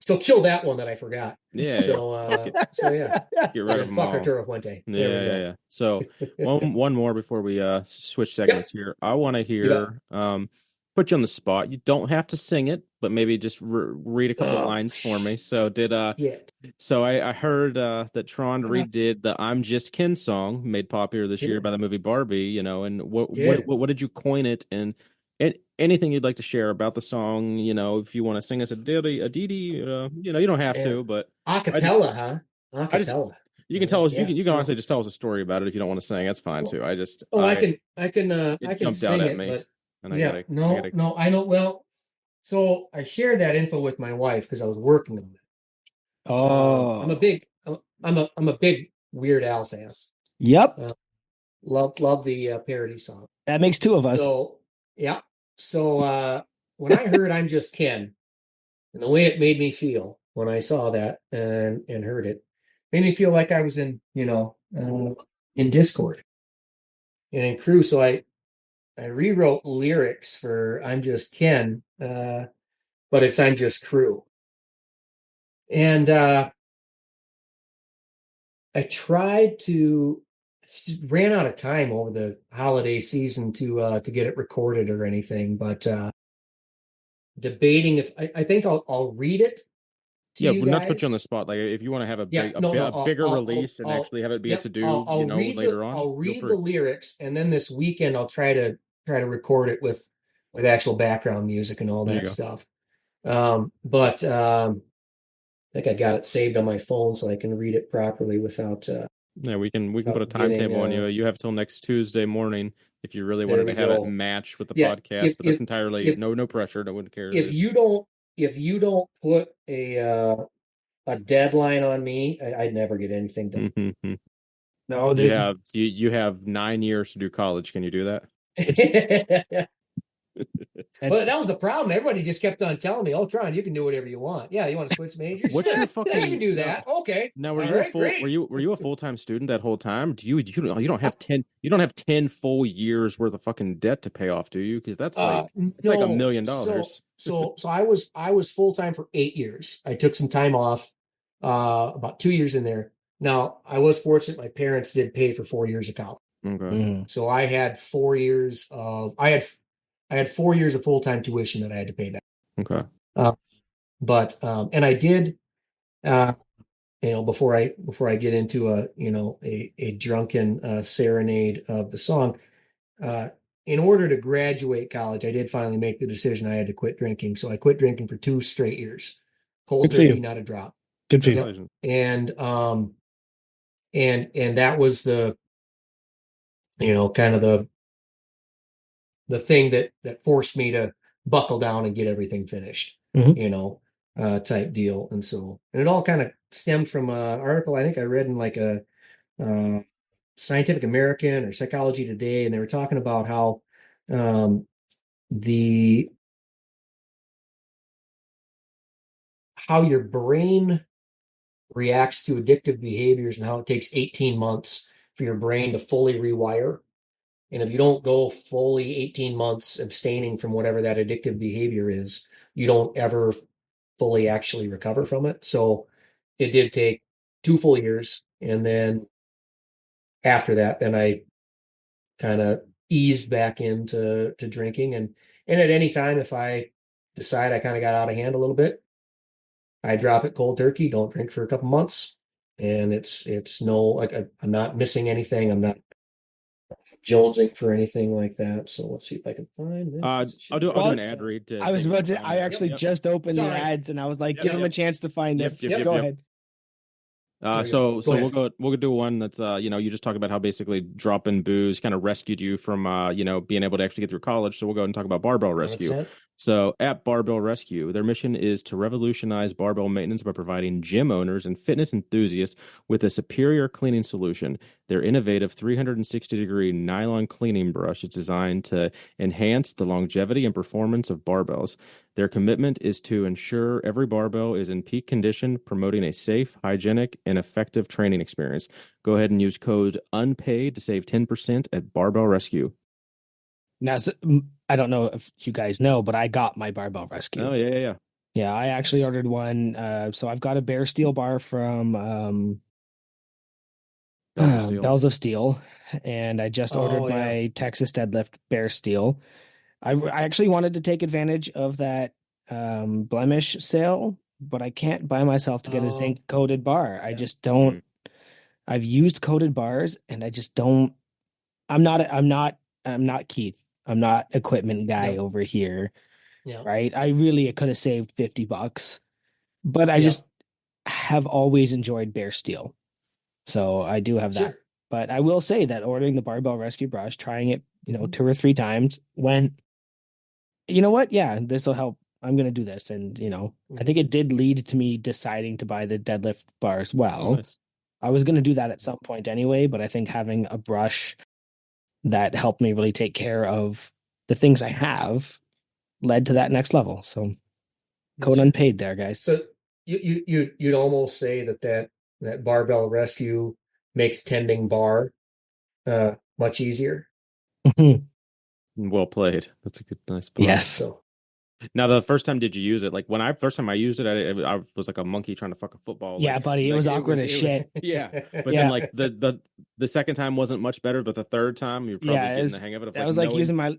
[SPEAKER 3] So kill that one that I forgot.
[SPEAKER 1] Yeah.
[SPEAKER 3] So yeah.
[SPEAKER 1] Get rid of them
[SPEAKER 3] fuck
[SPEAKER 1] all.
[SPEAKER 3] Arturo Fuente.
[SPEAKER 1] Yeah. So one more before we switch segments here. I want to hear put you on the spot. You don't have to sing it. but maybe just read a couple lines for me. So
[SPEAKER 3] Yeah.
[SPEAKER 1] so I heard that Trond redid the "I'm Just Ken" song made popular this year by the movie Barbie. You know, and what did you coin it? And anything you'd like to share about the song? You know, if you want to sing us a ditty, you know, you don't have to, but
[SPEAKER 3] acapella, huh? Acapella.
[SPEAKER 1] You can tell us. You can honestly just tell us a story about it if you don't want to sing. That's fine too. I
[SPEAKER 3] can
[SPEAKER 1] sing
[SPEAKER 3] it,
[SPEAKER 1] me,
[SPEAKER 3] but I know. Well, so I shared that info with my wife because I was working on it. I'm a big Weird Al fan.
[SPEAKER 2] Yep.
[SPEAKER 3] Love the parody song.
[SPEAKER 2] That makes two of us.
[SPEAKER 3] So yeah. So when I heard "I'm Just Ken" and the way it made me feel when I saw that and heard it, made me feel like I was in in Discord and in Crü. So I rewrote lyrics for "I'm Just Ken," but it's "I'm Just Crü." And I ran out of time over the holiday season to get it recorded or anything, but debating if I think I'll read it to you
[SPEAKER 1] we're
[SPEAKER 3] guys.
[SPEAKER 1] not to put you on the spot. Like if you want to have a bigger release and actually have it be a to do, later on.
[SPEAKER 3] I'll read the lyrics, and then this weekend I'll try to record it with actual background music and all that stuff. But I think I got it saved on my phone so I can read it properly without.
[SPEAKER 1] We can put a timetable on you. You have till next Tuesday morning if you really wanted to have it match with the podcast. But that's entirely no pressure. I wouldn't care.
[SPEAKER 3] If you don't put a deadline on me, I'd never get anything done.
[SPEAKER 1] Mm-hmm.
[SPEAKER 2] No,
[SPEAKER 1] you have 9 years to do college. Can you do that?
[SPEAKER 3] But that was the problem. Everybody just kept on telling me, "Oh, Trond, you can do whatever you want. Yeah, you want to switch majors?
[SPEAKER 1] What's your fucking?
[SPEAKER 3] You can do that. Okay.
[SPEAKER 1] Now, were you a full-time student that whole time? You don't have 10 full years worth of fucking debt to pay off, do you? Because that's like like $1 million.
[SPEAKER 3] So I was full-time for 8 years. I took some time off, about 2 years in there. Now I was fortunate; my parents did pay for 4 years of college.
[SPEAKER 1] Okay.
[SPEAKER 3] So I had 4 years of I had 4 years of full-time tuition that I had to pay back.
[SPEAKER 1] Okay.
[SPEAKER 3] But and I did, before I get into a drunken serenade of the song, in order to graduate college, I did finally make the decision I had to quit drinking. So I quit drinking for 2 straight years. Cold turkey, not a drop.
[SPEAKER 2] Good for you.
[SPEAKER 3] And that was the, kind of the thing that forced me to buckle down and get everything finished, type deal. And it all kind of stemmed from an article I think I read in like a Scientific American or Psychology Today, and they were talking about how how your brain reacts to addictive behaviors and how it takes 18 months for your brain to fully rewire. And if you don't go fully 18 months abstaining from whatever that addictive behavior is, you don't ever fully actually recover from it. So it did take 2 full years. And then after that, then I kind of eased back into drinking. And at any time, if I decide I kind of got out of hand a little bit, I drop it cold turkey, don't drink for a couple months. And it's I'm not missing anything. I'm not jonesing for anything like that. So let's see if I can find this.
[SPEAKER 1] I'll do an ad read.
[SPEAKER 2] I was about to. I actually just opened the ads, and I was like, give them a chance to find this. Go ahead.
[SPEAKER 1] So we'll do one that's you just talked about how basically dropping booze kind of rescued you from being able to actually get through college. So we'll go ahead and talk about Barbell Rescue.
[SPEAKER 3] 100%.
[SPEAKER 1] So at Barbell Rescue, their mission is to revolutionize barbell maintenance by providing gym owners and fitness enthusiasts with a superior cleaning solution. Their innovative 360-degree nylon cleaning brush is designed to enhance the longevity and performance of barbells. Their commitment is to ensure every barbell is in peak condition, promoting a safe, hygienic, and effective training experience. Go ahead and use code UNPAID to save 10% at Barbell Rescue.
[SPEAKER 2] Now, I don't know if you guys know, but I got my Barbell Rescue.
[SPEAKER 1] Oh, yeah.
[SPEAKER 2] Yeah, I actually ordered one. So I've got a bare steel bar from Bells of Steel, and I just ordered my Texas deadlift bare steel. I actually wanted to take advantage of that blemish sale, but I can't buy myself to get a zinc coated bar. I just don't. I've used coated bars and I just don't. I'm not Keith. I'm not equipment guy over here.
[SPEAKER 3] Yeah.
[SPEAKER 2] Right. I could have saved $50, but I
[SPEAKER 3] Yeah.
[SPEAKER 2] just have always enjoyed bare steel. So I do have that.
[SPEAKER 3] Sure.
[SPEAKER 2] But I will say that ordering the barbell rescue brush, trying it, 2 or 3 times, when you know what? Yeah, this will help. I'm going to do this. And, I think it did lead to me deciding to buy the deadlift bar as well.
[SPEAKER 1] Oh, nice.
[SPEAKER 2] I was going to do that at some point anyway, but I think having a brush that helped me really take care of the things I have led to that next level. So code unpaid there, guys.
[SPEAKER 3] So you'd almost say that barbell rescue makes tending bar much easier.
[SPEAKER 1] Well played. That's a nice point.
[SPEAKER 2] Yes.
[SPEAKER 3] So
[SPEAKER 1] now, the first time did you use it? Like first time I used it, I was like a monkey trying to fuck a football.
[SPEAKER 2] Yeah, buddy, it was awkward as shit.
[SPEAKER 1] Yeah, but then like the second time wasn't much better, but the third time you're probably getting the hang of it.
[SPEAKER 2] That was like using my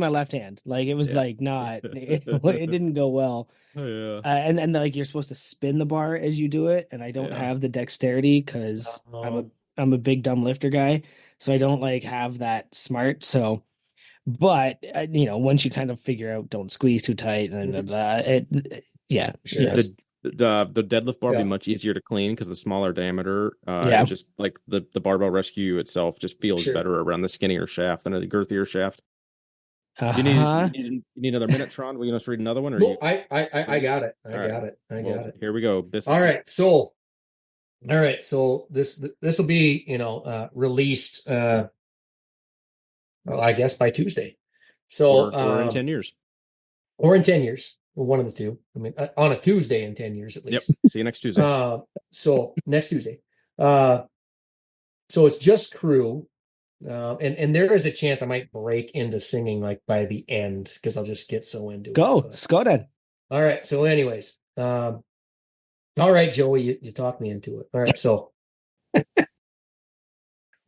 [SPEAKER 2] left hand. Like it was like not it didn't go well.
[SPEAKER 1] Yeah.
[SPEAKER 2] And then like you're supposed to spin the bar as you do it, and I don't have the dexterity because I'm a big dumb lifter guy, so I don't like have that smart. So, but once you kind of figure out, don't squeeze too tight, and blah, blah, yeah.
[SPEAKER 1] The deadlift bar be much easier to clean because the smaller diameter. And just like the barbell rescue itself just feels better around the skinnier shaft than the girthier shaft. You need another minute, Trond? We gonna read another one? Or
[SPEAKER 3] no, I got it. I got it. Here
[SPEAKER 1] we go.
[SPEAKER 3] All right. So this will be released. Well, I guess by Tuesday. So
[SPEAKER 1] or in 10 years.
[SPEAKER 3] Or in 10 years. One of the two. I mean, on a Tuesday in 10 years at least.
[SPEAKER 1] Yep. See you next Tuesday.
[SPEAKER 3] So next Tuesday. So it's Just Crü. And there is a chance I might break into singing like by the end because I'll just get so into it.
[SPEAKER 2] Go then.
[SPEAKER 3] All right. So anyways, all right, Joey, you talked me into it. All right. So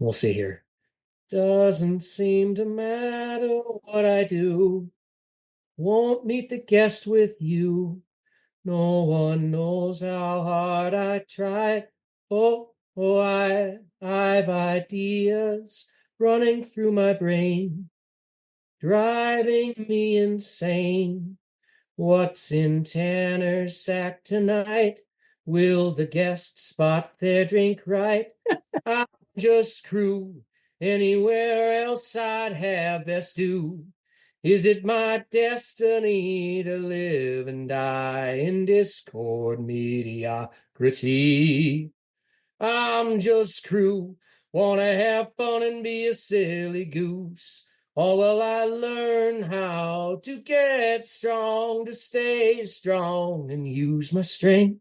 [SPEAKER 3] we'll see here. Doesn't seem to matter what I do. Won't meet the guest with you. No one knows how hard I try. I've ideas running through my brain, driving me insane. What's in Tanner's sack tonight? Will the guest spot their drink right? I'm Just Crü. Anywhere else I'd have best do. Is it my destiny to live and die in discord mediocrity? I'm Just Crü, wanna have fun and be a silly goose. Or will I learn how to get strong, to stay strong and use my strength?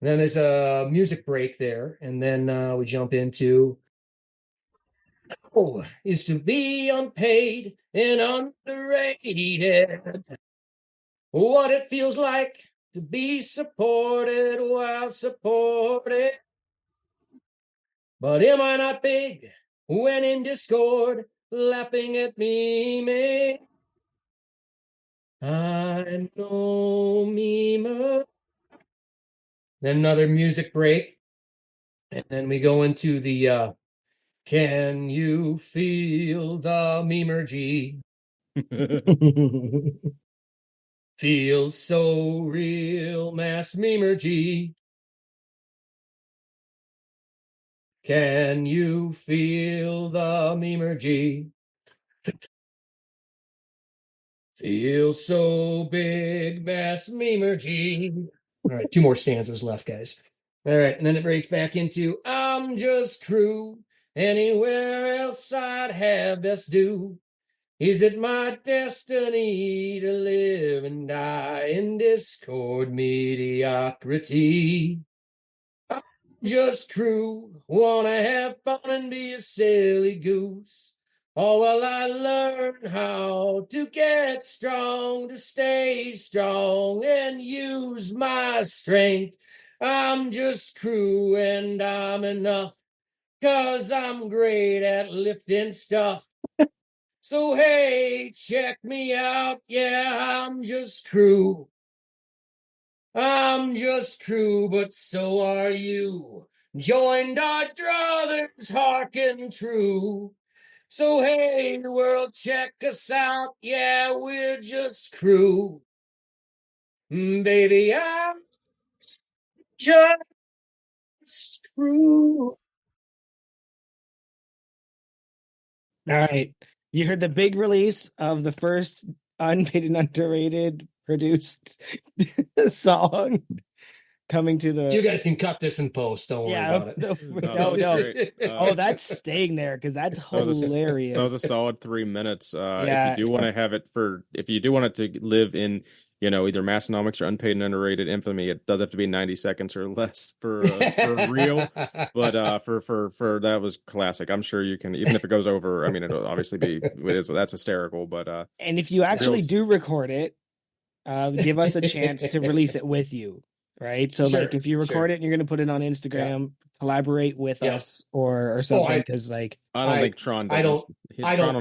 [SPEAKER 3] And then there's a music break there, and then we jump into is to be unpaid and underrated. What it feels like to be supported while supported. But am I not big when in discord, laughing at me? I'm no memer. Then another music break. And then we go into the can you feel the memergy? Feels so real, mass memergy. Can you feel the memergy? Feels so big, mass memergy. All right, 2 more stanzas left, guys. All right, and then it breaks back into I'm Just Crü. Anywhere else I'd have best do. Is it my destiny to live and die in discord mediocrity? I'm Just Crü, wanna have fun and be a silly goose. Or will I learn how to get strong, to stay strong and use my strength? I'm Just Crü and I'm enough, 'cause I'm great at lifting stuff. So hey, check me out. Yeah, I'm Just Crü. I'm Just Crü, but so are you. Joined our druthers, hearken true. So hey, world, check us out. Yeah, we're Just Crü. Baby, I'm Just Crü.
[SPEAKER 2] All right. You heard the big release of the first unpaid and underrated produced song coming to the.
[SPEAKER 3] You guys can cut this in post. Don't worry about it.
[SPEAKER 2] No. Oh, that's staying there because that's hilarious.
[SPEAKER 1] That was a solid 3 minutes.
[SPEAKER 2] Yeah.
[SPEAKER 1] If you do want to have it if you do want it to live in, either Massonomics or unpaid and underrated infamy, it does have to be 90 seconds or less for real. But for that was classic. I'm sure you can, even if it goes over. I mean, it'll obviously that's hysterical. But
[SPEAKER 2] and if you actually do record it, give us a chance to release it with you. Right. So like if you record it and you're going to put it on Instagram, collaborate with us or something. Because I don't
[SPEAKER 1] think Trond
[SPEAKER 3] I don't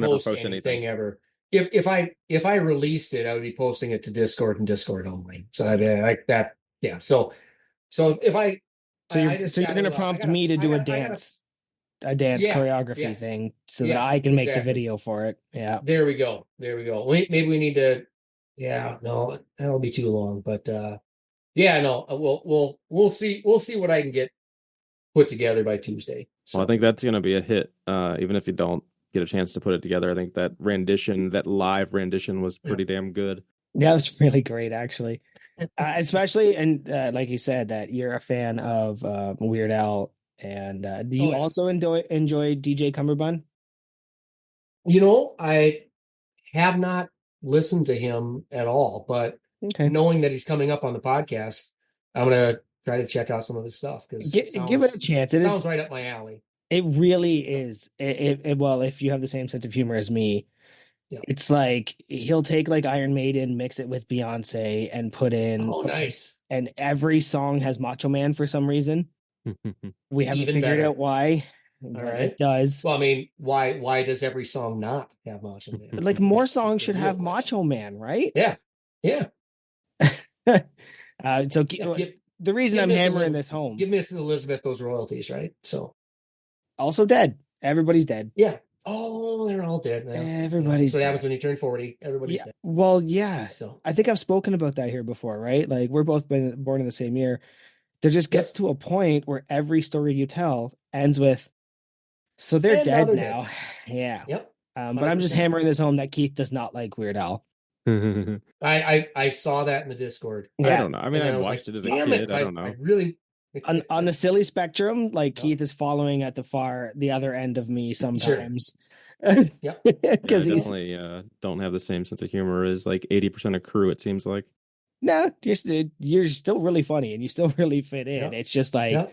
[SPEAKER 3] post anything ever. If I released it, I would be posting it to Discord and Discord only. So I'd be like that. Yeah. So if I
[SPEAKER 2] you're going to prompt me to do a dance choreography thing so that I can make the video for it. Yeah.
[SPEAKER 3] There we go. Maybe we need to. Yeah. No, that'll be too long. But yeah, no, we'll see what I can get put together by Tuesday. So.
[SPEAKER 1] Well, I think that's going to be a hit, even if you don't get a chance to put it together. I think that live rendition was pretty damn good.
[SPEAKER 2] Yeah, it was really great, actually. Especially, and like you said, that you're a fan of Weird Al, and do you also enjoy DJ Cumberbund?
[SPEAKER 3] I have not listened to him at all, but knowing that he's coming up on the podcast, I'm gonna try to check out some of his stuff because
[SPEAKER 2] give it a chance.
[SPEAKER 3] It sounds right up my alley.
[SPEAKER 2] It really is. Well, if you have the same sense of humor as me, it's like he'll take like Iron Maiden, mix it with Beyonce, and put in.
[SPEAKER 3] Oh, nice!
[SPEAKER 2] And every song has Macho Man for some reason. We haven't figured out why. All right, it does.
[SPEAKER 3] Well, I mean, why does every song not have Macho Man?
[SPEAKER 2] Like more songs should have Macho Man, right?
[SPEAKER 3] Yeah.
[SPEAKER 2] So the reason I'm hammering this home.
[SPEAKER 3] Give Miss Elizabeth those royalties, right? So
[SPEAKER 2] also dead. Everybody's dead.
[SPEAKER 3] Yeah. Oh, they're all dead now.
[SPEAKER 2] Everybody's
[SPEAKER 3] dead. So that
[SPEAKER 2] dead.
[SPEAKER 3] was when you turn 40. Everybody's dead.
[SPEAKER 2] Well, yeah. So I think I've spoken about that here before, right? Like we're both born in the same year. There just gets to a point where every story you tell ends with, so they're dead now. Yeah.
[SPEAKER 3] Yep.
[SPEAKER 2] But I'm just hammering this home that Keith does not like Weird Al.
[SPEAKER 3] I saw that in the Discord.
[SPEAKER 1] Yeah. I don't know. I mean, I watched it as a kid. I don't know.
[SPEAKER 3] I really
[SPEAKER 2] on the silly spectrum, like Keith is following at the other end of me sometimes.
[SPEAKER 3] Yep.
[SPEAKER 1] Because I definitely don't have the same sense of humor as like 80% of Crü. It seems like.
[SPEAKER 2] No, you're still really funny and you still really fit in. Yep. It's just like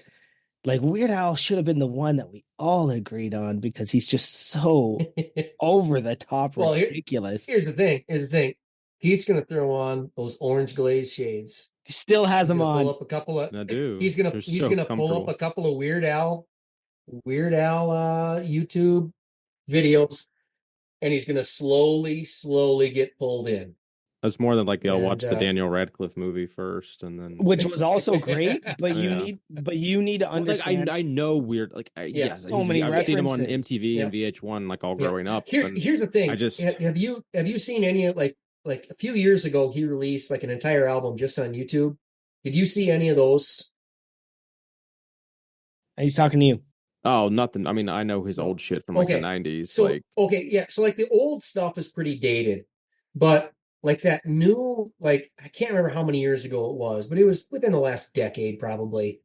[SPEAKER 2] Weird Al should have been the one that we all agreed on because he's just so over the top ridiculous.
[SPEAKER 3] Here's the thing. He's gonna throw on those orange glazed shades.
[SPEAKER 2] He still has them on.
[SPEAKER 3] Pull up a couple of.
[SPEAKER 1] He's
[SPEAKER 3] gonna pull up a couple of Weird Al YouTube videos, and he's gonna slowly get pulled in.
[SPEAKER 1] That's more than likely I'll watch the Daniel Radcliffe movie first, and then
[SPEAKER 2] which was also great. But you need to understand.
[SPEAKER 1] I know weird. Like
[SPEAKER 2] so many references.
[SPEAKER 1] I've seen him on MTV and VH1 like all growing up.
[SPEAKER 3] Here's the thing. Have you seen any like a few years ago he released like an entire album just on YouTube? Did you see any of those?
[SPEAKER 2] He's talking to you.
[SPEAKER 1] Oh, nothing. I mean, I know his old shit from like the 90s.
[SPEAKER 3] So so like the old stuff is pretty dated, but like that new, like I can't remember how many years ago it was, but it was within the last decade probably.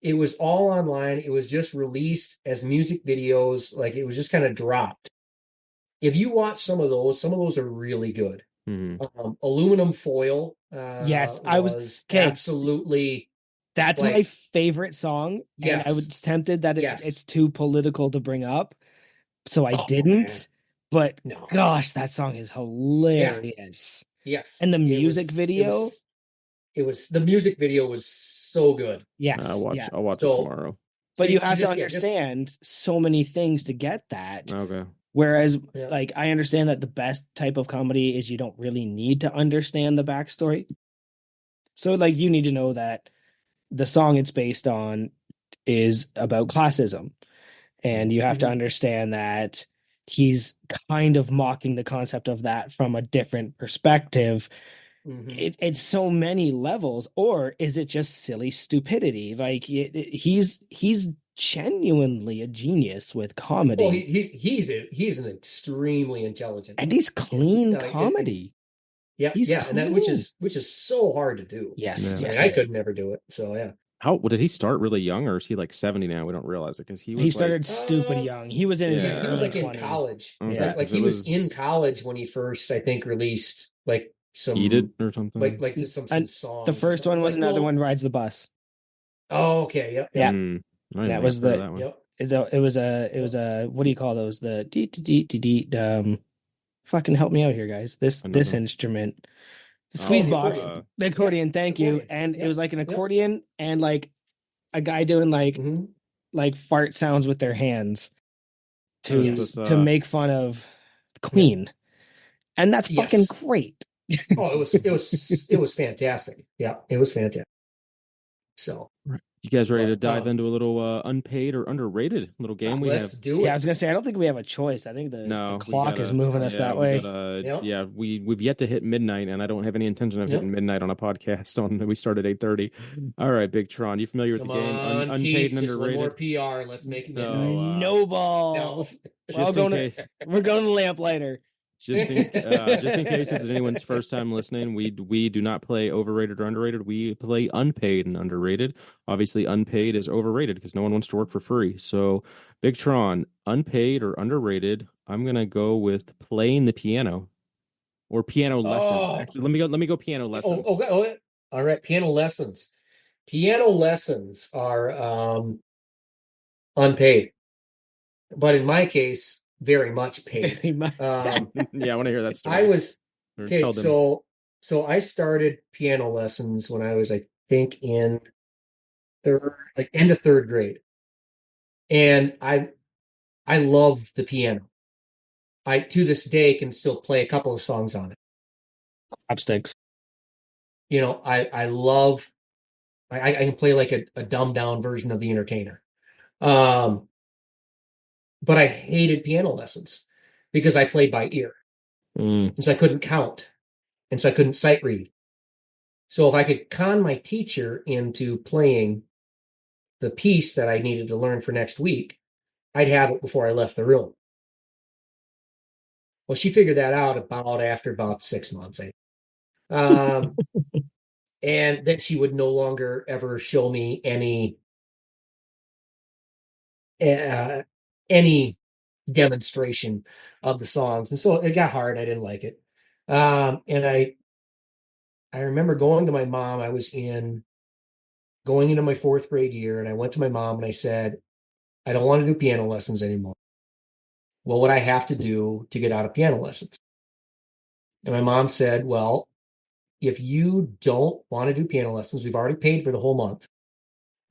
[SPEAKER 3] It was all online. It was just released as music videos. Like it was just kind of dropped. If you watch some of those are really good.
[SPEAKER 1] Mm-hmm.
[SPEAKER 3] Aluminum foil.
[SPEAKER 2] Yes, I was
[SPEAKER 3] absolutely.
[SPEAKER 2] That's my favorite song.
[SPEAKER 3] Yes.
[SPEAKER 2] And I was tempted that it's too political to bring up. So I didn't. Man. But gosh, that song is hilarious.
[SPEAKER 3] Yeah. Yes.
[SPEAKER 2] And the music video.
[SPEAKER 3] It was the music video was so good.
[SPEAKER 2] Yes.
[SPEAKER 1] I'll watch it tomorrow.
[SPEAKER 2] But you have to understand so many things to get that.
[SPEAKER 1] Okay.
[SPEAKER 2] Whereas,
[SPEAKER 3] Yeah.
[SPEAKER 2] like, I understand that the best type of comedy is you don't really need to understand the backstory. So, like, you need to know that the song it's based on is about classism. And you have to understand that he's kind of mocking the concept of that from a different perspective. It's so many levels. Or is it just silly stupidity? Like, he's genuinely a genius with comedy.
[SPEAKER 3] Well, he's an extremely intelligent,
[SPEAKER 2] and he's clean
[SPEAKER 3] like,
[SPEAKER 2] comedy. He's
[SPEAKER 3] and that
[SPEAKER 2] clean.
[SPEAKER 3] which is so hard to do.
[SPEAKER 2] Yes,
[SPEAKER 1] Yeah.
[SPEAKER 3] I
[SPEAKER 2] yes.
[SPEAKER 3] mean, I could never do it. So yeah.
[SPEAKER 1] Did he start really young, or is he like 70 now? We don't realize it because he was
[SPEAKER 2] He started
[SPEAKER 1] like,
[SPEAKER 2] stupid young. He was in his
[SPEAKER 3] he was
[SPEAKER 2] early
[SPEAKER 3] like in
[SPEAKER 2] 20s.
[SPEAKER 3] college.
[SPEAKER 1] Okay,
[SPEAKER 3] Like he was in college when he first, I think, released like some
[SPEAKER 1] Eat It or something.
[SPEAKER 3] like just some songs.
[SPEAKER 2] The first one was
[SPEAKER 3] like,
[SPEAKER 2] Another One Rides the Bus.
[SPEAKER 3] Oh, okay. Yep.
[SPEAKER 2] Yeah.
[SPEAKER 1] I didn't
[SPEAKER 2] That was
[SPEAKER 1] hear
[SPEAKER 2] the
[SPEAKER 1] that one.
[SPEAKER 3] Yep.
[SPEAKER 2] it was a what do you call those? The fucking help me out here, guys. This instrument. The squeeze box. The accordion, thank you. And it was like an accordion and like a guy doing like fart sounds with their hands to make fun of Queen. And that's fucking great.
[SPEAKER 3] Oh, it was fantastic. Yeah, it was fantastic. So
[SPEAKER 1] you guys ready to dive into a little unpaid or underrated little game we have?
[SPEAKER 3] Let's do it.
[SPEAKER 2] Yeah, I was gonna say I don't think we have a choice. I think the clock is moving us that way.
[SPEAKER 1] Yeah, we've yet to hit midnight, and I don't have any intention of hitting midnight on a podcast. We start at 8:30. All right, Big Trond, you familiar with the game? Unpaid
[SPEAKER 3] Keith,
[SPEAKER 1] and underrated.
[SPEAKER 3] Just one more PR. Let's make it
[SPEAKER 2] no balls.
[SPEAKER 3] No.
[SPEAKER 2] We're going to Lamplighter.
[SPEAKER 1] Just in case it's anyone's first time listening, we do not play overrated or underrated. We play unpaid and underrated. Obviously, unpaid is overrated because no one wants to work for free. So, Big Tron, unpaid or underrated? I'm gonna go with playing the piano or piano lessons. Actually, let me go piano lessons.
[SPEAKER 3] All right, piano lessons. Piano lessons are unpaid, but in my case, very much paid.
[SPEAKER 1] Yeah, I want to hear that story.
[SPEAKER 3] I was okay. So I started piano lessons when I was, I think, in end of third grade, and I love the piano. I to this day can still play a couple of songs on it.
[SPEAKER 2] Chopsticks.
[SPEAKER 3] You know, I love. I can play like a dumbed down version of The Entertainer. But I hated piano lessons because I played by ear. And so I couldn't count. And so I couldn't sight read. So if I could con my teacher into playing the piece that I needed to learn for next week, I'd have it before I left the room. Well, she figured that out after about 6 months. And then she would no longer ever show me any demonstration of the songs. And so it got hard. I didn't like it. And I remember going to my mom. I was going into my fourth grade year, and I went to my mom and I said, I don't want to do piano lessons anymore. What would I have to do to get out of piano lessons? And my mom said, well, if you don't want to do piano lessons, we've already paid for the whole month.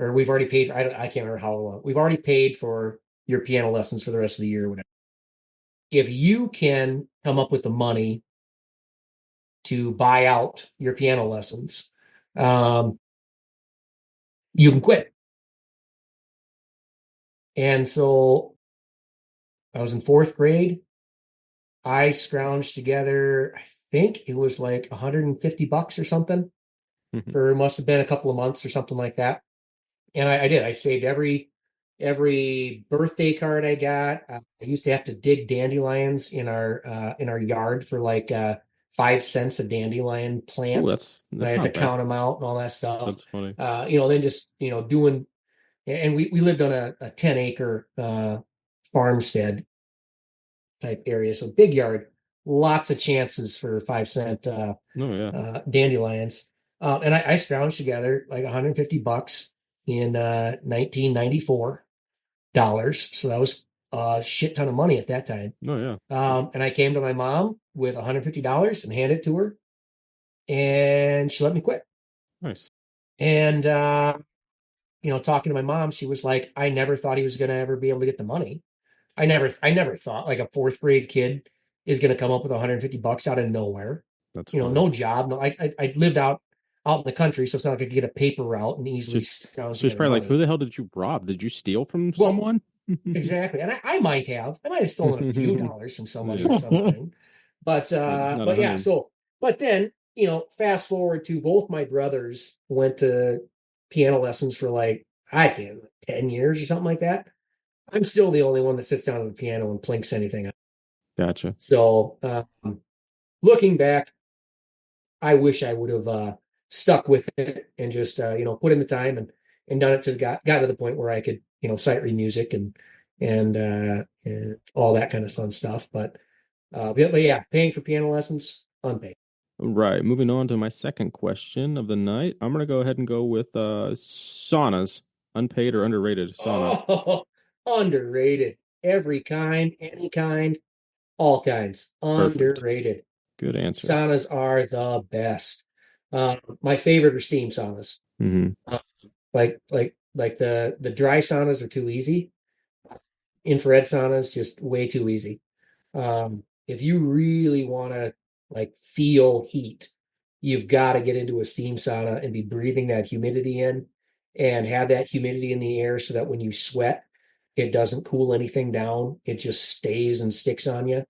[SPEAKER 3] Or we've already paid for, I can't remember how long. We've already paid for your piano lessons for the rest of the year or whatever. If you can come up with the money to buy out your piano lessons, you can quit. And so I was in fourth grade. I scrounged together, I think it was like $150 or something must have been a couple of months or something like that. And I did. I saved every birthday card I got. I used to have to dig dandelions in our yard for like 5 cents a dandelion plant.
[SPEAKER 1] Ooh, that's
[SPEAKER 3] I had to count them out and all that stuff.
[SPEAKER 1] That's funny.
[SPEAKER 3] Then just doing, and we lived on a 10-acre farmstead type area, so big yard, lots of chances for 5 cent dandelions. And I scrounged together like $150 in 1994 dollars. So that was a shit ton of money at that time.
[SPEAKER 1] Oh yeah.
[SPEAKER 3] And I came to my mom with $150 and handed it to her, and she let me quit.
[SPEAKER 1] Nice.
[SPEAKER 3] And talking to my mom, she was like, I never thought he was going to ever be able to get the money. I never thought like a fourth grade kid is going to come up with $150 out of nowhere.
[SPEAKER 1] That's
[SPEAKER 3] You know,
[SPEAKER 1] funny.
[SPEAKER 3] no job. No, I lived out in the country, so it's not like I could get a paper route and easily
[SPEAKER 1] So
[SPEAKER 3] scrounge
[SPEAKER 1] so it's
[SPEAKER 3] together
[SPEAKER 1] probably like, who
[SPEAKER 3] money.
[SPEAKER 1] the hell did you rob? Did you steal from
[SPEAKER 3] Well,
[SPEAKER 1] someone?
[SPEAKER 3] exactly. And I might have stolen a few dollars from somebody
[SPEAKER 1] Yeah.
[SPEAKER 3] or something.
[SPEAKER 1] Not
[SPEAKER 3] But yeah,
[SPEAKER 1] 100.
[SPEAKER 3] so but then, fast forward to both my brothers went to piano lessons for like, I can't, 10 years or something like that. I'm still the only one that sits down at the piano and plinks anything up.
[SPEAKER 1] Gotcha.
[SPEAKER 3] So looking back, I wish I would have stuck with it and just put in the time and done it to got to the point where I could sight read music and all that kind of fun stuff. But yeah, paying for piano lessons, unpaid.
[SPEAKER 1] Right. Moving on to my second question of the night. I'm gonna go ahead and go with saunas. Unpaid or underrated sauna.
[SPEAKER 3] Oh, underrated. Every kind, any kind, all kinds.
[SPEAKER 1] Perfect.
[SPEAKER 3] Underrated.
[SPEAKER 1] Good answer.
[SPEAKER 3] Saunas are the best. My favorite are steam saunas.
[SPEAKER 1] Hmm.
[SPEAKER 3] Like the dry saunas are too easy. Infrared saunas just way too easy. If you really want to like feel heat, you've got to get into a steam sauna and be breathing that humidity in and have that humidity in the air so that when you sweat, it doesn't cool anything down. It just stays and sticks on you.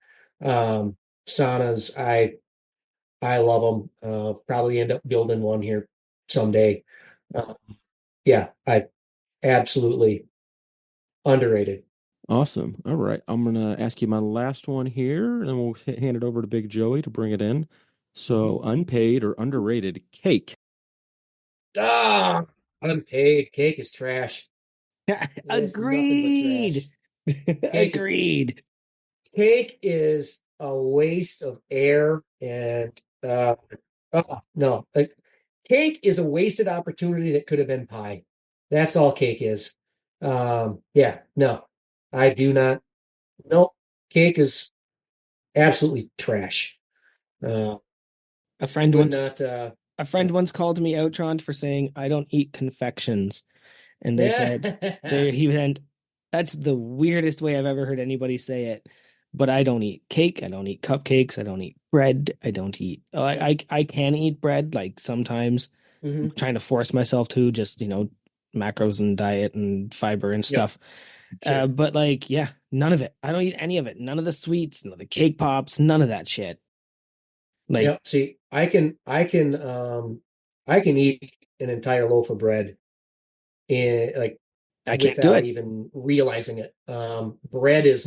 [SPEAKER 3] Saunas, I love them. Probably end up building one here someday. Uh, yeah, I absolutely underrated.
[SPEAKER 1] Awesome. All right. I'm gonna ask you my last one here, and then we'll hand it over to Big Joey to bring it in. So, unpaid or underrated cake.
[SPEAKER 3] Ah, unpaid cake is trash. It's nothing but
[SPEAKER 2] Agreed.
[SPEAKER 3] trash. Cake is
[SPEAKER 2] Agreed.
[SPEAKER 3] cake is a waste of air and oh, no, like cake is a wasted opportunity that could have been pie. That's all cake is. Yeah, no, I do not. No, cake is absolutely trash. Uh,
[SPEAKER 2] A friend
[SPEAKER 3] would
[SPEAKER 2] once
[SPEAKER 3] not.
[SPEAKER 2] a friend once called me out, Trond, for saying I don't eat confections. And they said
[SPEAKER 3] Yeah.
[SPEAKER 2] he went, that's the weirdest way I've ever heard anybody say it. But I don't eat cake, I don't eat cupcakes, I don't eat bread, I don't eat I can eat bread like sometimes. I'm
[SPEAKER 3] Mhm.
[SPEAKER 2] trying to force myself to just, macros and diet and fiber and
[SPEAKER 3] Yep.
[SPEAKER 2] stuff.
[SPEAKER 3] Sure.
[SPEAKER 2] But like, yeah, none of it. I don't eat any of it. None of the sweets, none of the cake pops, none of that shit. Like,
[SPEAKER 3] Yep. See, I can eat an entire loaf of bread in like
[SPEAKER 2] I can't do
[SPEAKER 3] without
[SPEAKER 2] it.
[SPEAKER 3] even realizing it. Bread is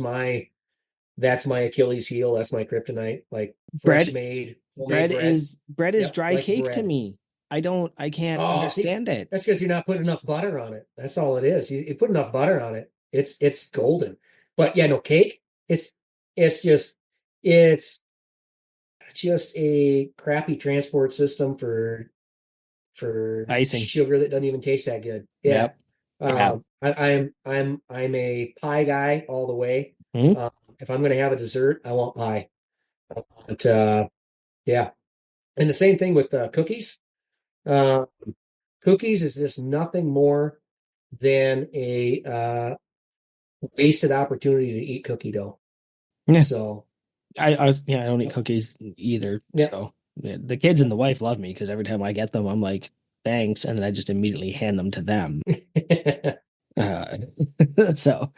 [SPEAKER 3] that's my Achilles heel. That's my kryptonite. Like fresh
[SPEAKER 2] Bread
[SPEAKER 3] made, homemade
[SPEAKER 2] bread
[SPEAKER 3] bread.
[SPEAKER 2] is bread is
[SPEAKER 3] Yep,
[SPEAKER 2] dry
[SPEAKER 3] like
[SPEAKER 2] cake to
[SPEAKER 3] bread.
[SPEAKER 2] me. I can't
[SPEAKER 3] Oh, see,
[SPEAKER 2] understand it.
[SPEAKER 3] that's because you're not putting enough butter on it. That's all it is. You put enough butter on it, it's golden. But yeah, no cake. It's it's just it's just a crappy transport system for
[SPEAKER 2] Icing.
[SPEAKER 3] sugar that doesn't even taste that good. Yeah.
[SPEAKER 2] Yep. Yeah.
[SPEAKER 3] I'm a pie guy all the way.
[SPEAKER 2] Hmm?
[SPEAKER 3] If I'm gonna have a dessert, I want pie. But yeah. And the same thing with cookies. Uh, cookies is just nothing more than a wasted opportunity to eat cookie dough.
[SPEAKER 2] Yeah.
[SPEAKER 3] So
[SPEAKER 2] I don't eat cookies either.
[SPEAKER 3] yeah.
[SPEAKER 2] So yeah, the kids and the wife love me because every time I get them, I'm like, thanks, and then I just immediately hand them to them. Uh, so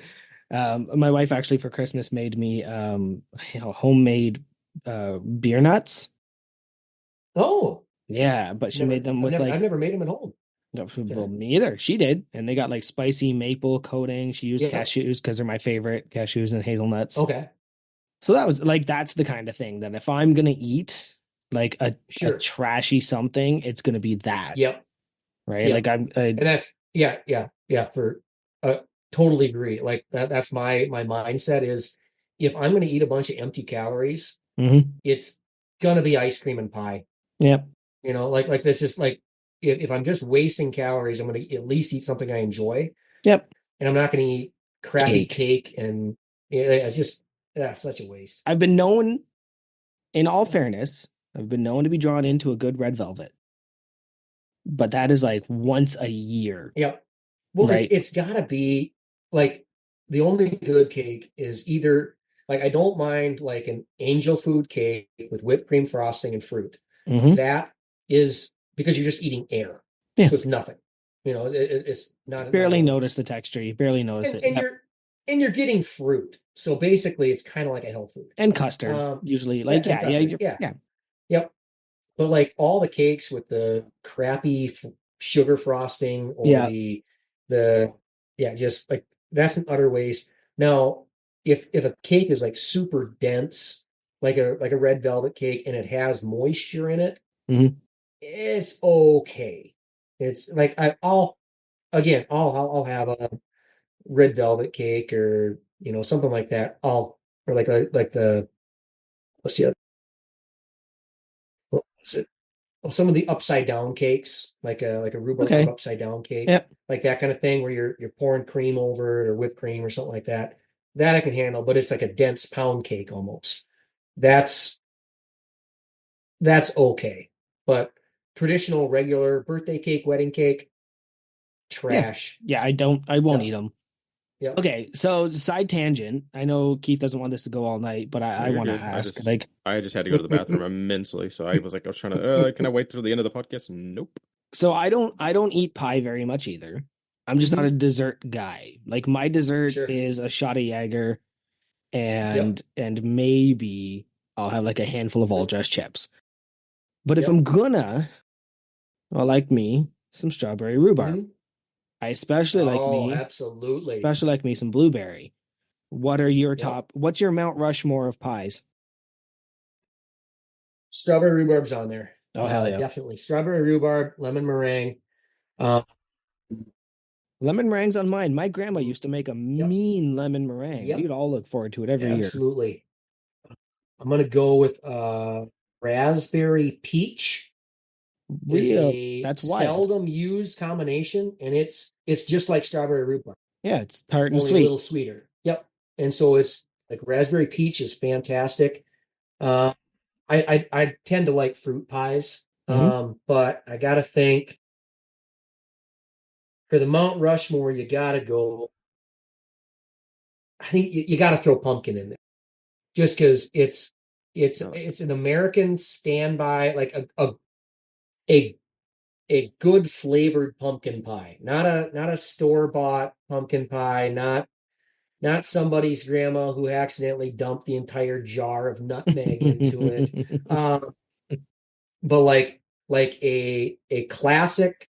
[SPEAKER 2] my wife actually for Christmas made me homemade beer nuts.
[SPEAKER 3] Oh,
[SPEAKER 2] Yeah, but she made them with
[SPEAKER 3] I've
[SPEAKER 2] like
[SPEAKER 3] never made them at home.
[SPEAKER 2] well,
[SPEAKER 3] Okay.
[SPEAKER 2] me either. She did, and they got like spicy maple coating. She used
[SPEAKER 3] Yeah.
[SPEAKER 2] cashews because they're my favorite, cashews and hazelnuts.
[SPEAKER 3] Okay.
[SPEAKER 2] So that was like that's the kind of thing that if I'm gonna eat like a
[SPEAKER 3] Sure.
[SPEAKER 2] trashy something, it's gonna be that,
[SPEAKER 3] Yep.
[SPEAKER 2] right? Like
[SPEAKER 3] Yep.
[SPEAKER 2] I'm
[SPEAKER 3] And that's yeah, for totally agree. Like that's my mindset is if I'm going to eat a bunch of empty calories,
[SPEAKER 2] mhm.
[SPEAKER 3] it's going to be ice cream and pie.
[SPEAKER 2] Yep.
[SPEAKER 3] Like this is like if I'm just wasting calories, I'm going to at least eat something I enjoy,
[SPEAKER 2] Yep.
[SPEAKER 3] and I'm not going to eat crappy
[SPEAKER 2] Cake.
[SPEAKER 3] cake and it's just such a waste.
[SPEAKER 2] I've been known, in all fairness, I've been known to be drawn into a good red velvet, but that is like once a year,
[SPEAKER 3] Yep. Well,
[SPEAKER 2] right?
[SPEAKER 3] it's got to be like the only good cake is either like I don't mind like an angel food cake with whipped cream frosting and fruit.
[SPEAKER 2] Mm-hmm.
[SPEAKER 3] That is because you're just eating air.
[SPEAKER 2] Yeah.
[SPEAKER 3] So it's nothing. It's not
[SPEAKER 2] Barely
[SPEAKER 3] not
[SPEAKER 2] notice the texture. You barely notice it.
[SPEAKER 3] and you're getting fruit. So basically it's kind of like a health food.
[SPEAKER 2] And custard, usually. Like,
[SPEAKER 3] yeah, custard, yeah. Yep. But like all the cakes with the crappy sugar frosting or just like that's an utter waste. Now, if a cake is like super dense, like a red velvet cake, and it has moisture in it, it's okay. It's like I'll have a red velvet cake or something like that. Or like the what's the other what was it? Well, some of the upside down cakes, like a rhubarb upside down cake, like that kind of thing, where you're pouring cream over it or whipped cream or something like that. That I can handle, but it's like a dense pound cake almost. That's okay. But traditional, regular birthday cake, wedding cake, trash.
[SPEAKER 2] Yeah, I won't eat them.
[SPEAKER 3] Yeah.
[SPEAKER 2] Okay, so side tangent. I know Keith doesn't want this to go all night, but I want to ask.
[SPEAKER 1] I just had to go to the bathroom immensely, so I was trying to. Can I wait till the end of the podcast? Nope.
[SPEAKER 2] So I don't eat pie very much either. I'm just not a dessert guy. Like my dessert is a shot of Jaeger, and maybe I'll have like a handful of all dressed chips. But if I'm gonna, like me, some strawberry rhubarb. I especially like me some blueberry. What are your top? What's your Mount Rushmore of pies?
[SPEAKER 3] Strawberry rhubarb's on there.
[SPEAKER 2] Oh, hell yeah.
[SPEAKER 3] Definitely. Strawberry rhubarb, lemon meringue.
[SPEAKER 2] Lemon meringue's on mine. My grandma used to make a mean lemon meringue. We'd all look forward to it every year.
[SPEAKER 3] Absolutely. I'm going to go with raspberry peach.
[SPEAKER 2] That's wild.
[SPEAKER 3] Seldom used combination, and it's just like strawberry rhubarb.
[SPEAKER 2] Yeah, it's tart and
[SPEAKER 3] only
[SPEAKER 2] sweet.
[SPEAKER 3] A little sweeter. Yep. And so it's like raspberry peach is fantastic. I tend to like fruit pies, but I got to think for the Mount Rushmore, you got to go. I think you got to throw pumpkin in there, just because it's an American standby, like a good flavored pumpkin pie, not a store-bought pumpkin pie, not somebody's grandma who accidentally dumped the entire jar of nutmeg into it. But like a classic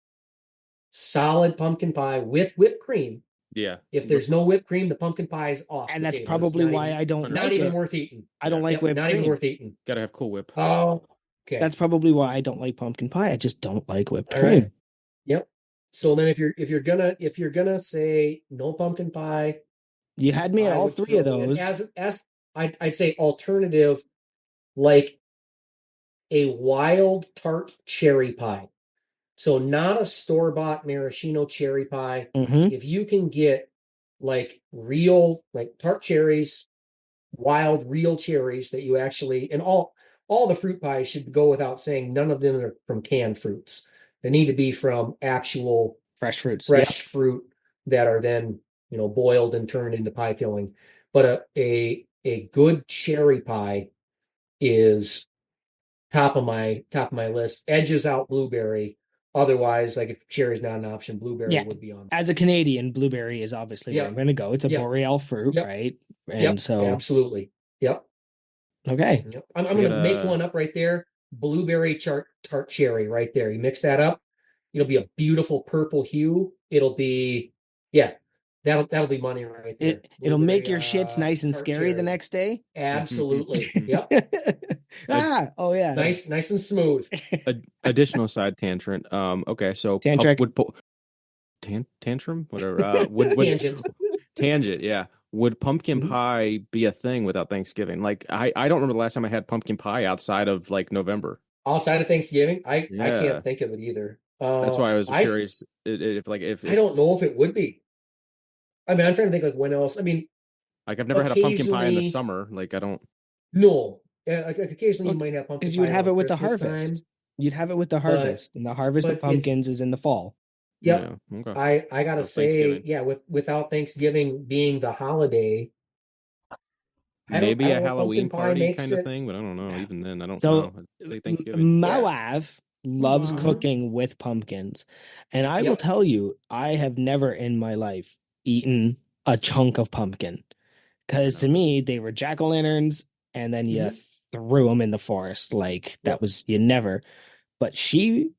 [SPEAKER 3] solid pumpkin pie with whipped cream.
[SPEAKER 1] Yeah.
[SPEAKER 3] If there's no whipped cream, the pumpkin pie is off.
[SPEAKER 2] And that's probably why I don't
[SPEAKER 3] not even worth eating.
[SPEAKER 2] I don't like whipped cream.
[SPEAKER 3] Not even worth eating.
[SPEAKER 1] Gotta have Cool Whip.
[SPEAKER 3] Oh, okay.
[SPEAKER 2] That's probably why I don't like pumpkin pie. I just don't like whipped cream.
[SPEAKER 3] Right. Yep. So then if you're gonna say no pumpkin pie,
[SPEAKER 2] you had me at all three of those.
[SPEAKER 3] As I'd say alternative, like a wild tart cherry pie. So not a store-bought maraschino cherry pie. If you can get like real, like tart cherries, wild real cherries that you actually, and all the fruit pies should go without saying, none of them are from canned fruits. They need to be from actual
[SPEAKER 2] fresh fruits,
[SPEAKER 3] fruit that are then, boiled and turned into pie filling. But a good cherry pie is top of my list. Edges out blueberry. Otherwise, like if cherry's not an option, blueberry would be on.
[SPEAKER 2] As a Canadian, blueberry is obviously where I'm going to go. It's a boreal fruit, right? And so
[SPEAKER 3] absolutely. Yep.
[SPEAKER 2] Okay.
[SPEAKER 3] Yep. I'm going to make one up right there. Blueberry tart cherry right there. You mix that up. It'll be a beautiful purple hue. It'll be, that'll be money right there.
[SPEAKER 2] It'll make your shits nice and scary the next day.
[SPEAKER 3] Absolutely. Yep.
[SPEAKER 2] Oh yeah.
[SPEAKER 3] Nice and smooth.
[SPEAKER 1] Additional side tangent. Okay, so tantrum, whatever. Tangent. Yeah. Would pumpkin pie be a thing without Thanksgiving? Like I don't remember the last time I had pumpkin pie outside of like November.
[SPEAKER 3] Outside of Thanksgiving, I can't think of it either.
[SPEAKER 1] That's why I was curious if
[SPEAKER 3] I don't know if it would be. I mean, I'm trying to think like when else. I mean,
[SPEAKER 1] like I've never had a pumpkin pie in the summer. Like I don't.
[SPEAKER 3] No, like occasionally you might have pumpkin pie.
[SPEAKER 2] Because you would have it with the harvest. You'd have it with the harvest, and the harvest of pumpkins is in the fall.
[SPEAKER 3] Yep.
[SPEAKER 1] Yeah. Okay.
[SPEAKER 3] I gotta
[SPEAKER 1] So
[SPEAKER 3] say,
[SPEAKER 1] Thanksgiving.
[SPEAKER 3] yeah, without Thanksgiving being the holiday, I
[SPEAKER 1] Maybe
[SPEAKER 3] don't
[SPEAKER 1] a
[SPEAKER 3] know, pumpkin
[SPEAKER 1] Halloween
[SPEAKER 3] pie
[SPEAKER 1] party
[SPEAKER 3] makes
[SPEAKER 1] kind of
[SPEAKER 3] it.
[SPEAKER 1] thing, but I don't know.
[SPEAKER 3] Yeah.
[SPEAKER 1] Even then, I don't
[SPEAKER 2] So
[SPEAKER 1] know. I'd say Thanksgiving.
[SPEAKER 3] Yeah.
[SPEAKER 2] Moav loves
[SPEAKER 3] Mhm.
[SPEAKER 2] cooking with pumpkins. And I will
[SPEAKER 3] Yep.
[SPEAKER 2] tell you, I have never in my life eaten a chunk of pumpkin. Because to
[SPEAKER 1] No.
[SPEAKER 2] me, they were jack-o'-lanterns and then you
[SPEAKER 3] Mhm.
[SPEAKER 2] threw them in the forest. Like that
[SPEAKER 3] Yep.
[SPEAKER 2] was, you never. But she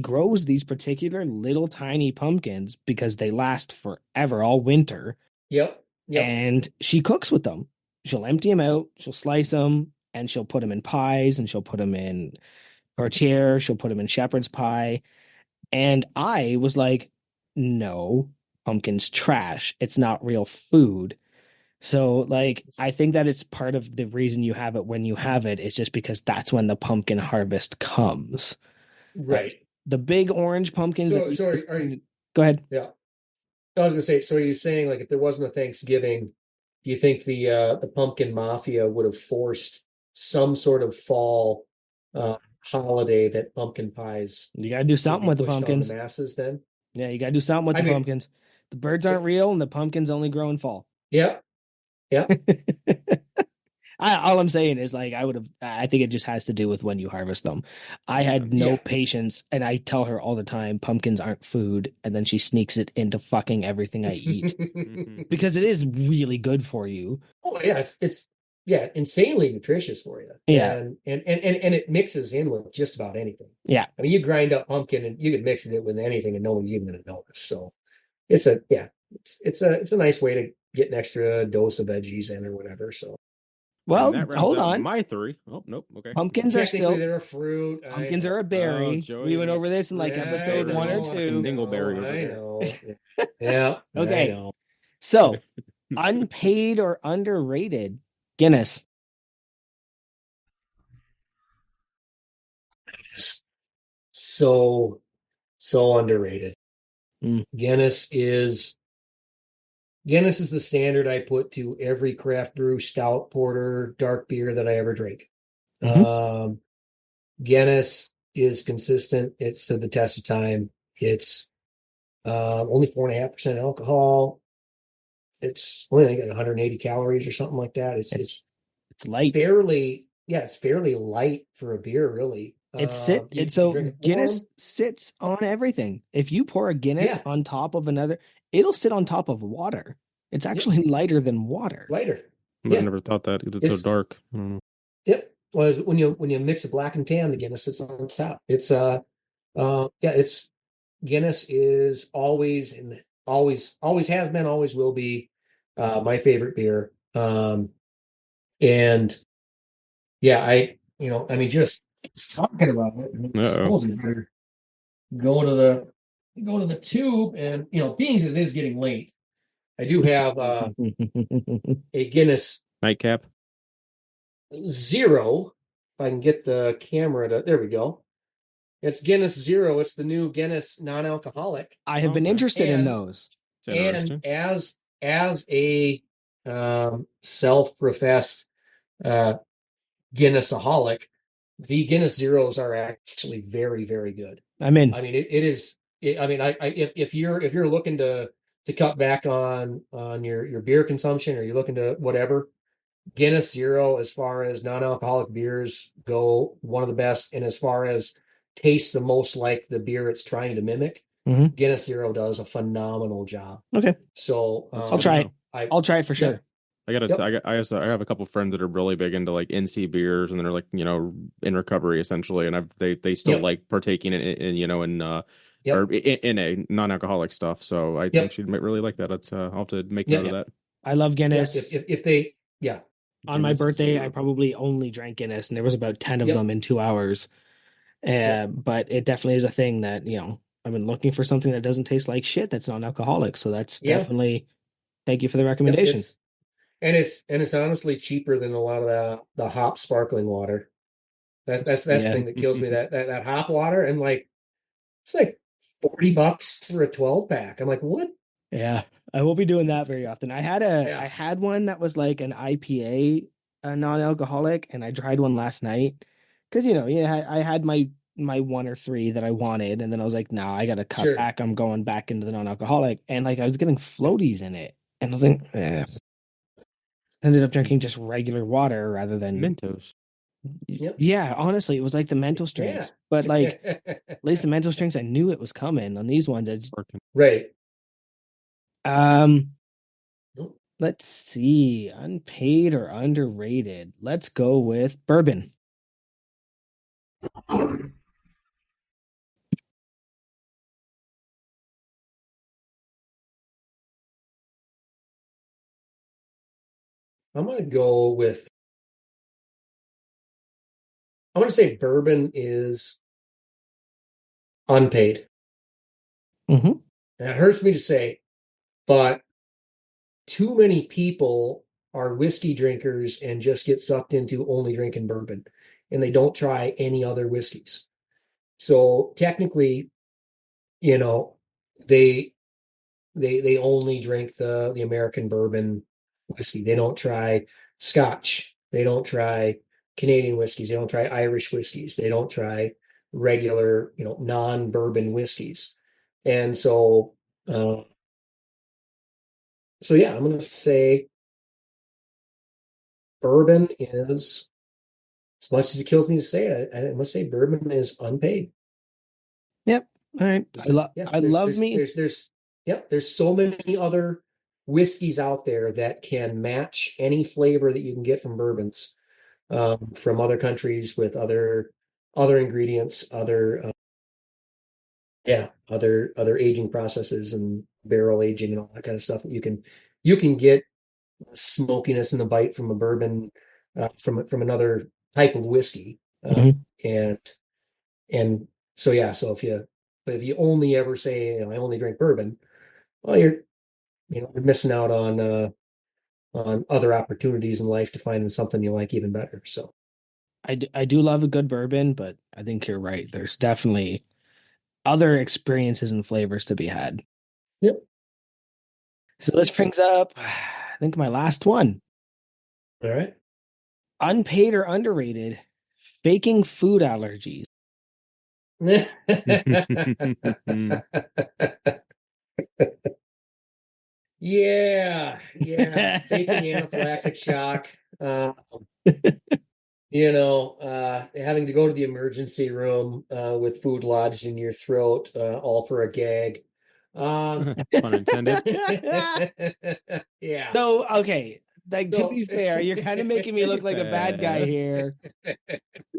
[SPEAKER 2] grows these particular little tiny pumpkins because they last forever, all winter.
[SPEAKER 3] Yep. Yep.
[SPEAKER 2] And she cooks with them. She'll empty them out, she'll slice them, and she'll put them in pies, and she'll put them in tortilla, she'll put them in shepherd's pie. And I was like, no, pumpkin's trash. It's not real food. So, like, I think that it's part of the reason you have it when you have it. It's just because that's when the pumpkin harvest comes. Like
[SPEAKER 3] Right.
[SPEAKER 2] the big orange pumpkins that
[SPEAKER 3] So,
[SPEAKER 2] you
[SPEAKER 3] so
[SPEAKER 2] just
[SPEAKER 3] are you,
[SPEAKER 2] go ahead.
[SPEAKER 3] yeah. I was gonna say, so are you saying like if there wasn't a Thanksgiving, do you think the pumpkin mafia would have forced some sort of fall uh holiday that pumpkin pies
[SPEAKER 2] You gotta do
[SPEAKER 3] would
[SPEAKER 2] something
[SPEAKER 3] be
[SPEAKER 2] with the
[SPEAKER 3] pushed on the
[SPEAKER 2] pumpkins.
[SPEAKER 3] masses then?
[SPEAKER 2] Yeah, you gotta do something with
[SPEAKER 3] I
[SPEAKER 2] the
[SPEAKER 3] mean,
[SPEAKER 2] pumpkins. The birds aren't
[SPEAKER 3] it,
[SPEAKER 2] real and the pumpkins only grow in fall.
[SPEAKER 3] yeah, yeah.
[SPEAKER 2] All I'm saying is like I think it just has to do with when you harvest them. I
[SPEAKER 1] Makes
[SPEAKER 2] had
[SPEAKER 1] sense.
[SPEAKER 2] no
[SPEAKER 3] Yeah.
[SPEAKER 2] patience and I tell her all the time pumpkins aren't food and then she sneaks it into fucking everything I eat
[SPEAKER 1] Hmm.
[SPEAKER 2] because it is really good for you.
[SPEAKER 3] Oh yeah, it's yeah, insanely nutritious for you.
[SPEAKER 2] Yeah.
[SPEAKER 3] And it mixes in with just about anything.
[SPEAKER 2] Yeah.
[SPEAKER 3] I mean, you grind up pumpkin and you can mix it with anything and no one's even gonna notice. So it's a yeah, it's a nice way to get an extra dose of veggies in or whatever. So
[SPEAKER 1] And
[SPEAKER 2] Well,
[SPEAKER 1] that rounds
[SPEAKER 2] hold
[SPEAKER 1] out
[SPEAKER 2] on.
[SPEAKER 1] my three. Oh, nope. Okay.
[SPEAKER 2] Pumpkins are
[SPEAKER 3] technically
[SPEAKER 2] still
[SPEAKER 3] they're a fruit.
[SPEAKER 2] pumpkins are a
[SPEAKER 1] Oh,
[SPEAKER 2] berry. We
[SPEAKER 1] Joey
[SPEAKER 2] went
[SPEAKER 1] was
[SPEAKER 2] over this in like
[SPEAKER 3] Yeah, I
[SPEAKER 2] episode one or
[SPEAKER 3] know,
[SPEAKER 1] fucking
[SPEAKER 3] I
[SPEAKER 2] two.
[SPEAKER 3] know,
[SPEAKER 1] dingleberry over
[SPEAKER 3] I
[SPEAKER 1] there.
[SPEAKER 3] know. Yeah, I
[SPEAKER 2] Okay.
[SPEAKER 3] know.
[SPEAKER 2] So unpaid or underrated Guinness.
[SPEAKER 3] It's so so underrated.
[SPEAKER 2] Mm.
[SPEAKER 3] Guinness is the standard I put to every craft brew, stout, porter, dark beer that I ever drink.
[SPEAKER 2] Mm-hmm.
[SPEAKER 3] Guinness is consistent. It's stood the test of time. It's only 4.5% alcohol. It's only I think 180 calories or something like that.
[SPEAKER 2] It's light.
[SPEAKER 3] It's fairly light for a beer, really.
[SPEAKER 2] It's
[SPEAKER 3] You
[SPEAKER 2] so
[SPEAKER 3] drink it
[SPEAKER 2] Guinness
[SPEAKER 3] warm.
[SPEAKER 2] sits on everything. If you pour a Guinness
[SPEAKER 3] Yeah,
[SPEAKER 2] on top of another, it'll sit on top of water. It's
[SPEAKER 3] yep,
[SPEAKER 2] actually lighter than
[SPEAKER 3] it's
[SPEAKER 2] water.
[SPEAKER 3] lighter.
[SPEAKER 1] I would have
[SPEAKER 3] Yeah,
[SPEAKER 1] never thought that because it's so
[SPEAKER 3] it's
[SPEAKER 1] dark. I don't know.
[SPEAKER 3] yep. Well, when you mix a black and tan, the Guinness sits on top. Yeah, it's Guinness is always and always has been, always will be my favorite beer. And yeah, I mean, just talking about it, I
[SPEAKER 1] Uh-oh.
[SPEAKER 3] suppose we better go to the tube, and being as it is getting late, I do have a Guinness
[SPEAKER 1] Nightcap.
[SPEAKER 3] Zero. If I can get the camera to, there we go. It's Guinness Zero. It's the new Guinness non-alcoholic.
[SPEAKER 2] I have been
[SPEAKER 1] Okay.
[SPEAKER 2] interested in
[SPEAKER 3] And
[SPEAKER 2] those.
[SPEAKER 1] It's interesting.
[SPEAKER 3] as a self-professed uh, Guinnessaholic, the Guinness Zeros are actually very, very good.
[SPEAKER 2] I'm in.
[SPEAKER 3] I mean, it is. I mean, if you're looking to cut back on your beer consumption, or you're looking to whatever, Guinness Zero, as far as non-alcoholic beers go, one of the best, and as far as tastes the most like the beer it's trying to mimic,
[SPEAKER 2] Mhm.
[SPEAKER 3] Guinness Zero does a phenomenal job.
[SPEAKER 2] Okay.
[SPEAKER 3] So
[SPEAKER 1] That's
[SPEAKER 2] I'll
[SPEAKER 1] good to
[SPEAKER 2] try it.
[SPEAKER 1] know.
[SPEAKER 2] I'll try it for
[SPEAKER 3] Yeah,
[SPEAKER 2] sure.
[SPEAKER 1] I gotta.
[SPEAKER 3] yep,
[SPEAKER 1] I have a couple friends that are really big into like NC beers, and they're like in recovery essentially, and they still
[SPEAKER 3] yep,
[SPEAKER 1] like partaking or
[SPEAKER 3] yep,
[SPEAKER 1] in a non-alcoholic stuff. So I think
[SPEAKER 3] yep,
[SPEAKER 1] she might really like that. I'll have to make note
[SPEAKER 3] yep,
[SPEAKER 1] of that.
[SPEAKER 2] I love
[SPEAKER 3] yeah.
[SPEAKER 2] Guinness.
[SPEAKER 3] If they, yeah,
[SPEAKER 2] On my
[SPEAKER 1] Guinness
[SPEAKER 2] birthday, I
[SPEAKER 1] Zero.
[SPEAKER 2] probably only drank Guinness, and there was about 10 of
[SPEAKER 3] yep,
[SPEAKER 2] them in 2 hours.
[SPEAKER 3] yep,
[SPEAKER 2] But it definitely is a thing that, I've been looking for something that doesn't taste like shit that's non-alcoholic. So that's
[SPEAKER 3] yeah,
[SPEAKER 2] definitely, thank you for the
[SPEAKER 3] yep.
[SPEAKER 2] recommendation.
[SPEAKER 3] It's honestly cheaper than a lot of the hop sparkling water. That's the
[SPEAKER 2] Yeah.
[SPEAKER 3] thing that kills me. That hop water, and like it's like $40 for a 12 pack. I'm like, what?
[SPEAKER 2] Yeah. I won't be doing that very often. I
[SPEAKER 3] Yeah.
[SPEAKER 2] had one that was like an IPA, non-alcoholic, and I tried one last night. Because, yeah, I had my my one or three that I wanted, and then I was like, nah, I gotta cut
[SPEAKER 3] Sure.
[SPEAKER 2] back. I'm going back into the non-alcoholic, and like I was getting floaties in it, and I was like, ended up drinking just regular water rather than
[SPEAKER 1] Mentos.
[SPEAKER 3] Yep.
[SPEAKER 2] Yeah, honestly, it was like the mental strengths, but like at least the mental strengths, I knew it was coming. On these ones,
[SPEAKER 3] Right. Nope.
[SPEAKER 2] Let's see, unpaid or underrated. Let's go with bourbon.
[SPEAKER 3] I'm going to say bourbon is unpaid.
[SPEAKER 2] Mm-hmm.
[SPEAKER 3] That hurts me to say, but too many people are whiskey drinkers and just get sucked into only drinking bourbon, and they don't try any other whiskeys. So technically, you know, they they only drink the American bourbon whiskey. They don't try Scotch. They don't try Canadian whiskeys. They don't try Irish whiskeys. They don't try regular, non-bourbon whiskeys. And uh, so yeah, I'm going to say bourbon is, as much as it kills me to say it, I'm going to say bourbon is unpaid.
[SPEAKER 2] Yep. All right. I love me.
[SPEAKER 3] There's so many other whiskeys out there that can match any flavor that you can get from bourbons, from other countries with other ingredients, other aging processes and barrel aging and all that kind of stuff that you can get smokiness in the bite from a bourbon, from another type of whiskey, and so yeah. So if you only ever say, I only drink bourbon, well, you're missing out on other opportunities in life to find something you like even better. So
[SPEAKER 2] I do love a good bourbon, but I think you're right. There's definitely other experiences and flavors to be had.
[SPEAKER 3] Yep.
[SPEAKER 2] So this brings up, I think, my last one.
[SPEAKER 3] All right.
[SPEAKER 2] Unpaid or underrated, faking food allergies.
[SPEAKER 3] Yeah, faking anaphylactic shock. Having to go to the emergency room with food lodged in your throat, all for a gag.
[SPEAKER 1] Pun intended.
[SPEAKER 3] Yeah.
[SPEAKER 2] So, okay, like to be fair, you're kind of making me look like a bad guy here.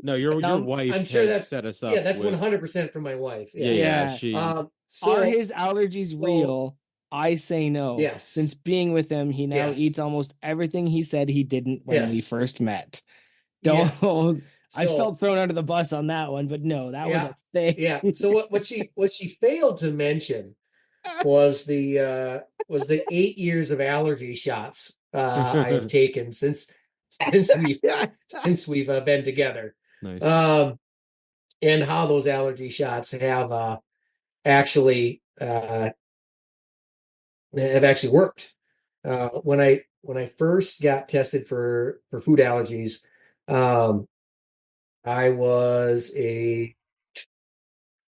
[SPEAKER 1] No, your wife
[SPEAKER 3] I'm sure
[SPEAKER 1] had set us up.
[SPEAKER 3] Yeah, that's 100% from my wife.
[SPEAKER 1] Yeah. She.
[SPEAKER 2] Are his allergies real? I say no.
[SPEAKER 3] Yes.
[SPEAKER 2] Since being with him, he now eats almost everything he said he didn't when we first met. I felt thrown under the bus on that one, but no, that was a thing.
[SPEAKER 3] Yeah. So what she failed to mention was the 8 years of allergy shots I have taken since we've been together.
[SPEAKER 1] Nice.
[SPEAKER 3] And how those allergy shots have actually worked. When I first got tested for food allergies, I was a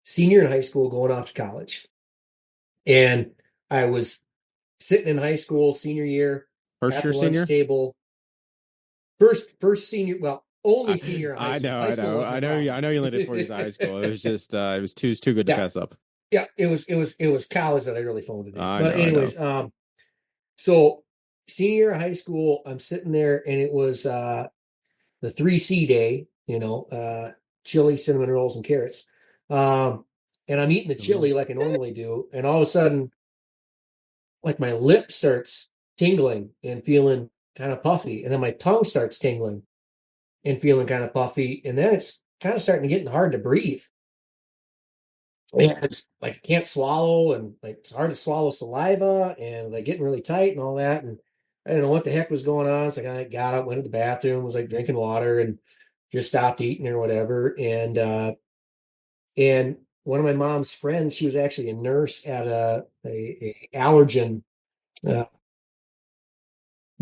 [SPEAKER 3] senior in high school going off to college, and I was sitting in high school senior year at the lunch table. First senior, well, only senior in high school.
[SPEAKER 1] I know you only did 4 years of high school. It was just it was too good to pass up.
[SPEAKER 3] Yeah, it was college that I really phoned it in. But anyways, so senior year of high school, I'm sitting there, and it was the 3C day, chili, cinnamon rolls, and carrots. And I'm eating the chili like I normally do, and all of a sudden, like, my lip starts tingling and feeling kind of puffy, and then my tongue starts tingling and feeling kind of puffy, and then it's kind of starting to get hard to breathe. And it's like I can't swallow, and like it's hard to swallow saliva, and like getting really tight and all that. And I didn't know what the heck was going on. So I got up, went to the bathroom, was like drinking water, and just stopped eating or whatever. And one of my mom's friends, she was actually a nurse at a allergen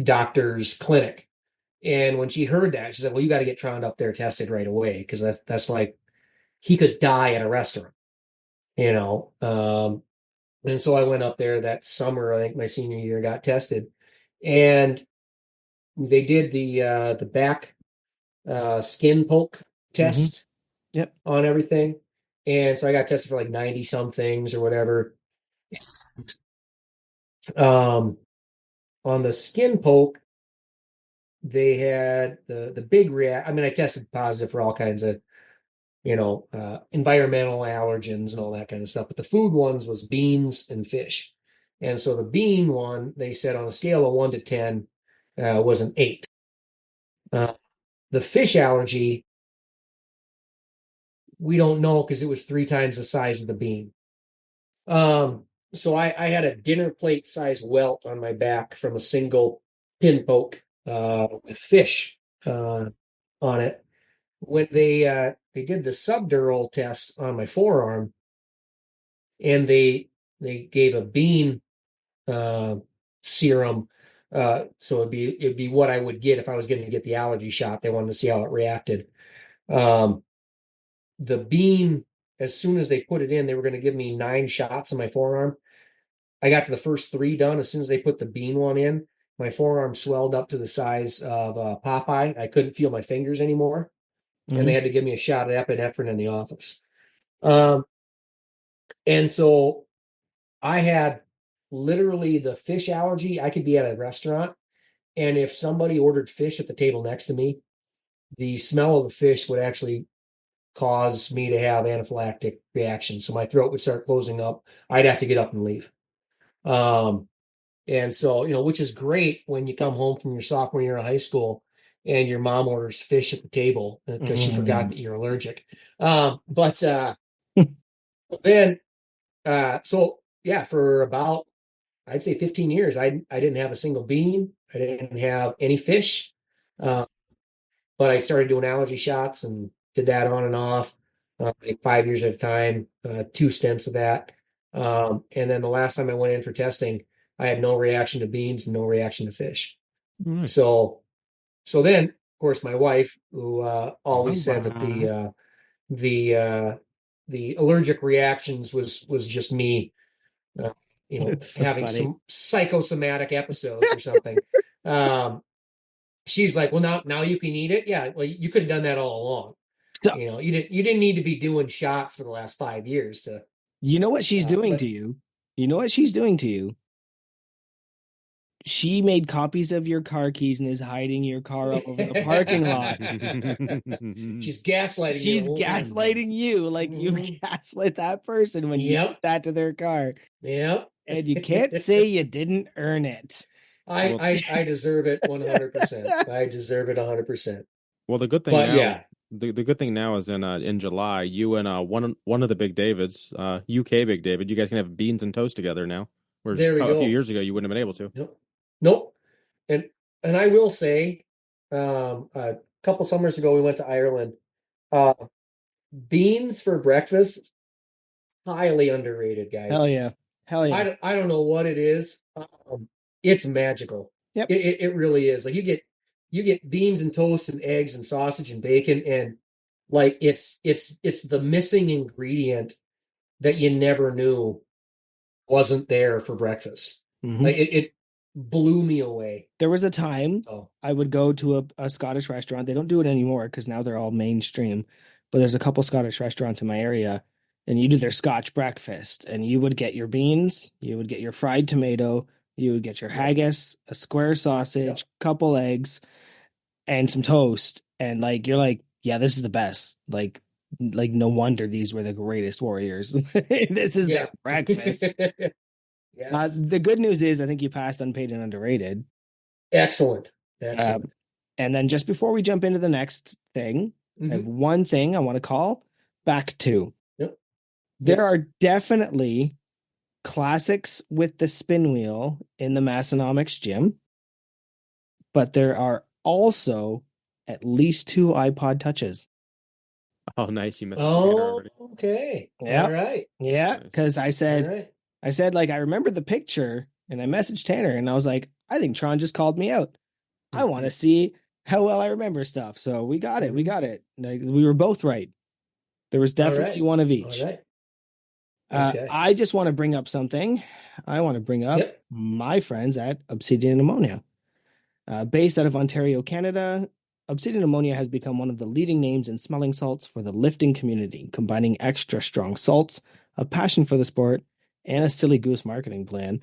[SPEAKER 3] doctor's clinic. And when she heard that, she said, "Well, you got to get Trond up there tested right away, because that's like he could die at a restaurant, you know. And so I went up there that summer, I think my senior year, got tested, and they did the back skin poke test
[SPEAKER 2] Yep.
[SPEAKER 3] on everything. And so I got tested for like 90 some things or whatever. On the skin poke, they had the big react. I mean, I tested positive for all kinds of, environmental allergens and all that kind of stuff. But the food ones was beans and fish. And so the bean one, they said on a scale of 1 to 10, was an 8. The fish allergy, we don't know because it was 3 times the size of the bean. So I had a dinner plate size welt on my back from a single pin poke with fish on it. When they did the subdural test on my forearm, and they gave a bean serum. So it'd be what I would get if I was going to get the allergy shot. They wanted to see how it reacted. The bean, as soon as they put it in, they were going to give me 9 shots in my forearm. I got to the first 3 done. As soon as they put the bean one in, my forearm swelled up to the size of Popeye. I couldn't feel my fingers anymore. And they had to give me a shot of epinephrine in the office. And so I had literally the fish allergy. I could be at a restaurant, and if somebody ordered fish at the table next to me, the smell of the fish would actually cause me to have anaphylactic reaction. So my throat would start closing up. I'd have to get up and leave. And so, which is great when you come home from your sophomore year of high school and your mom orders fish at the table because she forgot that you're allergic. But then, so yeah, for about, I'd say 15 years, I didn't have a single bean. I didn't have any fish. But I started doing allergy shots and did that on and off, like 5 years at a time, 2 stints of that. And then the last time I went in for testing, I had no reaction to beans, no reaction to fish.
[SPEAKER 1] Nice.
[SPEAKER 3] So then, of course, my wife, who always said that the allergic reactions was just me,
[SPEAKER 2] So
[SPEAKER 3] having
[SPEAKER 2] funny.
[SPEAKER 3] some psychosomatic episodes or something. She's like, well, now you can eat it. Yeah, well, you could have done that all along.
[SPEAKER 2] So,
[SPEAKER 3] You didn't need to be doing shots for the last 5 years to.
[SPEAKER 2] you know what she's doing to you? You know what she's doing to you? She made copies of your car keys and is hiding your car all over the parking lot.
[SPEAKER 3] She's gaslighting.
[SPEAKER 2] She's gaslighting you like you gaslight that person when you did that to their car.
[SPEAKER 3] Yep.
[SPEAKER 2] And you can't say you didn't earn it.
[SPEAKER 3] I deserve it 100%. I deserve it 100%.
[SPEAKER 1] Well, the good thing the good thing now is in July, you and one of the Big Davids, UK Big David, you guys can have beans and toast together now. Whereas a few years ago, you wouldn't have been able to.
[SPEAKER 3] Nope. And I will say, a couple summers ago, we went to Ireland. Beans for breakfast, highly underrated, guys.
[SPEAKER 2] Hell yeah.
[SPEAKER 3] I don't know what it is. It's magical.
[SPEAKER 2] Yep.
[SPEAKER 3] It really is. Like you get beans and toast and eggs and sausage and bacon, and like it's the missing ingredient that you never knew wasn't there for breakfast. Like it blew me away.
[SPEAKER 2] There was a time I would go to a Scottish restaurant. They don't do it anymore because now they're all mainstream. But there's a couple Scottish restaurants in my area, and you do their Scotch breakfast, and you would get your beans, you would get your fried tomato, you would get your haggis, a square sausage, couple eggs, and some toast. And like you're like, yeah, this is the best. Like no wonder these were the greatest warriors. This is their breakfast.
[SPEAKER 3] Yes.
[SPEAKER 2] The good news is I think you passed unpaid and underrated.
[SPEAKER 3] Excellent.
[SPEAKER 2] And then just before we jump into the next thing, I have one thing I want to call back to.
[SPEAKER 3] Yep.
[SPEAKER 2] There are definitely classics with the spin wheel in the Massonomics gym, but there are also at least 2 iPod touches.
[SPEAKER 1] Oh, nice. You missed already.
[SPEAKER 3] Okay.
[SPEAKER 2] Yeah.
[SPEAKER 3] All right.
[SPEAKER 2] Yeah. Because I said, like, I remember the picture and I messaged Tanner and I was like, I think Tron just called me out. I want to see how well I remember stuff. So we got it. Like, we were both right. There was definitely one of each.
[SPEAKER 3] All right. Okay.
[SPEAKER 2] I just want to bring up something. I want to bring up my friends at Obsidian Ammonia. Based out of Ontario, Canada, Obsidian Ammonia has become one of the leading names in smelling salts for the lifting community, combining extra strong salts, a passion for the sport, and a silly goose marketing plan.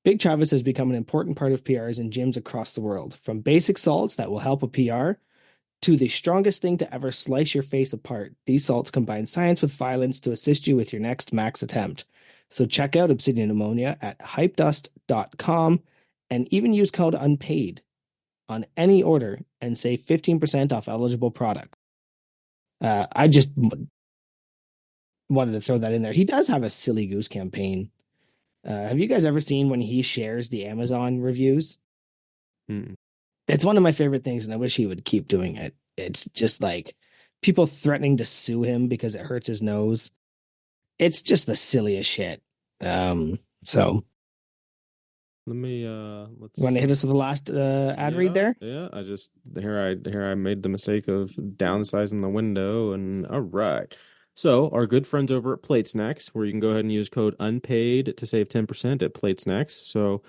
[SPEAKER 2] Big Travis has become an important part of PRs in gyms across the world, from basic salts that will help a PR to the strongest thing to ever slice your face apart. These salts combine science with violence to assist you with your next max attempt. So check out Obsidian Ammonia at hypedust.com and even use code UNPAID on any order and save 15% off eligible product. I just wanted to throw that in there. He does have a silly goose campaign. Have you guys ever seen when he shares the Amazon reviews? It's one of my favorite things, and I wish he would keep doing it. It's just like people threatening to sue him because it hurts his nose. It's just the silliest shit. So
[SPEAKER 1] let me
[SPEAKER 2] let's you want to hit us with the last ad read there?
[SPEAKER 1] Yeah, I made the mistake of downsizing the window, and all right. So our good friends over at Plate Snacks, where you can go ahead and use code UNPAID to save 10% at Plate Snacks. So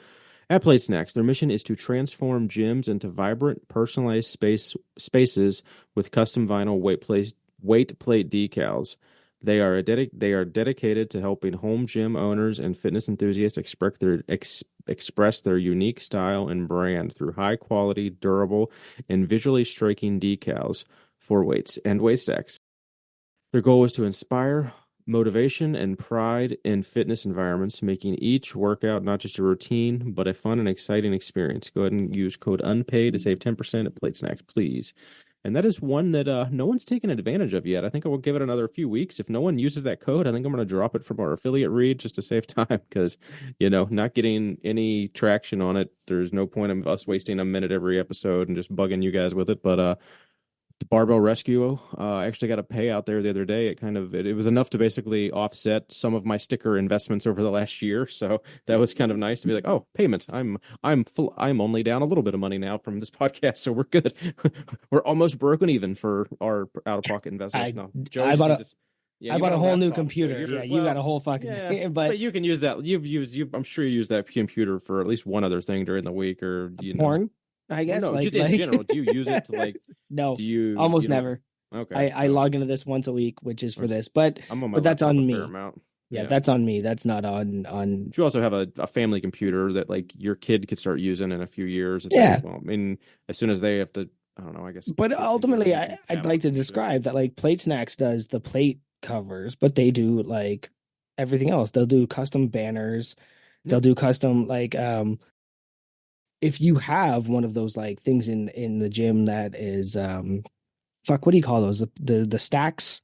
[SPEAKER 1] at Plate Snacks, their mission is to transform gyms into vibrant, personalized spaces with custom vinyl weight plate decals. They are dedicated to helping home gym owners and fitness enthusiasts express their unique style and brand through high quality, durable, and visually striking decals for weights and weight stacks. Their goal is to inspire motivation and pride in fitness environments, making each workout not just a routine, but a fun and exciting experience. Go ahead and use code UNPAID to save 10% at Plate Snacks, please. And that is one that no one's taken advantage of yet. I think I will give it another few weeks. If no one uses that code, I think I'm going to drop it from our affiliate read just to save time because, not getting any traction on it. There's no point of us wasting a minute every episode and just bugging you guys with it. But the barbell rescue actually got a payout there the other day. It was enough to basically offset some of my sticker investments over the last year, so that was kind of nice to be like, oh, payment, I'm only down a little bit of money now from this podcast, so we're good. We're almost broken even for our out-of-pocket investments.
[SPEAKER 2] I bought a whole new computer. So you got a whole fucking thing, but
[SPEAKER 1] you can use that. I'm sure you use that computer for at least one other thing during the week, or
[SPEAKER 2] porn. I guess
[SPEAKER 1] no, just in general. Do you use it to
[SPEAKER 2] No, almost never. Okay, I log into this once a week, which is for this, but that's on me. Yeah, that's on me. That's not on.
[SPEAKER 1] You also have a family computer that your kid could start using in a few years.
[SPEAKER 2] Yeah,
[SPEAKER 1] I mean, as soon as they have to, I don't know. I guess.
[SPEAKER 2] But ultimately, I'd like to describe that Plate Snacks does the plate covers, but they do everything else. They'll do custom banners. They'll do custom if you have one of those things in the gym that is what do you call those? The stacks?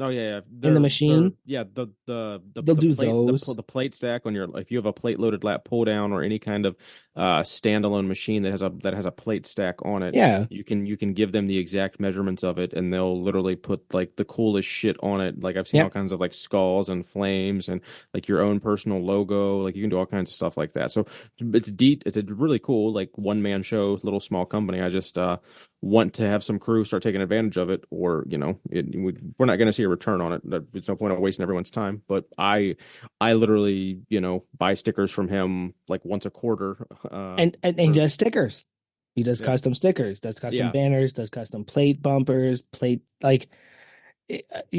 [SPEAKER 1] Oh yeah.
[SPEAKER 2] In the machine.
[SPEAKER 1] They'll
[SPEAKER 2] do
[SPEAKER 1] plate,
[SPEAKER 2] those.
[SPEAKER 1] The plate stack on if you have a plate loaded lat pull down or any kind of standalone machine that has a plate stack on it.
[SPEAKER 2] Yeah,
[SPEAKER 1] you can give them the exact measurements of it, and they'll literally put the coolest shit on it. I've seen all kinds of skulls and flames and your own personal logo. You can do all kinds of stuff like that. So it's a really cool one man show, little small company. I just want to have some crew start taking advantage of it, or we're not going to see a return on it. There's no point of wasting everyone's time. But I literally buy stickers from him once a quarter.
[SPEAKER 2] And he does stickers. He does custom stickers, does custom banners, does custom plate bumpers,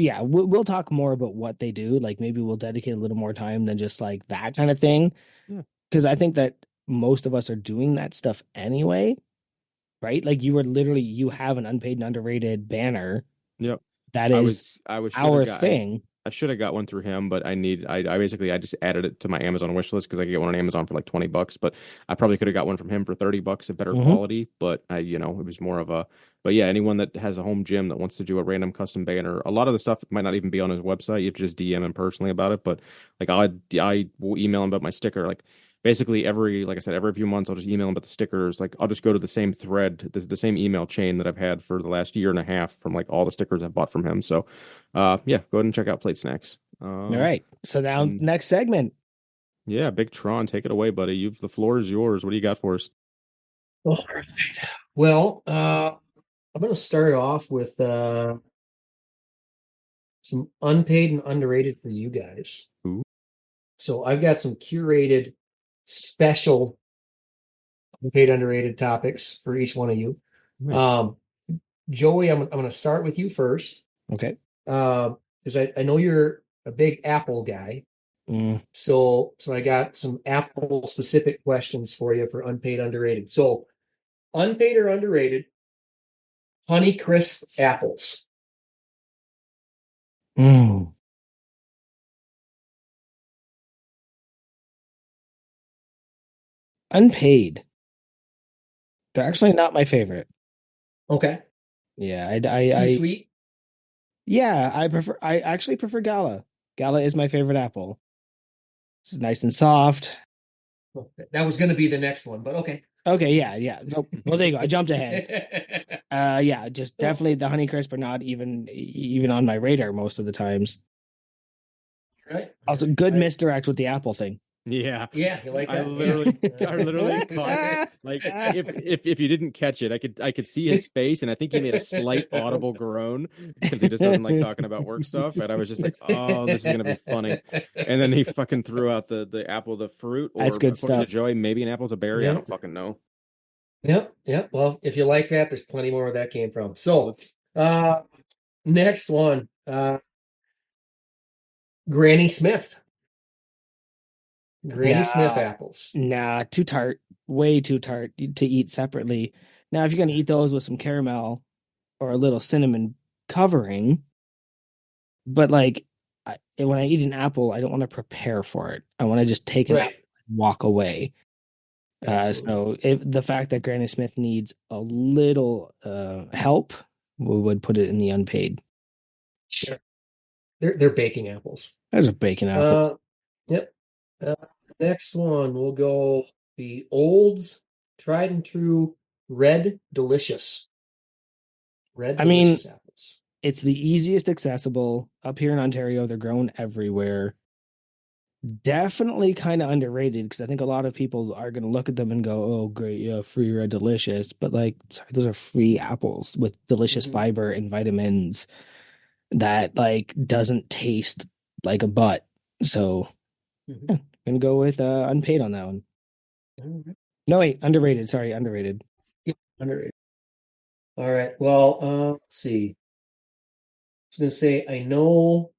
[SPEAKER 2] we'll talk more about what they do. Maybe we'll dedicate a little more time than just that kind of thing. Because I think that most of us are doing that stuff anyway, right? You have an unpaid and underrated banner.
[SPEAKER 1] Yep.
[SPEAKER 2] That is our thing.
[SPEAKER 1] I should have got one through him, but I just added it to my Amazon wish list because I could get one on Amazon for $20, but I probably could have got one from him for $30 of better quality. But it was more of anyone that has a home gym that wants to do a random custom banner, a lot of the stuff might not even be on his website. You have to just DM him personally about it. But I will email him about my sticker. Basically every few months, I'll just email him about the stickers. I'll just go to the same thread, the same email chain that I've had for the last year and a half from all the stickers I've bought from him. So, go ahead and check out Plate Snacks.
[SPEAKER 2] All right. So now next segment.
[SPEAKER 1] Yeah. Big Trond, take it away, buddy. The floor is yours. What do you got for us?
[SPEAKER 3] All right. Well, I'm going to start off with some unpaid and underrated for you guys.
[SPEAKER 1] Ooh.
[SPEAKER 3] So I've got some curated special unpaid underrated topics for each one of you.
[SPEAKER 1] Nice.
[SPEAKER 3] Joey, I'm going to start with you first.
[SPEAKER 2] Okay.
[SPEAKER 3] Because I know you're a big Apple guy. So I got some Apple specific questions for you for unpaid underrated. So unpaid or underrated Honeycrisp apples.
[SPEAKER 2] Unpaid. They're actually not my favorite.
[SPEAKER 3] Okay.
[SPEAKER 2] Yeah,
[SPEAKER 3] Too sweet.
[SPEAKER 2] Yeah, I actually prefer Gala. Gala is my favorite apple. It's nice and soft.
[SPEAKER 3] That was going to be the next one, but okay.
[SPEAKER 2] Okay, yeah. Well, there you go. I jumped ahead. Yeah, just definitely the Honeycrisp are not even on my radar most of the times.
[SPEAKER 3] Right.
[SPEAKER 2] Also, good misdirect with the apple thing.
[SPEAKER 1] Yeah.
[SPEAKER 3] Yeah, you like that?
[SPEAKER 1] I literally caught like if you didn't catch it, I could see his face, and I think he made a slight audible groan because he just doesn't like talking about work stuff. And I was just like, oh, this is gonna be funny. And then he fucking threw out the apple, the fruit, or
[SPEAKER 2] That's good
[SPEAKER 1] according
[SPEAKER 2] stuff.
[SPEAKER 1] to Joey, maybe an apple's a berry. I don't fucking know.
[SPEAKER 3] Yep. Well, if you like that, there's plenty more where that came from. So next one. Granny Smith. Granny Smith apples.
[SPEAKER 2] Nah, too tart. Way too tart to eat separately. Now, if you're gonna eat those with some caramel or a little cinnamon covering, but like when I eat an apple, I don't want to prepare for it. I want to just take an apple and walk away. So if the fact that Granny Smith needs a little help, we would put it in the unpaid.
[SPEAKER 3] Sure. They're baking apples.
[SPEAKER 2] Those are baking apples.
[SPEAKER 3] Yep. Next one, we'll go the old, tried and true Red Delicious. Delicious apples.
[SPEAKER 2] It's the easiest accessible. Up here in Ontario, they're grown everywhere. Definitely kind of underrated because I think a lot of people are going to look at them and go, oh, great, yeah, free Red Delicious. But like, sorry, those are free apples with delicious fiber and vitamins that like doesn't taste like a butt. So yeah, I'm going to go with unpaid on that one. No, wait, underrated. Sorry, underrated.
[SPEAKER 3] Yeah, underrated. All right. Well, let's see. I was going to say, I know.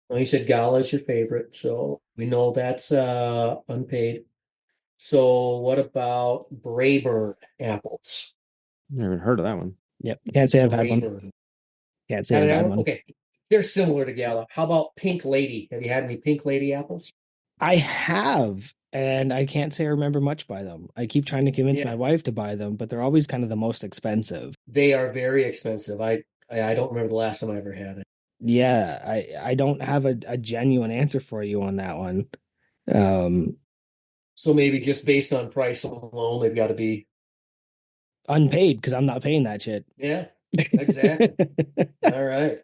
[SPEAKER 3] Well, you said Gala is your favorite, so we know that's unpaid. So what about Brayburn apples?
[SPEAKER 1] Never heard of that one.
[SPEAKER 2] Yep, can't say I've had one. Can't say I've had one.
[SPEAKER 3] Okay, they're similar to Gala. How about Pink Lady? Have you had any Pink Lady apples?
[SPEAKER 2] I have, and I can't say I remember much by them. I keep trying to convince my wife to buy them, but they're always kind of the most expensive.
[SPEAKER 3] They are very expensive. I don't remember the last time I ever had it.
[SPEAKER 2] Yeah, I don't have a genuine answer for you on that one.
[SPEAKER 3] So maybe just based on price alone, they've got to be
[SPEAKER 2] unpaid because I'm not paying that shit.
[SPEAKER 3] Yeah, exactly. All right.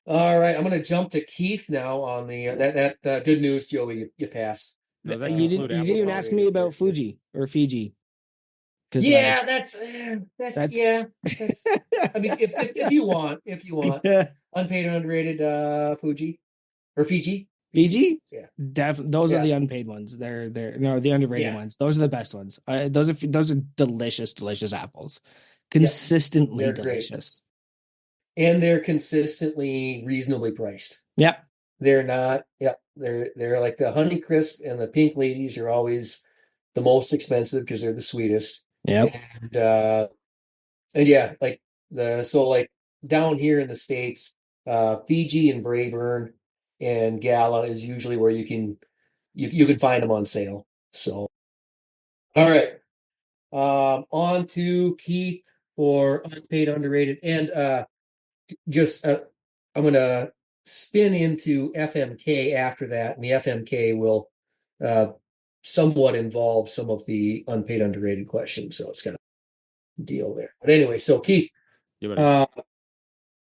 [SPEAKER 3] I'm going to jump to Keith now on the that good news, Joey. You passed.
[SPEAKER 2] You didn't even ask me about Fuji or Fiji.
[SPEAKER 3] Yeah, that's. I mean, if you want, unpaid or underrated Fuji or Fiji.
[SPEAKER 2] Fiji?
[SPEAKER 3] Yeah.
[SPEAKER 2] Those are the unpaid ones. They're the underrated ones. Those are the best ones. Those are delicious apples. Consistently delicious.
[SPEAKER 3] Great. And they're consistently reasonably priced.
[SPEAKER 2] Yeah.
[SPEAKER 3] They're not, they're like the Honeycrisp and the Pink Ladies are always the most expensive because they're the sweetest.
[SPEAKER 2] Yeah.
[SPEAKER 3] And yeah, like like down here in the States, Fiji and Brayburn and Gala is usually where you can find them on sale. So, all right. On to Keith for unpaid, underrated, and I'm gonna spin into FMK after that, and the FMK will somewhat involve some of the unpaid, underrated questions. So it's kind of deal there. But anyway, so Keith, I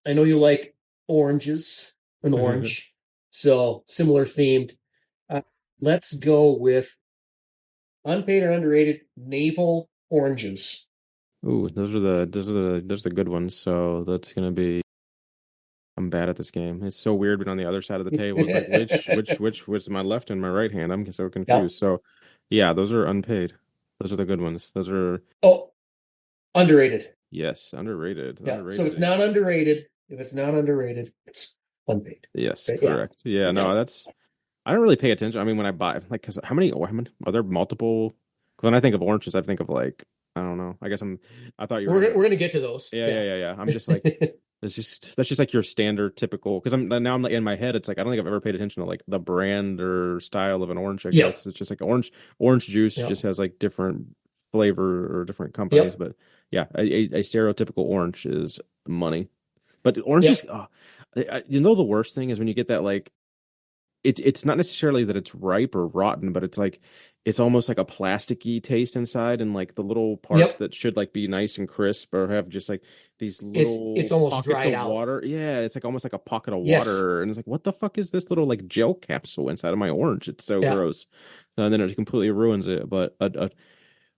[SPEAKER 3] know you like oranges, an orange, so similar themed. Let's go with unpaid or underrated navel oranges.
[SPEAKER 1] Ooh, those are the good ones. So that's gonna be I'm bad at this game. It's so weird, but on the other side of the table, it's like which was my left and my right hand. I'm so
[SPEAKER 3] Yep.
[SPEAKER 1] confused. So, yeah, those are unpaid. Those are the good ones. Those are
[SPEAKER 3] Oh, underrated.
[SPEAKER 1] yes, underrated.
[SPEAKER 3] Yeah. So
[SPEAKER 1] Underrated.
[SPEAKER 3] it's not underrated. If it's not underrated, it's unpaid.
[SPEAKER 1] Yes,
[SPEAKER 3] But
[SPEAKER 1] correct. Yeah, no,
[SPEAKER 3] yeah.
[SPEAKER 1] that's I don't really pay attention. I mean, when I buy like, because how many are there multiple? 'Cause when I think of oranges, I think of like I don't know. I thought you were
[SPEAKER 3] We're
[SPEAKER 1] gonna.
[SPEAKER 3] gonna get to those.
[SPEAKER 1] Yeah. I'm just like that's just like your standard typical. Because I'm like in my head, it's like I don't think I've ever paid attention to like the brand or style of an orange. I
[SPEAKER 3] Yep.
[SPEAKER 1] guess it's just like orange juice
[SPEAKER 3] Yep.
[SPEAKER 1] just has like different flavor or different companies.
[SPEAKER 3] Yep.
[SPEAKER 1] But yeah, a stereotypical orange is money. But oranges,
[SPEAKER 3] Yep.
[SPEAKER 1] you know, the worst thing is when you get that like it's not necessarily that it's ripe or rotten, but it's like it's almost like a plasticky taste inside, and like the little parts
[SPEAKER 3] Yep.
[SPEAKER 1] that should like be nice and crisp or have just like these
[SPEAKER 3] It's
[SPEAKER 1] little
[SPEAKER 3] almost
[SPEAKER 1] pockets
[SPEAKER 3] dried
[SPEAKER 1] of
[SPEAKER 3] out.
[SPEAKER 1] water. Yeah, it's like almost like a pocket of
[SPEAKER 3] Yes.
[SPEAKER 1] water, and it's like, what the fuck is this little like gel capsule inside of my orange? It's so
[SPEAKER 3] Yeah.
[SPEAKER 1] gross. And then it completely ruins it. But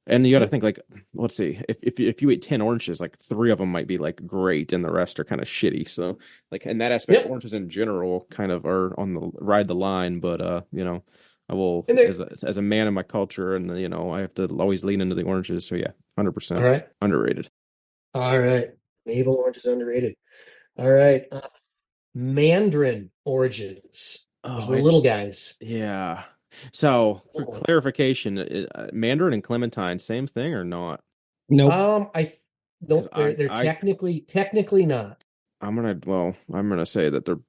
[SPEAKER 1] and you got to
[SPEAKER 3] Yep.
[SPEAKER 1] think like, let's see, if you ate 10 oranges, like 3 of them might be like great, and the rest are kind of shitty. So like in that aspect,
[SPEAKER 3] Yep.
[SPEAKER 1] oranges in general kind of are on the ride the line. But you know, I will
[SPEAKER 3] And
[SPEAKER 1] as a man in my culture, and you know, I have to always lean into the oranges. So yeah,
[SPEAKER 3] all
[SPEAKER 1] 100%
[SPEAKER 3] right.
[SPEAKER 1] underrated.
[SPEAKER 3] All right. Navel orange is underrated. All right. Mandarin oranges. Those
[SPEAKER 1] Oh,
[SPEAKER 3] are the little guys.
[SPEAKER 1] yeah. So for
[SPEAKER 3] Little ones.
[SPEAKER 1] clarification, Mandarin and Clementine, same thing or not?
[SPEAKER 2] Nope.
[SPEAKER 3] Don't. They're
[SPEAKER 1] I
[SPEAKER 3] technically not.
[SPEAKER 1] I'm gonna say that they're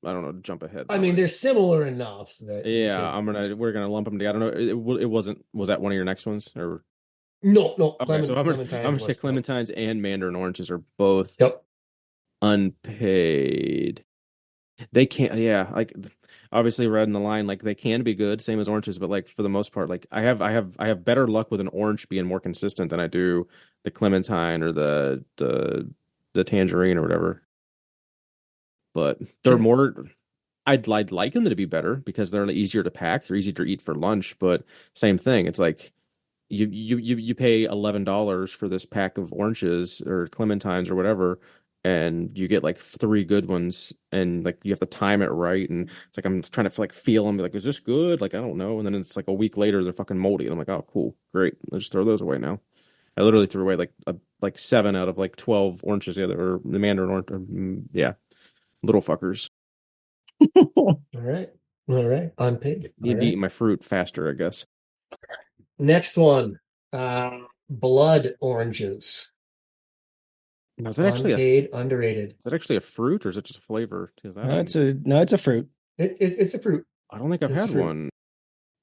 [SPEAKER 1] I don't know, jump ahead.
[SPEAKER 3] I mean, they're similar enough that you
[SPEAKER 1] Yeah,
[SPEAKER 3] could.
[SPEAKER 1] we're gonna lump them together. I don't know. It wasn't. Was that one of your next ones? Or
[SPEAKER 3] No.
[SPEAKER 1] okay, so I'm
[SPEAKER 3] Clementine
[SPEAKER 1] gonna say
[SPEAKER 3] was no.
[SPEAKER 1] clementines and mandarin oranges are both
[SPEAKER 3] Yep.
[SPEAKER 1] unpaid. They can't. Yeah, like obviously read in the line, like they can be good, same as oranges, but like for the most part, like I have better luck with an orange being more consistent than I do the clementine or the tangerine or whatever. But they're
[SPEAKER 3] Okay.
[SPEAKER 1] more. I'd like them to be better because they're easier to pack. They're easier to eat for lunch. But same thing. It's like you pay $11 for this pack of oranges or clementines or whatever, and you get like 3 good ones, and like you have to time it right. And it's like I'm trying to like feel them. Like, is this good? Like I don't know. And then it's like a week later they're fucking moldy, and I'm like, oh cool, great. Let's just throw those away now. I literally threw away like 7 out of like 12 oranges the other or the mandarin orange. Yeah, little fuckers.
[SPEAKER 3] All right. Unpaid. All
[SPEAKER 1] Need to eat
[SPEAKER 3] right.
[SPEAKER 1] my fruit faster, I guess.
[SPEAKER 3] Next one. Blood oranges.
[SPEAKER 1] Now, is
[SPEAKER 3] Unpaid, underrated.
[SPEAKER 1] that actually a fruit or is it just a flavor? Because
[SPEAKER 2] No, it's a fruit.
[SPEAKER 3] It's a fruit.
[SPEAKER 1] I don't think I've
[SPEAKER 3] It's a
[SPEAKER 1] had
[SPEAKER 3] fruit.
[SPEAKER 1] one,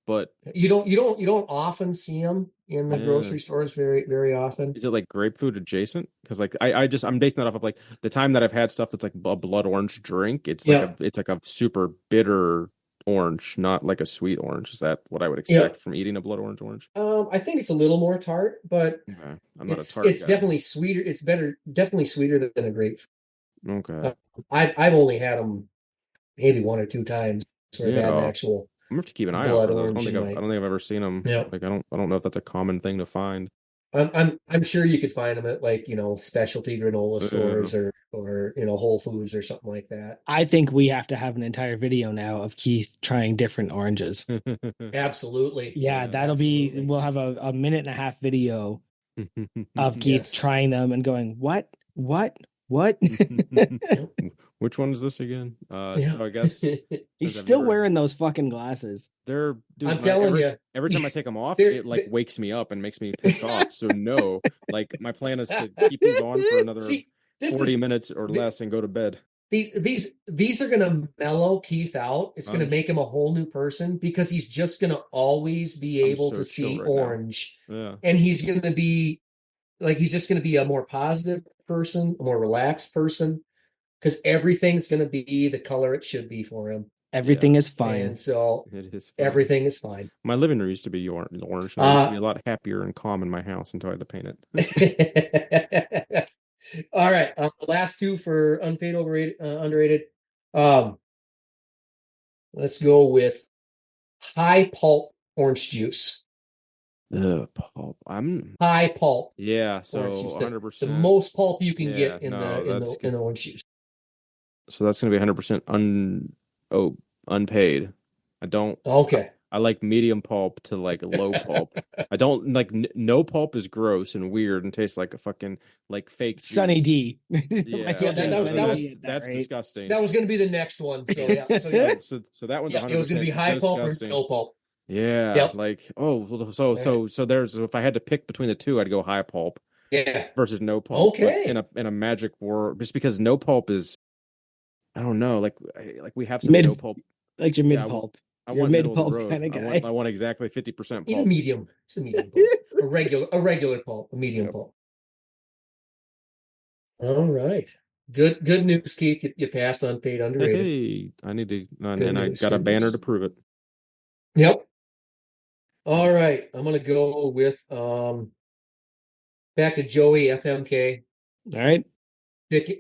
[SPEAKER 1] but
[SPEAKER 3] You don't often see them in the
[SPEAKER 1] yeah.
[SPEAKER 3] grocery stores very, very often.
[SPEAKER 1] Is it like grapefruit adjacent? Because like I'm basing that off of like the time that I've had stuff that's like a blood orange drink. It's
[SPEAKER 3] Yeah.
[SPEAKER 1] like a super bitter orange, not like a sweet orange. Is that what I would
[SPEAKER 3] Yeah.
[SPEAKER 1] expect from eating a blood orange?
[SPEAKER 3] I think it's a little more tart, but
[SPEAKER 1] Okay. I'm not a
[SPEAKER 3] it's
[SPEAKER 1] tart guy.
[SPEAKER 3] definitely sweeter. It's definitely sweeter than a grapefruit.
[SPEAKER 1] Okay.
[SPEAKER 3] I've only had them maybe 1 or 2 times where I've had an
[SPEAKER 1] Yeah.
[SPEAKER 3] actual
[SPEAKER 1] I'm gonna have to keep an eye out
[SPEAKER 3] blood
[SPEAKER 1] for those.
[SPEAKER 3] orange in
[SPEAKER 1] I
[SPEAKER 3] my.
[SPEAKER 1] don't think I've ever seen them.
[SPEAKER 3] Yeah.
[SPEAKER 1] Like I don't know if that's a common thing to find.
[SPEAKER 3] I'm sure you could find them at like specialty granola stores or Whole Foods or something like that.
[SPEAKER 2] I think we have to have an entire video now of Keith trying different oranges.
[SPEAKER 3] Absolutely.
[SPEAKER 2] Yeah, that'll
[SPEAKER 3] absolutely.
[SPEAKER 2] be. We'll have a minute and a half video of Keith
[SPEAKER 3] Yes.
[SPEAKER 2] trying them and going, what?
[SPEAKER 1] Which one is this again?
[SPEAKER 3] Yeah.
[SPEAKER 1] So I guess
[SPEAKER 2] He's
[SPEAKER 1] since I've
[SPEAKER 2] still
[SPEAKER 1] never
[SPEAKER 2] wearing those fucking glasses.
[SPEAKER 1] they're dude,
[SPEAKER 3] I'm telling you,
[SPEAKER 1] every time I take them off,
[SPEAKER 3] They're-
[SPEAKER 1] it like
[SPEAKER 3] they-
[SPEAKER 1] wakes me up and makes me pissed off. So no, like my plan is to keep these on for another
[SPEAKER 3] see,
[SPEAKER 1] 40 minutes or less and go to bed.
[SPEAKER 3] these are gonna mellow Keith out. It's gonna
[SPEAKER 1] I'm
[SPEAKER 3] make him a whole new person because he's just gonna always be
[SPEAKER 1] I'm
[SPEAKER 3] able
[SPEAKER 1] so
[SPEAKER 3] to
[SPEAKER 1] chill
[SPEAKER 3] see
[SPEAKER 1] right now.
[SPEAKER 3] orange,
[SPEAKER 1] Yeah.
[SPEAKER 3] and he's gonna be like he's just gonna be a more positive person, a more relaxed person, because everything's gonna be the color it should be for him.
[SPEAKER 2] Everything is fine.
[SPEAKER 3] And so
[SPEAKER 1] It is fine.
[SPEAKER 3] everything is fine.
[SPEAKER 1] My living room used to be orange, and I used to be a lot happier and calm in my house until I had to paint it.
[SPEAKER 3] All right, the last 2 for unpaid, overrated, underrated. Let's go with high pulp orange juice.
[SPEAKER 1] Pulp. I'm
[SPEAKER 3] High pulp.
[SPEAKER 1] yeah, so
[SPEAKER 3] orange juice.
[SPEAKER 1] 100%.
[SPEAKER 3] The most pulp you can get in
[SPEAKER 1] no,
[SPEAKER 3] the orange juice.
[SPEAKER 1] So that's going to be 100% unpaid. I don't.
[SPEAKER 3] Okay.
[SPEAKER 1] I like medium pulp to like low pulp. I don't like no pulp is gross and weird and tastes like a fucking like fake
[SPEAKER 2] Sunny
[SPEAKER 1] juice.
[SPEAKER 2] D.
[SPEAKER 1] Yeah,
[SPEAKER 2] Michael J.
[SPEAKER 3] that was
[SPEAKER 2] Sunny
[SPEAKER 3] that
[SPEAKER 2] D
[SPEAKER 3] was
[SPEAKER 2] at
[SPEAKER 1] that's
[SPEAKER 2] right?
[SPEAKER 1] disgusting.
[SPEAKER 3] that was going to be the next one. So yeah. So yeah.
[SPEAKER 1] So that one's
[SPEAKER 3] Yeah. It was going to
[SPEAKER 1] 100%
[SPEAKER 3] be high pulp or
[SPEAKER 1] disgusting.
[SPEAKER 3] no pulp.
[SPEAKER 1] Yeah,
[SPEAKER 3] Yep.
[SPEAKER 1] like
[SPEAKER 3] All right.
[SPEAKER 1] so there's if I had to pick between the two, I'd go high pulp
[SPEAKER 3] Yeah.
[SPEAKER 1] versus no pulp. But
[SPEAKER 3] Okay.
[SPEAKER 1] in a magic world, just because no pulp is, I don't know, like we have some no
[SPEAKER 2] Mid,
[SPEAKER 1] pulp.
[SPEAKER 2] like your
[SPEAKER 1] Yeah,
[SPEAKER 2] mid pulp.
[SPEAKER 1] I
[SPEAKER 2] You're a
[SPEAKER 1] want
[SPEAKER 2] mid
[SPEAKER 1] middle of the
[SPEAKER 2] pulp
[SPEAKER 1] road.
[SPEAKER 2] kind of guy.
[SPEAKER 1] I want exactly 50%
[SPEAKER 3] In a
[SPEAKER 1] pulp.
[SPEAKER 3] medium. It's a medium pulp. A regular pulp. A medium
[SPEAKER 1] Yep.
[SPEAKER 3] pulp. All right. Good news, Keith. You passed unpaid underrated.
[SPEAKER 1] Hey, I need to,
[SPEAKER 3] Good
[SPEAKER 1] and I
[SPEAKER 3] news.
[SPEAKER 1] got a
[SPEAKER 3] Good
[SPEAKER 1] banner
[SPEAKER 3] news.
[SPEAKER 1] to prove it.
[SPEAKER 3] Yep. All right. I'm gonna go with back to Joey FMK.
[SPEAKER 2] All right.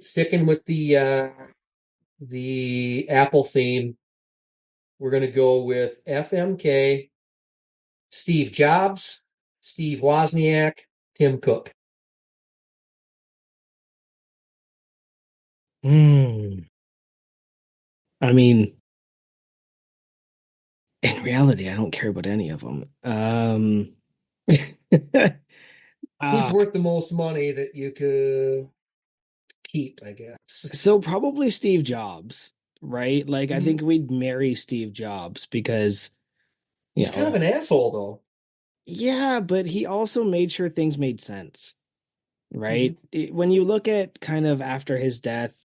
[SPEAKER 3] Sticking with the Apple theme. We're gonna go with FMK, Steve Jobs, Steve Wozniak, Tim Cook.
[SPEAKER 2] I mean, in reality, I don't care about any of them.
[SPEAKER 3] Who's
[SPEAKER 2] uh,
[SPEAKER 3] worth the most money that you could keep, I guess.
[SPEAKER 2] so probably Steve Jobs, right? Like, I
[SPEAKER 3] Mhm.
[SPEAKER 2] think we'd marry Steve Jobs because, you
[SPEAKER 3] He's kind of
[SPEAKER 2] know,
[SPEAKER 3] an asshole, though.
[SPEAKER 2] yeah, but he also made sure things made sense, right?
[SPEAKER 3] Mhm.
[SPEAKER 2] When you look at kind of after his death,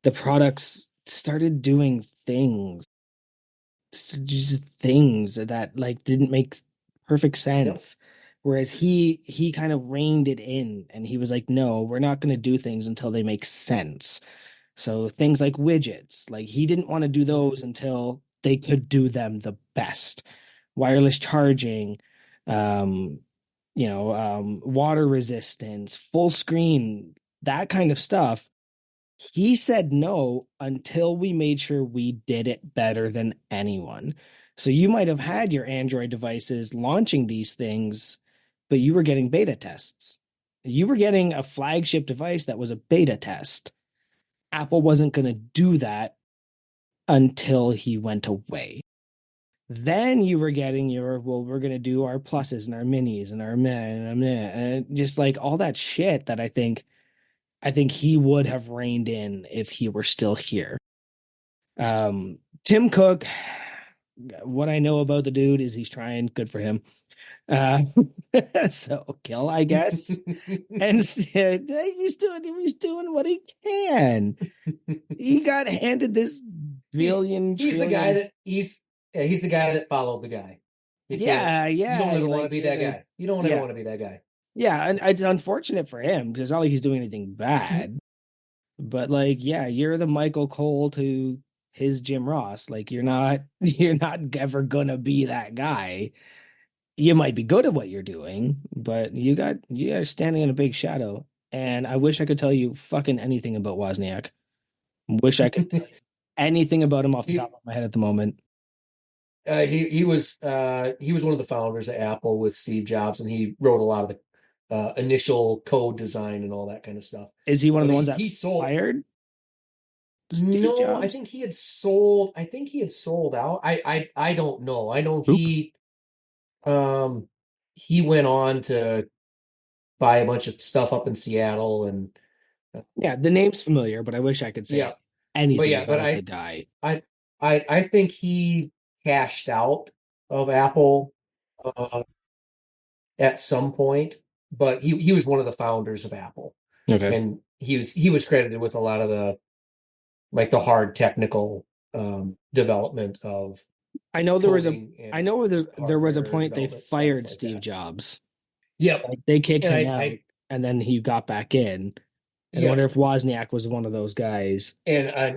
[SPEAKER 2] the products started doing just things that like didn't make perfect
[SPEAKER 3] Yep.
[SPEAKER 2] sense. Whereas he kind of reined it in and he was like, no, we're not going to do things until they make sense. So things like widgets, like he didn't want to do those until they could do them the best. Wireless charging, um, water resistance, full screen, that kind of stuff. He said no until we made sure we did it better than anyone. So you might have had your Android devices launching these things, but you were getting beta tests. You were getting a flagship device that was a beta test. Apple wasn't going to do that until he went away. Then you were getting your, well, we're going to do our pluses and our minis and our meh and our meh, and just like all that shit that I think he would have reined in if he were still here. Tim Cook, what I know about the dude is he's trying. Good for him. Uh, so kill, I guess. And he's doing what he can. He got handed this billion
[SPEAKER 3] He's the guy
[SPEAKER 2] trillion.
[SPEAKER 3] that he's the guy that followed the guy. You can't.
[SPEAKER 2] Yeah,
[SPEAKER 3] You
[SPEAKER 2] yeah.
[SPEAKER 3] don't ever want to
[SPEAKER 2] Like
[SPEAKER 3] be that guy. You don't ever
[SPEAKER 2] yeah,
[SPEAKER 3] want to be that guy.
[SPEAKER 2] yeah. And it's unfortunate for him because it's not like he's doing anything bad. But like, yeah, you're the Michael Cole to his Jim Ross. Like you're not ever gonna be that guy. You might be good at what you're doing, but you are standing in a big shadow. And I wish I could tell you fucking anything about Wozniak. Wish I could tell you anything about him off the top
[SPEAKER 3] he
[SPEAKER 2] of my head at the moment.
[SPEAKER 3] he was one of the founders of Apple with Steve Jobs, and he wrote a lot of the initial code design and all that kind of stuff.
[SPEAKER 2] Is he one of
[SPEAKER 3] But
[SPEAKER 2] the
[SPEAKER 3] he
[SPEAKER 2] ones that
[SPEAKER 3] he sold.
[SPEAKER 2] fired Steve
[SPEAKER 3] No, I
[SPEAKER 2] Jobs?
[SPEAKER 3] think he had sold. I think he had sold out. I don't know. I know
[SPEAKER 1] Oop.
[SPEAKER 3] he went on to buy a bunch of stuff up in Seattle, and
[SPEAKER 2] Yeah, the name's familiar, but I wish I could
[SPEAKER 3] yeah,
[SPEAKER 2] say anything
[SPEAKER 3] but
[SPEAKER 2] about the guy.
[SPEAKER 3] I I think he cashed out of Apple uh, at some point, but he was one of the founders of Apple,
[SPEAKER 2] Okay.
[SPEAKER 3] and he was credited with a lot of the like the hard technical development of
[SPEAKER 2] I know there was a
[SPEAKER 3] coding
[SPEAKER 2] I
[SPEAKER 3] and
[SPEAKER 2] know there was a
[SPEAKER 3] hardware
[SPEAKER 2] point they
[SPEAKER 3] development stuff
[SPEAKER 2] fired
[SPEAKER 3] like
[SPEAKER 2] Steve
[SPEAKER 3] that.
[SPEAKER 2] Jobs.
[SPEAKER 3] Yep,
[SPEAKER 2] Like they kicked
[SPEAKER 3] and
[SPEAKER 2] him
[SPEAKER 3] I
[SPEAKER 2] out
[SPEAKER 3] I
[SPEAKER 2] and then he got back in. And I
[SPEAKER 3] yep,
[SPEAKER 2] wonder if Wozniak was one of those guys.
[SPEAKER 3] and I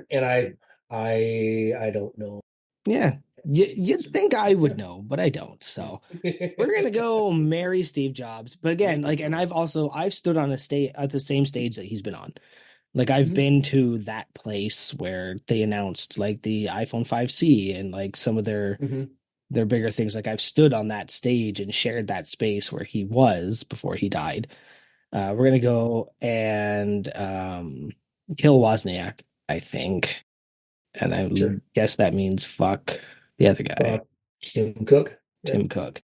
[SPEAKER 3] don't know.
[SPEAKER 2] Yeah. You'd think I would know, but I don't. So we're gonna go marry Steve Jobs. But again,
[SPEAKER 3] Make your
[SPEAKER 2] like, and
[SPEAKER 3] choice.
[SPEAKER 2] I've stood on a state at the same stage that he's been on. Like I've
[SPEAKER 3] Mhm,
[SPEAKER 2] been to that place where they announced like the iPhone 5C and like some of
[SPEAKER 3] mhm.
[SPEAKER 2] their bigger things. Like I've stood on that stage and shared that space where he was before he died. We're gonna go and kill Wozniak. I think. And I
[SPEAKER 3] Sure.
[SPEAKER 2] guess that means fuck the other guy,
[SPEAKER 3] Tim Cook.
[SPEAKER 2] Tim Cook.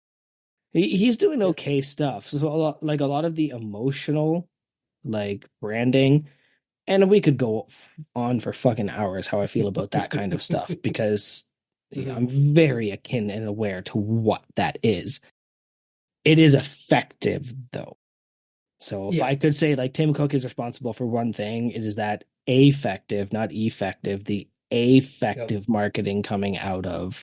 [SPEAKER 2] He's doing okay stuff. So a lot of the emotional like branding, and we could go on for fucking hours how I feel about that kind of stuff because I'm very akin and aware to what that is. It is effective though. So if I could say like Tim Cook is responsible for one thing, it is that affective, not effective, the affective marketing coming out of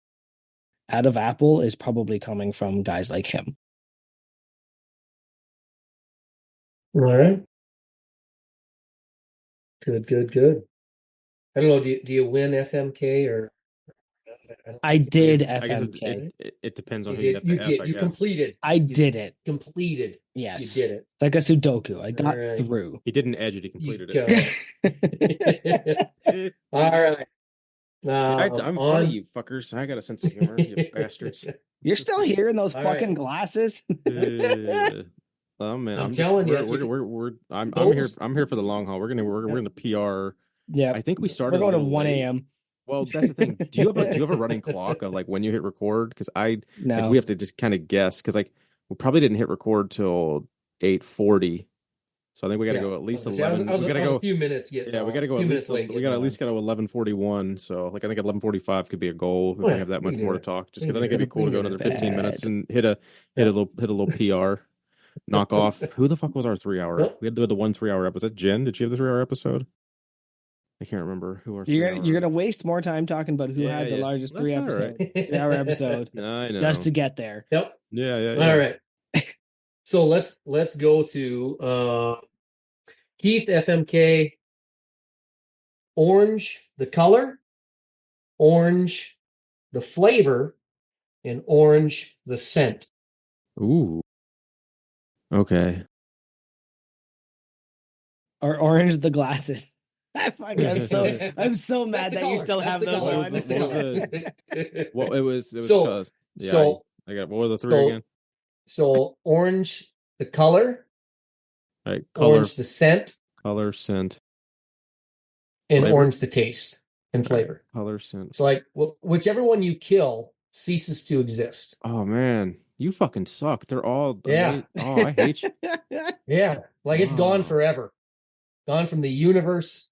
[SPEAKER 2] Apple is probably coming from guys like him.
[SPEAKER 3] All right. Good. I don't know. Do you win FMK or?
[SPEAKER 2] I did
[SPEAKER 1] I guess
[SPEAKER 2] FMK.
[SPEAKER 1] it depends on who you have to
[SPEAKER 3] You
[SPEAKER 1] F,
[SPEAKER 3] did.
[SPEAKER 1] I
[SPEAKER 3] You
[SPEAKER 1] guess.
[SPEAKER 3] completed.
[SPEAKER 2] I did it.
[SPEAKER 3] Completed.
[SPEAKER 2] Yes.
[SPEAKER 3] You did it.
[SPEAKER 2] It's like a Sudoku. I got
[SPEAKER 3] right.
[SPEAKER 2] through.
[SPEAKER 1] He didn't edge it, he completed
[SPEAKER 3] it. All right.
[SPEAKER 1] See, I'm funny, you fuckers. I got a sense of humor, you bastards.
[SPEAKER 2] You're still here in those fucking glasses.
[SPEAKER 1] Oh man,
[SPEAKER 3] I'm telling
[SPEAKER 1] you, I'm here for the long haul. We're gonna PR.
[SPEAKER 2] Yeah,
[SPEAKER 1] I think we started.
[SPEAKER 2] We're going
[SPEAKER 1] to
[SPEAKER 2] 1 a.m.
[SPEAKER 1] Well, that's the thing. Do you have a running clock of like when you hit record? Because
[SPEAKER 2] no.
[SPEAKER 1] like we have to just kind of guess because like we probably didn't hit record till 8:40. So I think we got to go at least 11. We got to go
[SPEAKER 3] a few minutes yet.
[SPEAKER 1] Yeah, we got to go at least. We got to at least go to 11:41. So like I think 11:45 could be a goal if we have that much more to talk. Just because I think it'd be cool to go another 15 minutes and hit a little PR. Knock off. Who the fuck was our 3-hour?
[SPEAKER 3] Yep.
[SPEAKER 1] We had the 1 3-hour episode. Was that Jen? Did she have the 3-hour episode? I can't remember who our.
[SPEAKER 2] You're gonna waste more time talking about who had the largest 3-hour episode.
[SPEAKER 1] I know.
[SPEAKER 2] Just to get there.
[SPEAKER 3] Yep.
[SPEAKER 1] Yeah.
[SPEAKER 3] All right. So let's go to Keith FMK. Orange the color, orange the flavor, and orange the scent.
[SPEAKER 1] Ooh. Okay.
[SPEAKER 2] Or orange the glasses. I'm so mad that you still have those on.
[SPEAKER 1] Well, it was
[SPEAKER 3] so
[SPEAKER 1] I got what were the 3 again?
[SPEAKER 3] So orange the color,
[SPEAKER 1] right, color,
[SPEAKER 3] orange the scent,
[SPEAKER 1] color, scent,
[SPEAKER 3] and
[SPEAKER 1] flavor?
[SPEAKER 3] Orange the taste and flavor.
[SPEAKER 1] Right, color, scent.
[SPEAKER 3] So like whichever one you kill ceases to exist.
[SPEAKER 1] Oh man, you fucking suck. They're all
[SPEAKER 3] yeah.
[SPEAKER 1] Oh, I hate you.
[SPEAKER 3] Yeah, like it's gone forever, gone from the universe.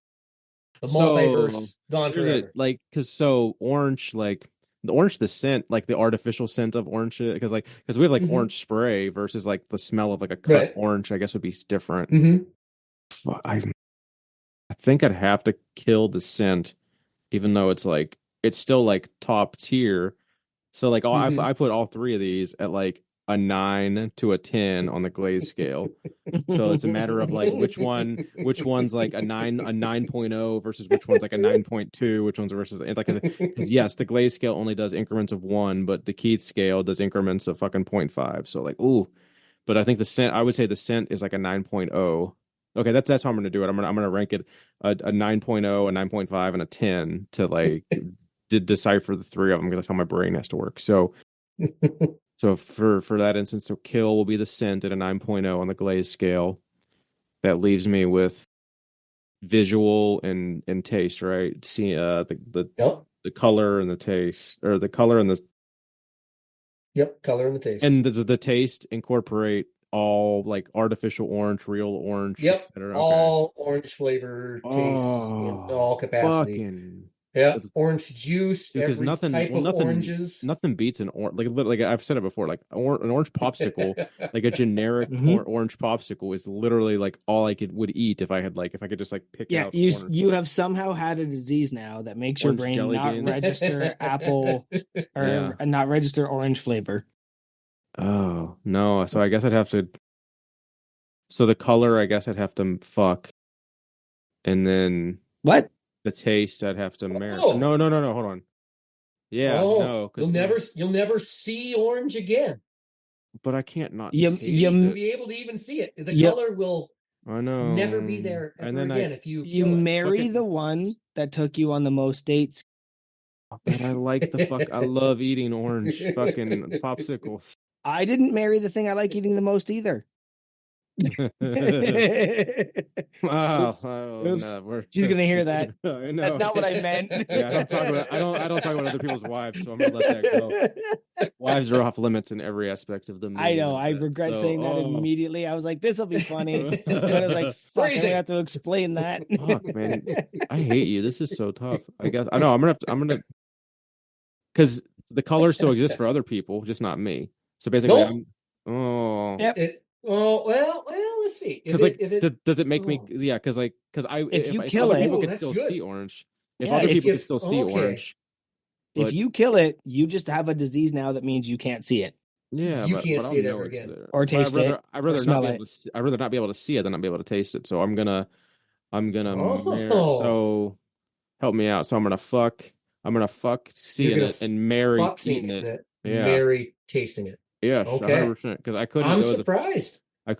[SPEAKER 3] The multiverse gone forever.
[SPEAKER 1] Like, because orange, like the orange, the scent, like the artificial scent of orange, because we have like orange spray versus like the smell of like a cut orange. I guess would be different. I think I'd have to kill the scent, even though it's still like top tier. So like I put all 3 of these at like a 9 to a 10 on the glaze scale. So it's a matter of like which one's like a 9.0 versus which one's like a 9.2, which one's versus like, because yes, the glaze scale only does increments of 1, but the Keith scale does increments of fucking 0.5. So like, ooh, but I think I would say the scent is like a 9.0. Okay, that's how I'm gonna do it. I'm gonna rank it a 9.0, a 9.5, and a 10 to like decipher the 3 of them, because that's how my brain has to work. So for that instance, so kill will be the scent at a 9.0 on the glaze scale. That leaves me with visual and taste, right? See the color and the taste, or the color and the
[SPEAKER 3] color and the taste.
[SPEAKER 1] And the taste incorporate all like artificial orange, real orange, etc.
[SPEAKER 3] All orange flavor tastes in all capacity. Orange juice, because every type of oranges.
[SPEAKER 1] Nothing beats an orange. Like I've said it before. Like an orange popsicle, like a generic orange popsicle, is literally like all I would eat if I could just like pick out.
[SPEAKER 2] Yeah, you have somehow had a disease now that makes your brain not register apple or not register orange flavor.
[SPEAKER 1] Oh no! So I guess I'd have to. So the color, I guess I'd have to fuck, and then
[SPEAKER 2] what?
[SPEAKER 1] The taste, I'd have to marry. No, hold on. Yeah, no,
[SPEAKER 3] you'll never see orange again.
[SPEAKER 1] But I can't not.
[SPEAKER 3] You be able to even see it. The color will.
[SPEAKER 1] I know.
[SPEAKER 3] Never be there ever again if you
[SPEAKER 2] marry the one that took you on the most dates.
[SPEAKER 1] But I like the fuck. I love eating orange fucking popsicles.
[SPEAKER 2] I didn't marry the thing I like eating the most either. Oops.
[SPEAKER 1] No,
[SPEAKER 2] She's gonna hear that.
[SPEAKER 1] I know.
[SPEAKER 2] That's not what I meant.
[SPEAKER 1] Yeah, I don't talk about other people's wives, so I'm gonna let that go. Wives are off limits in every aspect of the movie.
[SPEAKER 2] I know. I regret saying that immediately. I was like, this will be funny. And I was like, fuck, I'm gonna have to explain that.
[SPEAKER 1] Fuck, man. I hate you. This is so tough. I guess I know I'm gonna because the color still exists for other people, just not me. So basically,
[SPEAKER 3] well, let's see.
[SPEAKER 1] Does it make me? Yeah, because
[SPEAKER 2] if you kill
[SPEAKER 1] other
[SPEAKER 2] it,
[SPEAKER 1] people can still see orange. If other people can still see orange,
[SPEAKER 2] if you kill it, you just have a disease now that means you can't see it.
[SPEAKER 1] Yeah,
[SPEAKER 3] you can't see it ever again
[SPEAKER 2] or taste it.
[SPEAKER 1] I'd rather not be able to see it than not be able to taste it. So I'm gonna. So help me out. So I'm gonna fuck seeing it and marry eating it. Yeah,
[SPEAKER 3] marry tasting it.
[SPEAKER 1] Yeah, okay. 100%. Because I couldn't.
[SPEAKER 3] I'm surprised.
[SPEAKER 1] I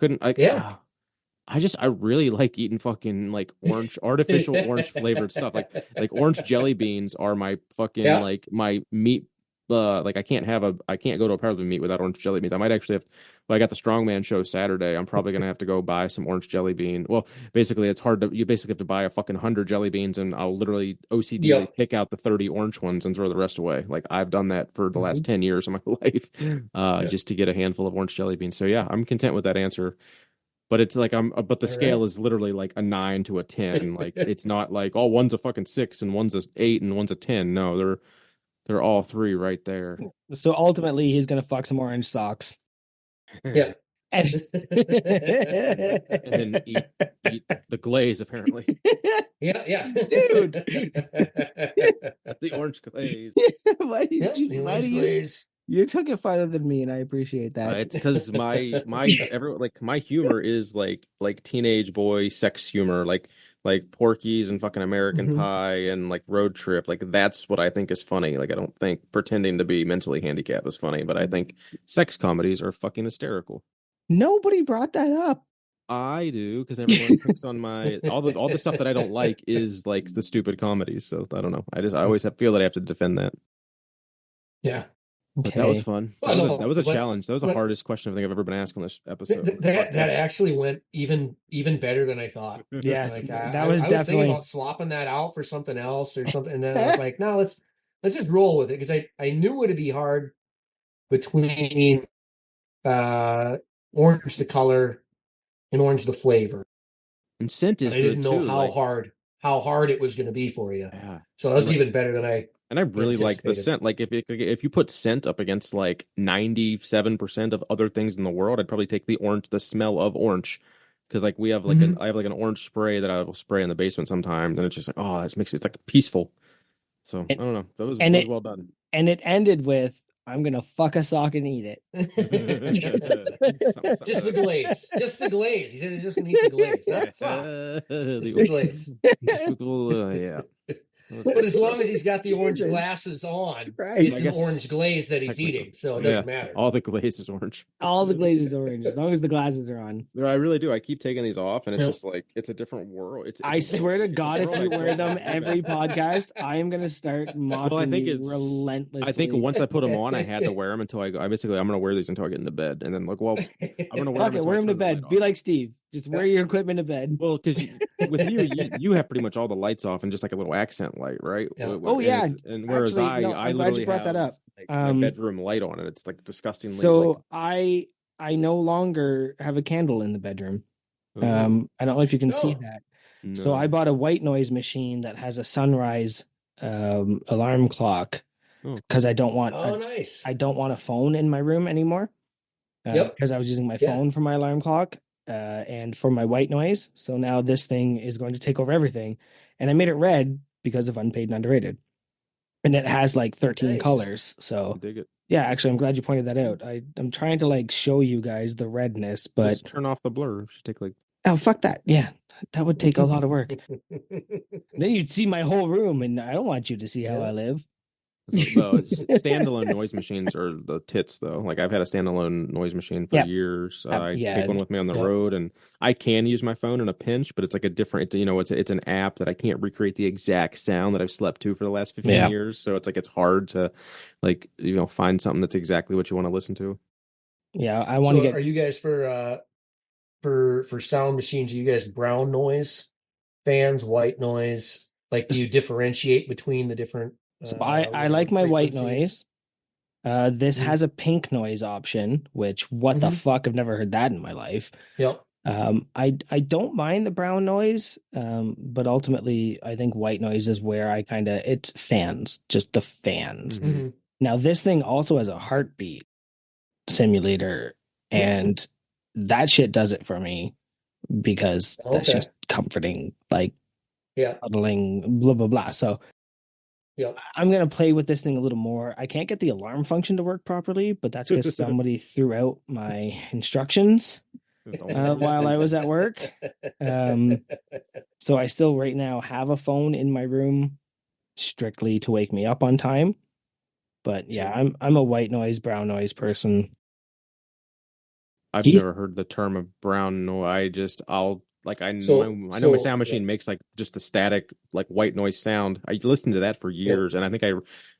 [SPEAKER 1] really like eating fucking like artificial orange flavored stuff. Like orange jelly beans are my fucking like my meat. Like I can't go to a party with meat without orange jelly beans. I might actually have. Well, I got the Strongman show Saturday. I'm probably gonna have to go buy some orange jelly bean. Well, basically, it's hard to. You basically have to buy a fucking 100 jelly beans, and I'll literally OCD pick out the 30 orange ones and throw the rest away. Like I've done that for the last 10 years of my life, just to get a handful of orange jelly beans. So yeah, I'm content with that answer. But it's like but the scale is literally like a 9 to a 10. Like it's not like one's a fucking 6 and one's a 8 and one's a 10. No, they're all 3 right there.
[SPEAKER 2] So ultimately, he's gonna fuck some orange socks.
[SPEAKER 3] Yeah.
[SPEAKER 1] And then eat the glaze, apparently.
[SPEAKER 3] Yeah.
[SPEAKER 2] Dude.
[SPEAKER 1] The orange glaze.
[SPEAKER 2] Why do you took it farther than me, and I appreciate that.
[SPEAKER 1] It's because my humor is like teenage boy sex humor, like Porky's and fucking American Pie and like Road Trip. Like that's what I think is funny. Like I don't think pretending to be mentally handicapped is funny, but I think sex comedies are fucking hysterical.
[SPEAKER 2] Nobody brought that up.
[SPEAKER 1] I do, because everyone picks on my all the stuff that I don't like is like the stupid comedies. So I don't know. I always feel that I have to defend that.
[SPEAKER 3] Yeah.
[SPEAKER 1] But that was fun. That was a challenge. That was the hardest question I think I've ever been asked on this episode.
[SPEAKER 3] That actually went even better than I thought.
[SPEAKER 2] Yeah,
[SPEAKER 3] like,
[SPEAKER 2] that was
[SPEAKER 3] I
[SPEAKER 2] definitely.
[SPEAKER 3] was thinking about swapping that out for something else or something, and then I was like, no, let's just roll with it, because I knew it'd be hard between orange the color and orange the flavor.
[SPEAKER 1] And scent is.
[SPEAKER 3] I didn't know how hard it was going to be for you.
[SPEAKER 1] Yeah.
[SPEAKER 3] So that was even better than I.
[SPEAKER 1] And I really like the scent. Like if you put scent up against like 97% of other things in the world, I'd probably take the smell of orange. Because like we have like I have like an orange spray that I will spray in the basement sometimes, and it's just like, oh, that makes it, it's like peaceful. So I don't know. That was well done.
[SPEAKER 2] And it ended with, I'm gonna fuck a sock and eat it.
[SPEAKER 3] Just the glaze. Just the glaze. He said he's just gonna eat the glaze. That's the glaze.
[SPEAKER 1] Yeah.
[SPEAKER 3] But as long as he's got the orange glasses on, it's an orange glaze that he's eating, so it doesn't matter.
[SPEAKER 1] All the glaze is orange.
[SPEAKER 2] All the glaze is orange, as long as the glasses are on.
[SPEAKER 1] I really do. I keep taking these off, and it's just like, it's a different world.
[SPEAKER 2] I swear to God, if you wear them every podcast, I am going to start mocking you relentlessly.
[SPEAKER 1] I think once I put them on, I had to wear them until I'm going to wear these until I get into bed. And then, like, well, I'm going to wear them.
[SPEAKER 2] Wear them to bed. Be like Steve. Just wear your equipment to bed.
[SPEAKER 1] Well, because with you have pretty much all the lights off and just like a little accent light, right?
[SPEAKER 2] Yeah.
[SPEAKER 1] And whereas
[SPEAKER 2] actually,
[SPEAKER 1] I
[SPEAKER 2] I'm
[SPEAKER 1] literally
[SPEAKER 2] glad you brought that up.
[SPEAKER 1] Like, my bedroom light on it. It's like disgustingly.
[SPEAKER 2] So I no longer have a candle in the bedroom. I don't know if you can see that. No. So I bought a white noise machine that has a sunrise alarm clock because I don't want.
[SPEAKER 3] Nice.
[SPEAKER 2] I don't want a phone in my room anymore. Because I was using my phone for my alarm clock and for my white noise. So now this thing is going to take over everything. And I made it red because of Unpaid and Underrated. And it has like 13 colors. So
[SPEAKER 1] I dig it.
[SPEAKER 2] Yeah, actually, I'm glad you pointed that out. I'm trying to like show you guys the redness, but
[SPEAKER 1] just turn off the blur. It should take like.
[SPEAKER 2] Oh, fuck that. Yeah, that would take a lot of work. Then you'd see my whole room, and I don't want you to see how I live.
[SPEAKER 1] So, standalone noise machines are the tits, though. Like I've had a standalone noise machine for years. I take one with me on the road, and I can use my phone in a pinch, but it's like a different. It's an app that I can't recreate the exact sound that I've slept to for the last 15 years. So it's like it's hard to, like, find something that's exactly what you want to listen to.
[SPEAKER 2] Yeah, I want to get.
[SPEAKER 3] Are you guys for for sound machines, are you guys brown noise fans, white noise? Like, do you differentiate between the different
[SPEAKER 2] So I like my white
[SPEAKER 3] frequencies?
[SPEAKER 2] noise. This
[SPEAKER 3] Mhm.
[SPEAKER 2] has a pink noise option, which what the
[SPEAKER 3] Mhm.
[SPEAKER 2] fuck? I've never heard that in my life.
[SPEAKER 3] Yep.
[SPEAKER 2] I don't mind the brown noise, but ultimately I think white noise is where I kind of it's fans, just the fans.
[SPEAKER 3] Mhm.
[SPEAKER 2] Now this thing also has a heartbeat simulator,
[SPEAKER 3] Yep.
[SPEAKER 2] and that shit does it for me because that's
[SPEAKER 3] Okay.
[SPEAKER 2] just comforting, like
[SPEAKER 3] Yeah.
[SPEAKER 2] cuddling, blah blah blah. So
[SPEAKER 3] Yep.
[SPEAKER 2] I'm gonna play with this thing a little more. I can't get the alarm function to work properly, but that's because somebody threw out my instructions while I was at work. So I still right now have a phone in my room strictly to wake me up on time. But yeah,
[SPEAKER 3] Sure.
[SPEAKER 2] I'm a white noise, brown noise person.
[SPEAKER 1] I've
[SPEAKER 2] Keith?
[SPEAKER 1] never heard the term of brown noise. I'll like I
[SPEAKER 3] So
[SPEAKER 1] know my sound
[SPEAKER 3] yeah.
[SPEAKER 1] machine makes like just the static like white noise sound. I listened to that for
[SPEAKER 3] Yep.
[SPEAKER 1] years, and I think I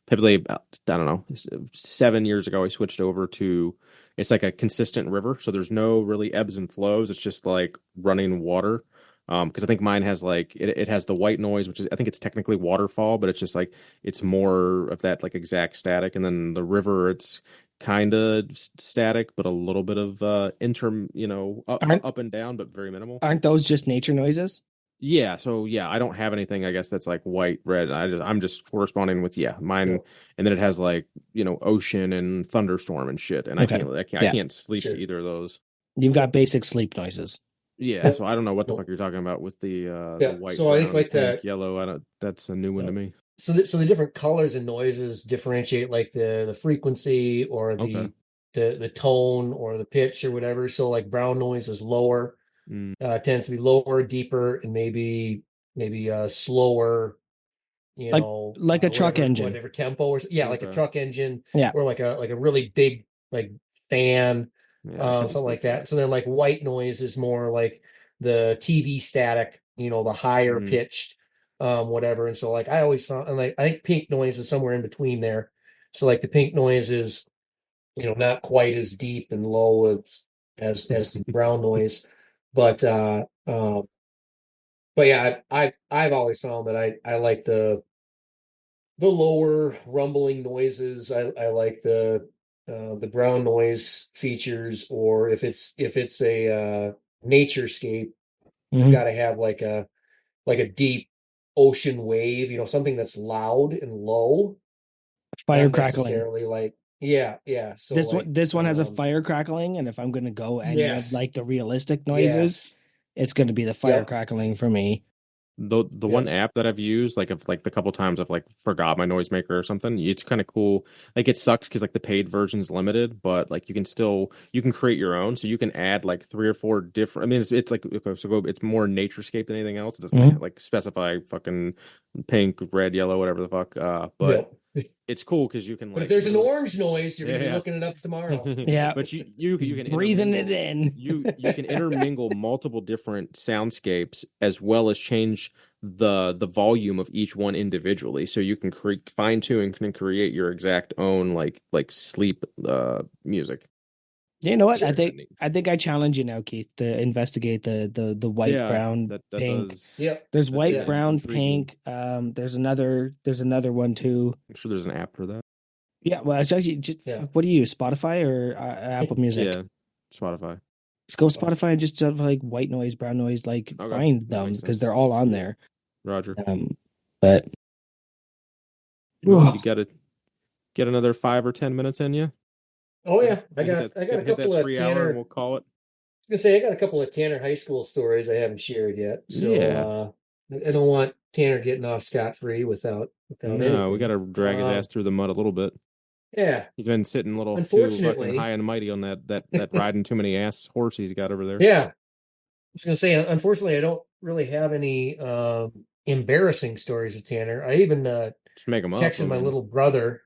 [SPEAKER 1] probably about, I don't know 7 years ago I switched over to it's like a consistent river, so there's no really ebbs and flows. It's just like running water. Because I think mine has like it has the white noise, which is I think it's technically waterfall, but it's just like it's more of that like exact static, and then the river it's kind of static, but a little bit of
[SPEAKER 2] Aren't
[SPEAKER 1] up and down, but very minimal.
[SPEAKER 2] aren't those just nature noises?
[SPEAKER 1] Yeah, so yeah, I don't have anything. I guess that's like white, red. I'm just corresponding with mine,
[SPEAKER 3] Yep.
[SPEAKER 1] and then it has like ocean and thunderstorm and shit, and
[SPEAKER 2] Okay.
[SPEAKER 1] I
[SPEAKER 2] Yeah.
[SPEAKER 1] can't sleep to
[SPEAKER 3] Sure.
[SPEAKER 1] either of those.
[SPEAKER 2] You've got
[SPEAKER 3] Yep.
[SPEAKER 2] basic sleep noises.
[SPEAKER 1] Yeah,
[SPEAKER 3] Yep.
[SPEAKER 1] so I don't know what the
[SPEAKER 3] Yep.
[SPEAKER 1] fuck you're talking about with the
[SPEAKER 3] Yeah.
[SPEAKER 1] white,
[SPEAKER 3] So I think
[SPEAKER 1] brown,
[SPEAKER 3] like
[SPEAKER 1] pink,
[SPEAKER 3] the
[SPEAKER 1] yellow. I don't. That's a new one to
[SPEAKER 3] Yep.
[SPEAKER 1] me.
[SPEAKER 3] So the different colors and noises differentiate like the frequency or
[SPEAKER 1] Okay.
[SPEAKER 3] the tone or the pitch or whatever. So like brown noise is lower,
[SPEAKER 1] Mm,
[SPEAKER 3] tends to be lower, deeper, and maybe slower,
[SPEAKER 2] Like a truck engine.
[SPEAKER 3] whatever tempo or yeah, like a
[SPEAKER 1] okay.
[SPEAKER 3] truck engine
[SPEAKER 2] Yeah.
[SPEAKER 3] or like a really big like fan,
[SPEAKER 1] Yeah, I can
[SPEAKER 3] something
[SPEAKER 1] sleep
[SPEAKER 3] like
[SPEAKER 1] to
[SPEAKER 3] that. So then like white noise is more like the TV static, the higher
[SPEAKER 1] that.
[SPEAKER 3] pitched, whatever. And so like I always found, and like I think pink noise is somewhere in between there. So like the pink noise is not quite as deep and low as the brown noise, but but yeah, I've always found that I like the lower rumbling noises. I like the brown noise features, or if it's a nature scape, you
[SPEAKER 2] Mhm.
[SPEAKER 3] got to have like a deep ocean wave, something that's loud and low,
[SPEAKER 2] Fire
[SPEAKER 3] not
[SPEAKER 2] crackling.
[SPEAKER 3] necessarily like yeah. So like
[SPEAKER 2] This one has a fire crackling, and if I'm gonna go any of
[SPEAKER 3] yes,
[SPEAKER 2] like the realistic noises,
[SPEAKER 3] yes,
[SPEAKER 2] it's gonna be the fire
[SPEAKER 3] yep,
[SPEAKER 2] crackling for me.
[SPEAKER 1] The one
[SPEAKER 3] yep,
[SPEAKER 1] app that I've used, like if like the couple times I've like forgot my noisemaker or something, it's kind of cool. Like it sucks because like the paid version's limited, but like you can create your own, so you can add like three or four different. I mean, it's like okay, it's more naturescape than anything else. It doesn't
[SPEAKER 2] Mhm.
[SPEAKER 1] like specify fucking pink, red, yellow, whatever the fuck. But
[SPEAKER 3] yep.
[SPEAKER 1] it's cool because you can
[SPEAKER 3] But if
[SPEAKER 1] like
[SPEAKER 3] there's an
[SPEAKER 1] literally
[SPEAKER 3] orange noise, you're going to be
[SPEAKER 1] yeah,
[SPEAKER 3] looking it up tomorrow.
[SPEAKER 2] Yeah,
[SPEAKER 1] but you
[SPEAKER 2] he's
[SPEAKER 1] can
[SPEAKER 2] breathing it
[SPEAKER 1] intermingle
[SPEAKER 2] in.
[SPEAKER 1] you can intermingle multiple different soundscapes as well as change the volume of each one individually, so you can fine tune and can create your exact own like sleep music.
[SPEAKER 2] You know what?
[SPEAKER 1] It's kind of neat.
[SPEAKER 2] I think I challenge you now, Keith, to investigate the white,
[SPEAKER 1] Yeah,
[SPEAKER 2] brown,
[SPEAKER 1] that
[SPEAKER 2] pink.
[SPEAKER 1] does
[SPEAKER 3] Yep.
[SPEAKER 2] There's
[SPEAKER 1] that's
[SPEAKER 2] white,
[SPEAKER 3] Yeah.
[SPEAKER 2] brown,
[SPEAKER 1] intriguing.
[SPEAKER 2] pink. There's another one too.
[SPEAKER 1] I'm sure there's an app for that.
[SPEAKER 2] Yeah, well, it's actually just
[SPEAKER 3] Yeah.
[SPEAKER 2] what do you use? Spotify or Apple Music?
[SPEAKER 1] Yeah, Spotify.
[SPEAKER 2] Just go Spotify and just like white noise, brown noise, like
[SPEAKER 1] Okay,
[SPEAKER 2] find
[SPEAKER 1] that
[SPEAKER 2] them
[SPEAKER 1] makes
[SPEAKER 2] because
[SPEAKER 1] sense.
[SPEAKER 2] they're all on
[SPEAKER 3] Yeah.
[SPEAKER 2] there.
[SPEAKER 1] Roger.
[SPEAKER 2] But
[SPEAKER 1] Well, you gotta get another 5 or 10 minutes in you.
[SPEAKER 3] Oh yeah, I
[SPEAKER 1] You
[SPEAKER 3] got
[SPEAKER 1] hit
[SPEAKER 3] a
[SPEAKER 1] hit that
[SPEAKER 3] couple of
[SPEAKER 1] 3 hour and
[SPEAKER 3] Tanner.
[SPEAKER 1] we'll call it.
[SPEAKER 3] I was gonna say I got a couple of Tanner high school stories I haven't shared yet. So
[SPEAKER 1] Yeah.
[SPEAKER 3] I don't want Tanner getting off scot-free without
[SPEAKER 1] No, we got
[SPEAKER 3] anything.
[SPEAKER 1] to drag his ass through the mud a little bit.
[SPEAKER 3] Yeah.
[SPEAKER 1] He's been sitting a little too fucking high
[SPEAKER 3] Unfortunately,
[SPEAKER 1] and mighty on that riding too many ass horse he's got over there.
[SPEAKER 3] yeah. I was gonna say unfortunately I don't really have any embarrassing stories with Tanner. I even
[SPEAKER 1] Just make him up. I
[SPEAKER 3] texted my
[SPEAKER 1] mean,
[SPEAKER 3] little brother,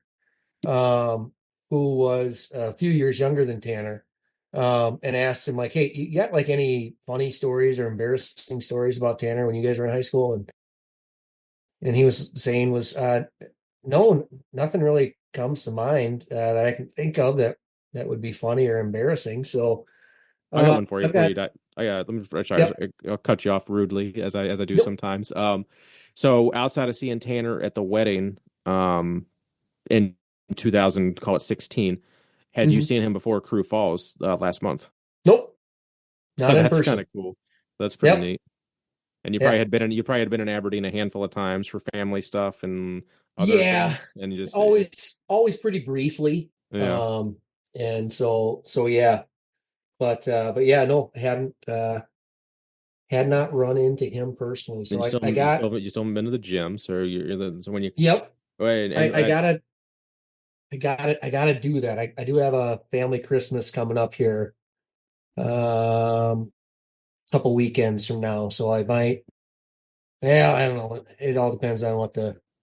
[SPEAKER 3] um, who was a few years younger than Tanner, and asked him like, "Hey, you got like any funny stories or embarrassing stories about Tanner when you guys were in high school?" And he was saying no, nothing really comes to mind that I can think of that would be funny or embarrassing. So
[SPEAKER 1] I got one for you
[SPEAKER 3] I've
[SPEAKER 1] before
[SPEAKER 3] got
[SPEAKER 1] you die. let me sorry,
[SPEAKER 3] Yep.
[SPEAKER 1] I'll cut you off rudely as I do
[SPEAKER 3] Nope.
[SPEAKER 1] sometimes. So outside of seeing Tanner at the wedding, in 2000, call it 16, had you
[SPEAKER 3] Mhm.
[SPEAKER 1] seen him before Crü Falls last month?
[SPEAKER 3] Nope.
[SPEAKER 1] So
[SPEAKER 3] Not in
[SPEAKER 1] that's kind
[SPEAKER 3] person.
[SPEAKER 1] of cool. That's pretty
[SPEAKER 3] Yep.
[SPEAKER 1] neat. And
[SPEAKER 3] Yeah.
[SPEAKER 1] you probably had been in Aberdeen a handful of times for family stuff and other
[SPEAKER 3] Yeah.
[SPEAKER 1] things, and you just
[SPEAKER 3] Always pretty briefly.
[SPEAKER 1] yeah.
[SPEAKER 3] And so yeah. But yeah, no, had not run into him personally.
[SPEAKER 1] And
[SPEAKER 3] So I got,
[SPEAKER 1] you still haven't been to the gym, so so when you
[SPEAKER 3] yep.
[SPEAKER 1] wait
[SPEAKER 3] I gotta do that. I do have a family Christmas coming up here, couple weekends from now. So I might, yeah, I don't know. It all depends on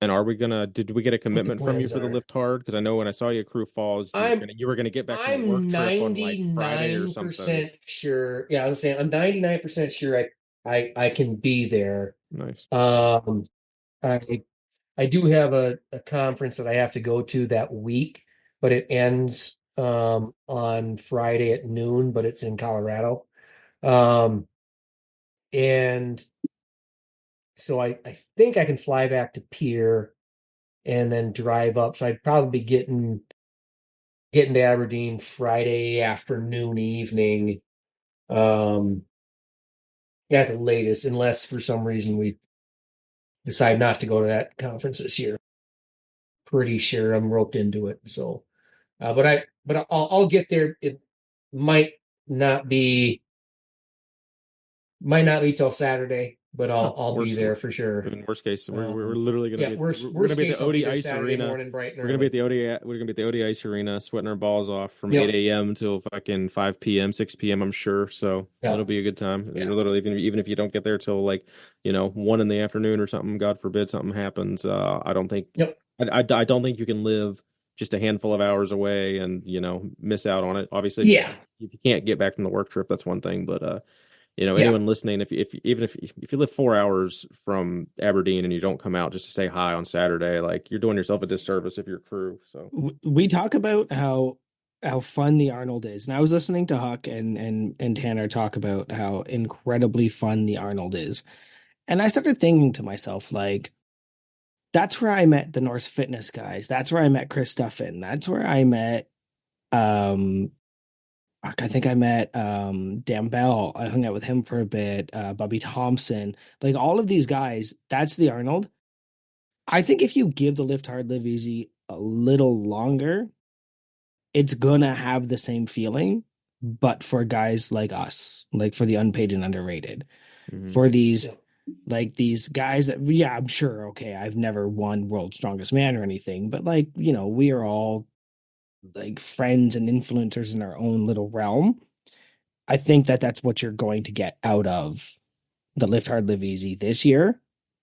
[SPEAKER 1] and are we gonna did we get a
[SPEAKER 3] what the
[SPEAKER 1] commitment from you
[SPEAKER 3] plans
[SPEAKER 1] for the
[SPEAKER 3] are.
[SPEAKER 1] lift hard? Because I know when I saw you at Crü Falls,
[SPEAKER 3] I'm
[SPEAKER 1] you were gonna get back from a work
[SPEAKER 3] I'm
[SPEAKER 1] trip on like Friday or something.
[SPEAKER 3] 99% sure. Yeah, I'm saying I'm 99% sure I can be there.
[SPEAKER 1] Nice.
[SPEAKER 3] Um, I I do have a conference that I have to go to that week, but it ends on Friday at noon, but it's in Colorado. Um, and so I think I can fly back to Pier and then drive up. So I'd probably be getting to Aberdeen Friday afternoon, evening, um, at the latest, unless for some reason we decide not to go to that conference this year. Pretty sure I'm roped into it. So, but I'll get there. It might not be might not be till Saturday, but
[SPEAKER 1] Oh,
[SPEAKER 3] I'll be there for sure.
[SPEAKER 1] in worst case, we're literally
[SPEAKER 3] Yeah,
[SPEAKER 1] we're gonna
[SPEAKER 3] worst
[SPEAKER 1] be at the
[SPEAKER 3] case, I'll be
[SPEAKER 1] OD
[SPEAKER 3] there
[SPEAKER 1] Ice
[SPEAKER 3] Saturday
[SPEAKER 1] Arena.
[SPEAKER 3] morning, bright and
[SPEAKER 1] We're gonna be at
[SPEAKER 3] early.
[SPEAKER 1] the OD. We're gonna be at the OD Ice Arena, sweating our balls off from
[SPEAKER 3] Yep.
[SPEAKER 1] 8 a.m. till fucking 5 p.m., 6 p.m. I'm sure. So it'll
[SPEAKER 3] Yep.
[SPEAKER 1] be a good time.
[SPEAKER 3] Yeah.
[SPEAKER 1] Literally, even if you don't get there till like 1 in the afternoon or something, God forbid something happens. I don't think
[SPEAKER 3] Yep.
[SPEAKER 1] I don't think you can live just a handful of hours away and miss out on it. Obviously,
[SPEAKER 3] Yeah.
[SPEAKER 1] if you can't get back from the work trip, that's one thing. But
[SPEAKER 3] Yeah.
[SPEAKER 1] anyone listening, if you live 4 hours from Aberdeen and you don't come out just to say hi on Saturday, like you're doing yourself a disservice if you're Crü. So
[SPEAKER 2] We talk about how fun the Arnold is, and I was listening to Huck and Tanner talk about how incredibly fun the Arnold is, and I started thinking to myself, like, that's where I met the Norse Fitness guys. That's where I met Chris Stuffin. That's where I met um I think I met Dan Bell. I hung out with him for a bit, Bobby Thompson, like all of these guys, that's the Arnold. I think if you give the Lift Hard Live Easy a little longer, it's gonna have the same feeling, but for guys like us, like for the unpaid and underrated, for these
[SPEAKER 3] Yep.
[SPEAKER 2] like these guys that, yeah, I'm sure, okay, I've never won World's Strongest Man or anything, but like, we are all like friends and influencers in our own little realm. I think that that's what you're going to get out of the Lift Hard Live Easy this year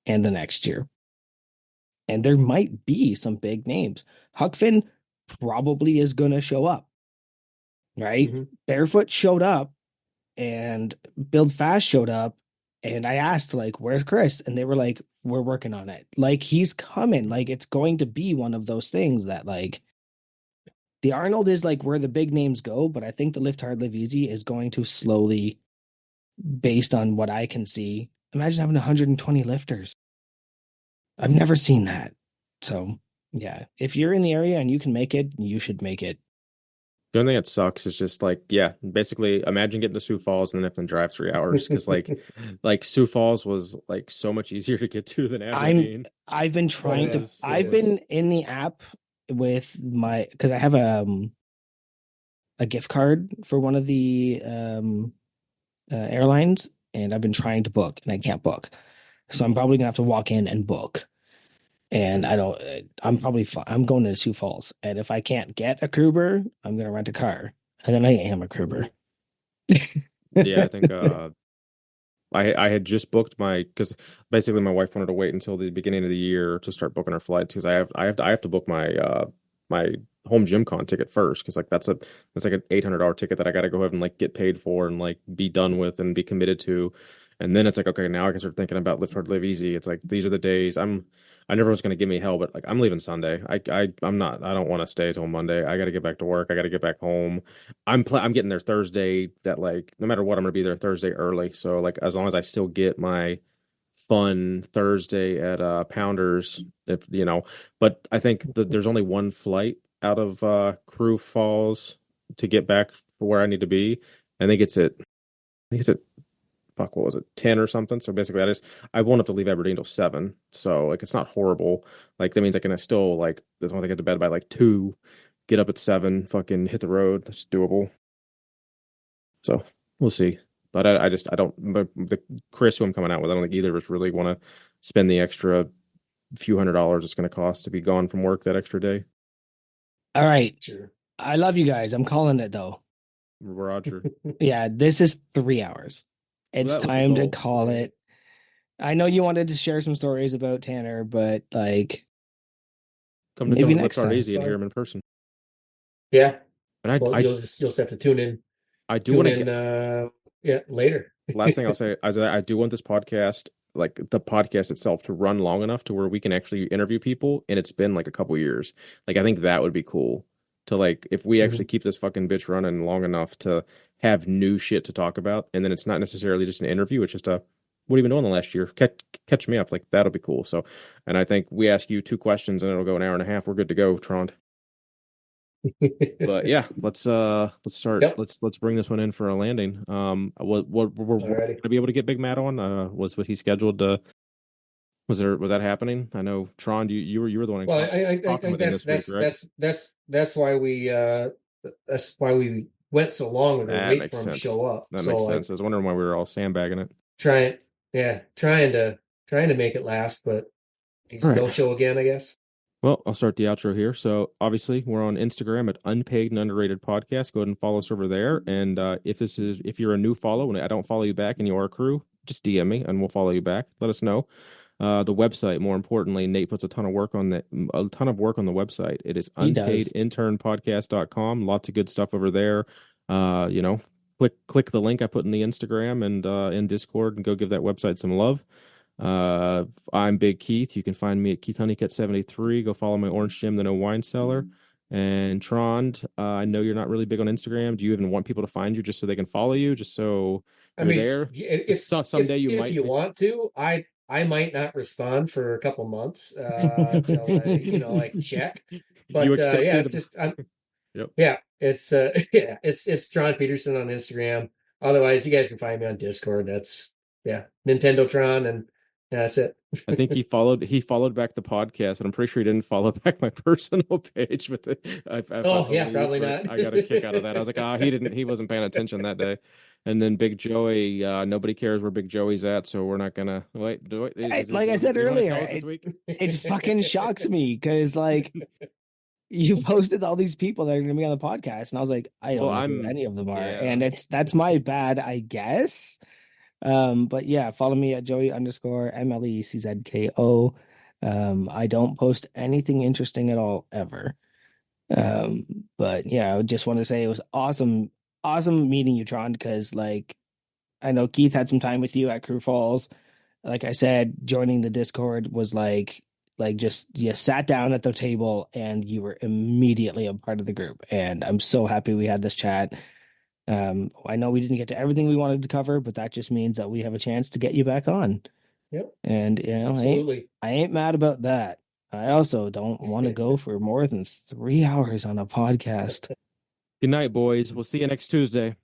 [SPEAKER 2] and the next year. And there might be some big names. Huck Finn probably is going to show up, right?
[SPEAKER 3] Mm-hmm.
[SPEAKER 2] Barefoot showed up and Build Fast showed up. And I asked, like, where's Chris? And they were like, we're working on it. Like, he's coming. Like, it's going to be one of those things that, like, the Arnold is like where the big names go, but I think the Lift Hard Live Easy is going to slowly, based on what I can see. Imagine having 120 lifters. I've never seen that. So, yeah, if you're in the area and you can make it, you should make it.
[SPEAKER 1] the only thing that sucks is just like, yeah, basically imagine getting to Sioux Falls and then have to drive 3 hours because like Sioux Falls was like so much easier to get to than Aberdeen.
[SPEAKER 2] I've been trying to.
[SPEAKER 1] Yes,
[SPEAKER 2] I've been in the app with my, because I have a gift card for one of the airlines, and I've been trying to book and I can't book. So I'm probably gonna have to walk in and book. And I don't. I'm probably. I'm going to Sioux Falls, and if I can't get a Kruber, I'm gonna rent a car, and then I am a Kruber.
[SPEAKER 1] Yeah, I think I had just booked because basically my wife wanted to wait until the beginning of the year to start booking her flights because I have to book my home gym con ticket first because like that's like an $800 ticket that I got to go ahead and like get paid for and like be done with and be committed to. And then it's like, okay, now I can start thinking about live hard, live easy. It's like these are the days I never was gonna give me hell, but like I'm leaving Sunday. I'm not. I don't want to stay till Monday. I got to get back to work. I got to get back home. I'm getting there Thursday. That like no matter what, I'm gonna be there Thursday early. So like as long as I still get my fun Thursday at Pounders, if you know. But I think that there's only one flight out of Crü Falls to get back for where I need to be. I think it's at fuck, what was it, 10 or something? So basically, I won't have to leave Aberdeen till 7. So like, it's not horrible. Like that means I can still like, as long as I get to bed by like 2, get up at 7, fucking hit the road. That's doable. So we'll see. But I don't. The Chris who I'm coming out with, I don't think either of us really want to spend the extra few $100s it's going to cost to be gone from work that extra day.
[SPEAKER 2] All right.
[SPEAKER 3] Sure.
[SPEAKER 2] I love you guys. I'm calling it though.
[SPEAKER 1] Roger.
[SPEAKER 2] Yeah, this is 3 hours. It's
[SPEAKER 1] Well, that was the
[SPEAKER 2] time to
[SPEAKER 1] goal.
[SPEAKER 2] call it. I know you wanted to share some stories about Tanner, but like maybe
[SPEAKER 1] come
[SPEAKER 2] next
[SPEAKER 1] Lift
[SPEAKER 2] time.
[SPEAKER 1] Easy and hear him in person.
[SPEAKER 3] Yeah.
[SPEAKER 1] And
[SPEAKER 3] Well, you'll just have to tune in.
[SPEAKER 1] I do want to
[SPEAKER 3] get later.
[SPEAKER 1] Last thing I'll say is that I do want this podcast, like the podcast itself, to run long enough to where we can actually interview people. And it's been like a couple years. Like I think that would be cool to like if we actually keep this fucking bitch running long enough to have new shit to talk about, and then it's not necessarily just an interview. It's just a what have you been doing the last year? Catch me up. Like that'll be cool. So, and I think we ask you 2 questions and it'll go an hour and a half. We're good to go, Trond. But yeah, let's start.
[SPEAKER 3] Yep.
[SPEAKER 1] Let's bring this one in for a landing. What we're gonna be able to get Big Matt on? Was he scheduled to? Was that happening? I know Trond, you were the one.
[SPEAKER 3] Well, I
[SPEAKER 1] talking
[SPEAKER 3] that's
[SPEAKER 1] this week, right?
[SPEAKER 3] that's why we went so long and we're
[SPEAKER 1] That
[SPEAKER 3] waiting
[SPEAKER 1] makes
[SPEAKER 3] for him to
[SPEAKER 1] sense.
[SPEAKER 3] show up.
[SPEAKER 1] That
[SPEAKER 3] So
[SPEAKER 1] makes sense. I was wondering why we were all sandbagging it.
[SPEAKER 3] trying to make it last, but he's
[SPEAKER 1] All right.
[SPEAKER 3] no show again, I guess.
[SPEAKER 1] Well, I'll start the outro here. So obviously we're on Instagram at Unpaid and Underrated Podcast. Go ahead and follow us over there. And if you're a new follow and I don't follow you back and you are a crew, just DM me and we'll follow you back. Let us know. The website, more importantly, Nate puts a ton of work on the website. It is unpaidinternpodcast.com. Lots of good stuff over there. Click the link I put in the Instagram and in Discord and go give that website some love. I'm Big Keith. You can find me at Keith Honeycutt 73. Go follow my Orange Jim, the No Wine Cellar. And Trond, I know you're not really big on Instagram. Do you even want people to find you just so they can follow you? Just so you're there? Someday you might.
[SPEAKER 3] If you want to, I might not respond for a couple months until I check. But it's just
[SPEAKER 1] Yep.
[SPEAKER 3] Yeah, it's Trond Peterson on Instagram. Otherwise, you guys can find me on Discord. That's Nintendo Tron, and that's it.
[SPEAKER 1] I think he followed back the podcast, and I'm pretty sure he didn't follow back my personal page. But
[SPEAKER 3] probably not.
[SPEAKER 1] I got a kick out of that. I was like, he wasn't paying attention that day. And then Big Joey, nobody cares where Big Joey's at, so we're not gonna wait.
[SPEAKER 2] Like I said earlier, it fucking shocks me because like you posted all these people that are going to be on the podcast, and I was like, I don't know who any of them are, and that's my bad, I guess. But yeah, follow me at Joey_MLECZKO. I don't post anything interesting at all ever. But yeah, I just want to say it was awesome meeting you, Trond, because like I know Keith had some time with you at Crü Falls. Like I said, joining the Discord was like just you sat down at the table and you were immediately a part of the group. And I'm so happy we had this chat. I know we didn't get to everything we wanted to cover, but that just means that we have a chance to get you back on.
[SPEAKER 3] Yep.
[SPEAKER 2] And
[SPEAKER 3] absolutely.
[SPEAKER 2] I ain't mad about that. I also don't want to go for more than 3 hours on a podcast.
[SPEAKER 1] Good night, boys. We'll see you next Tuesday.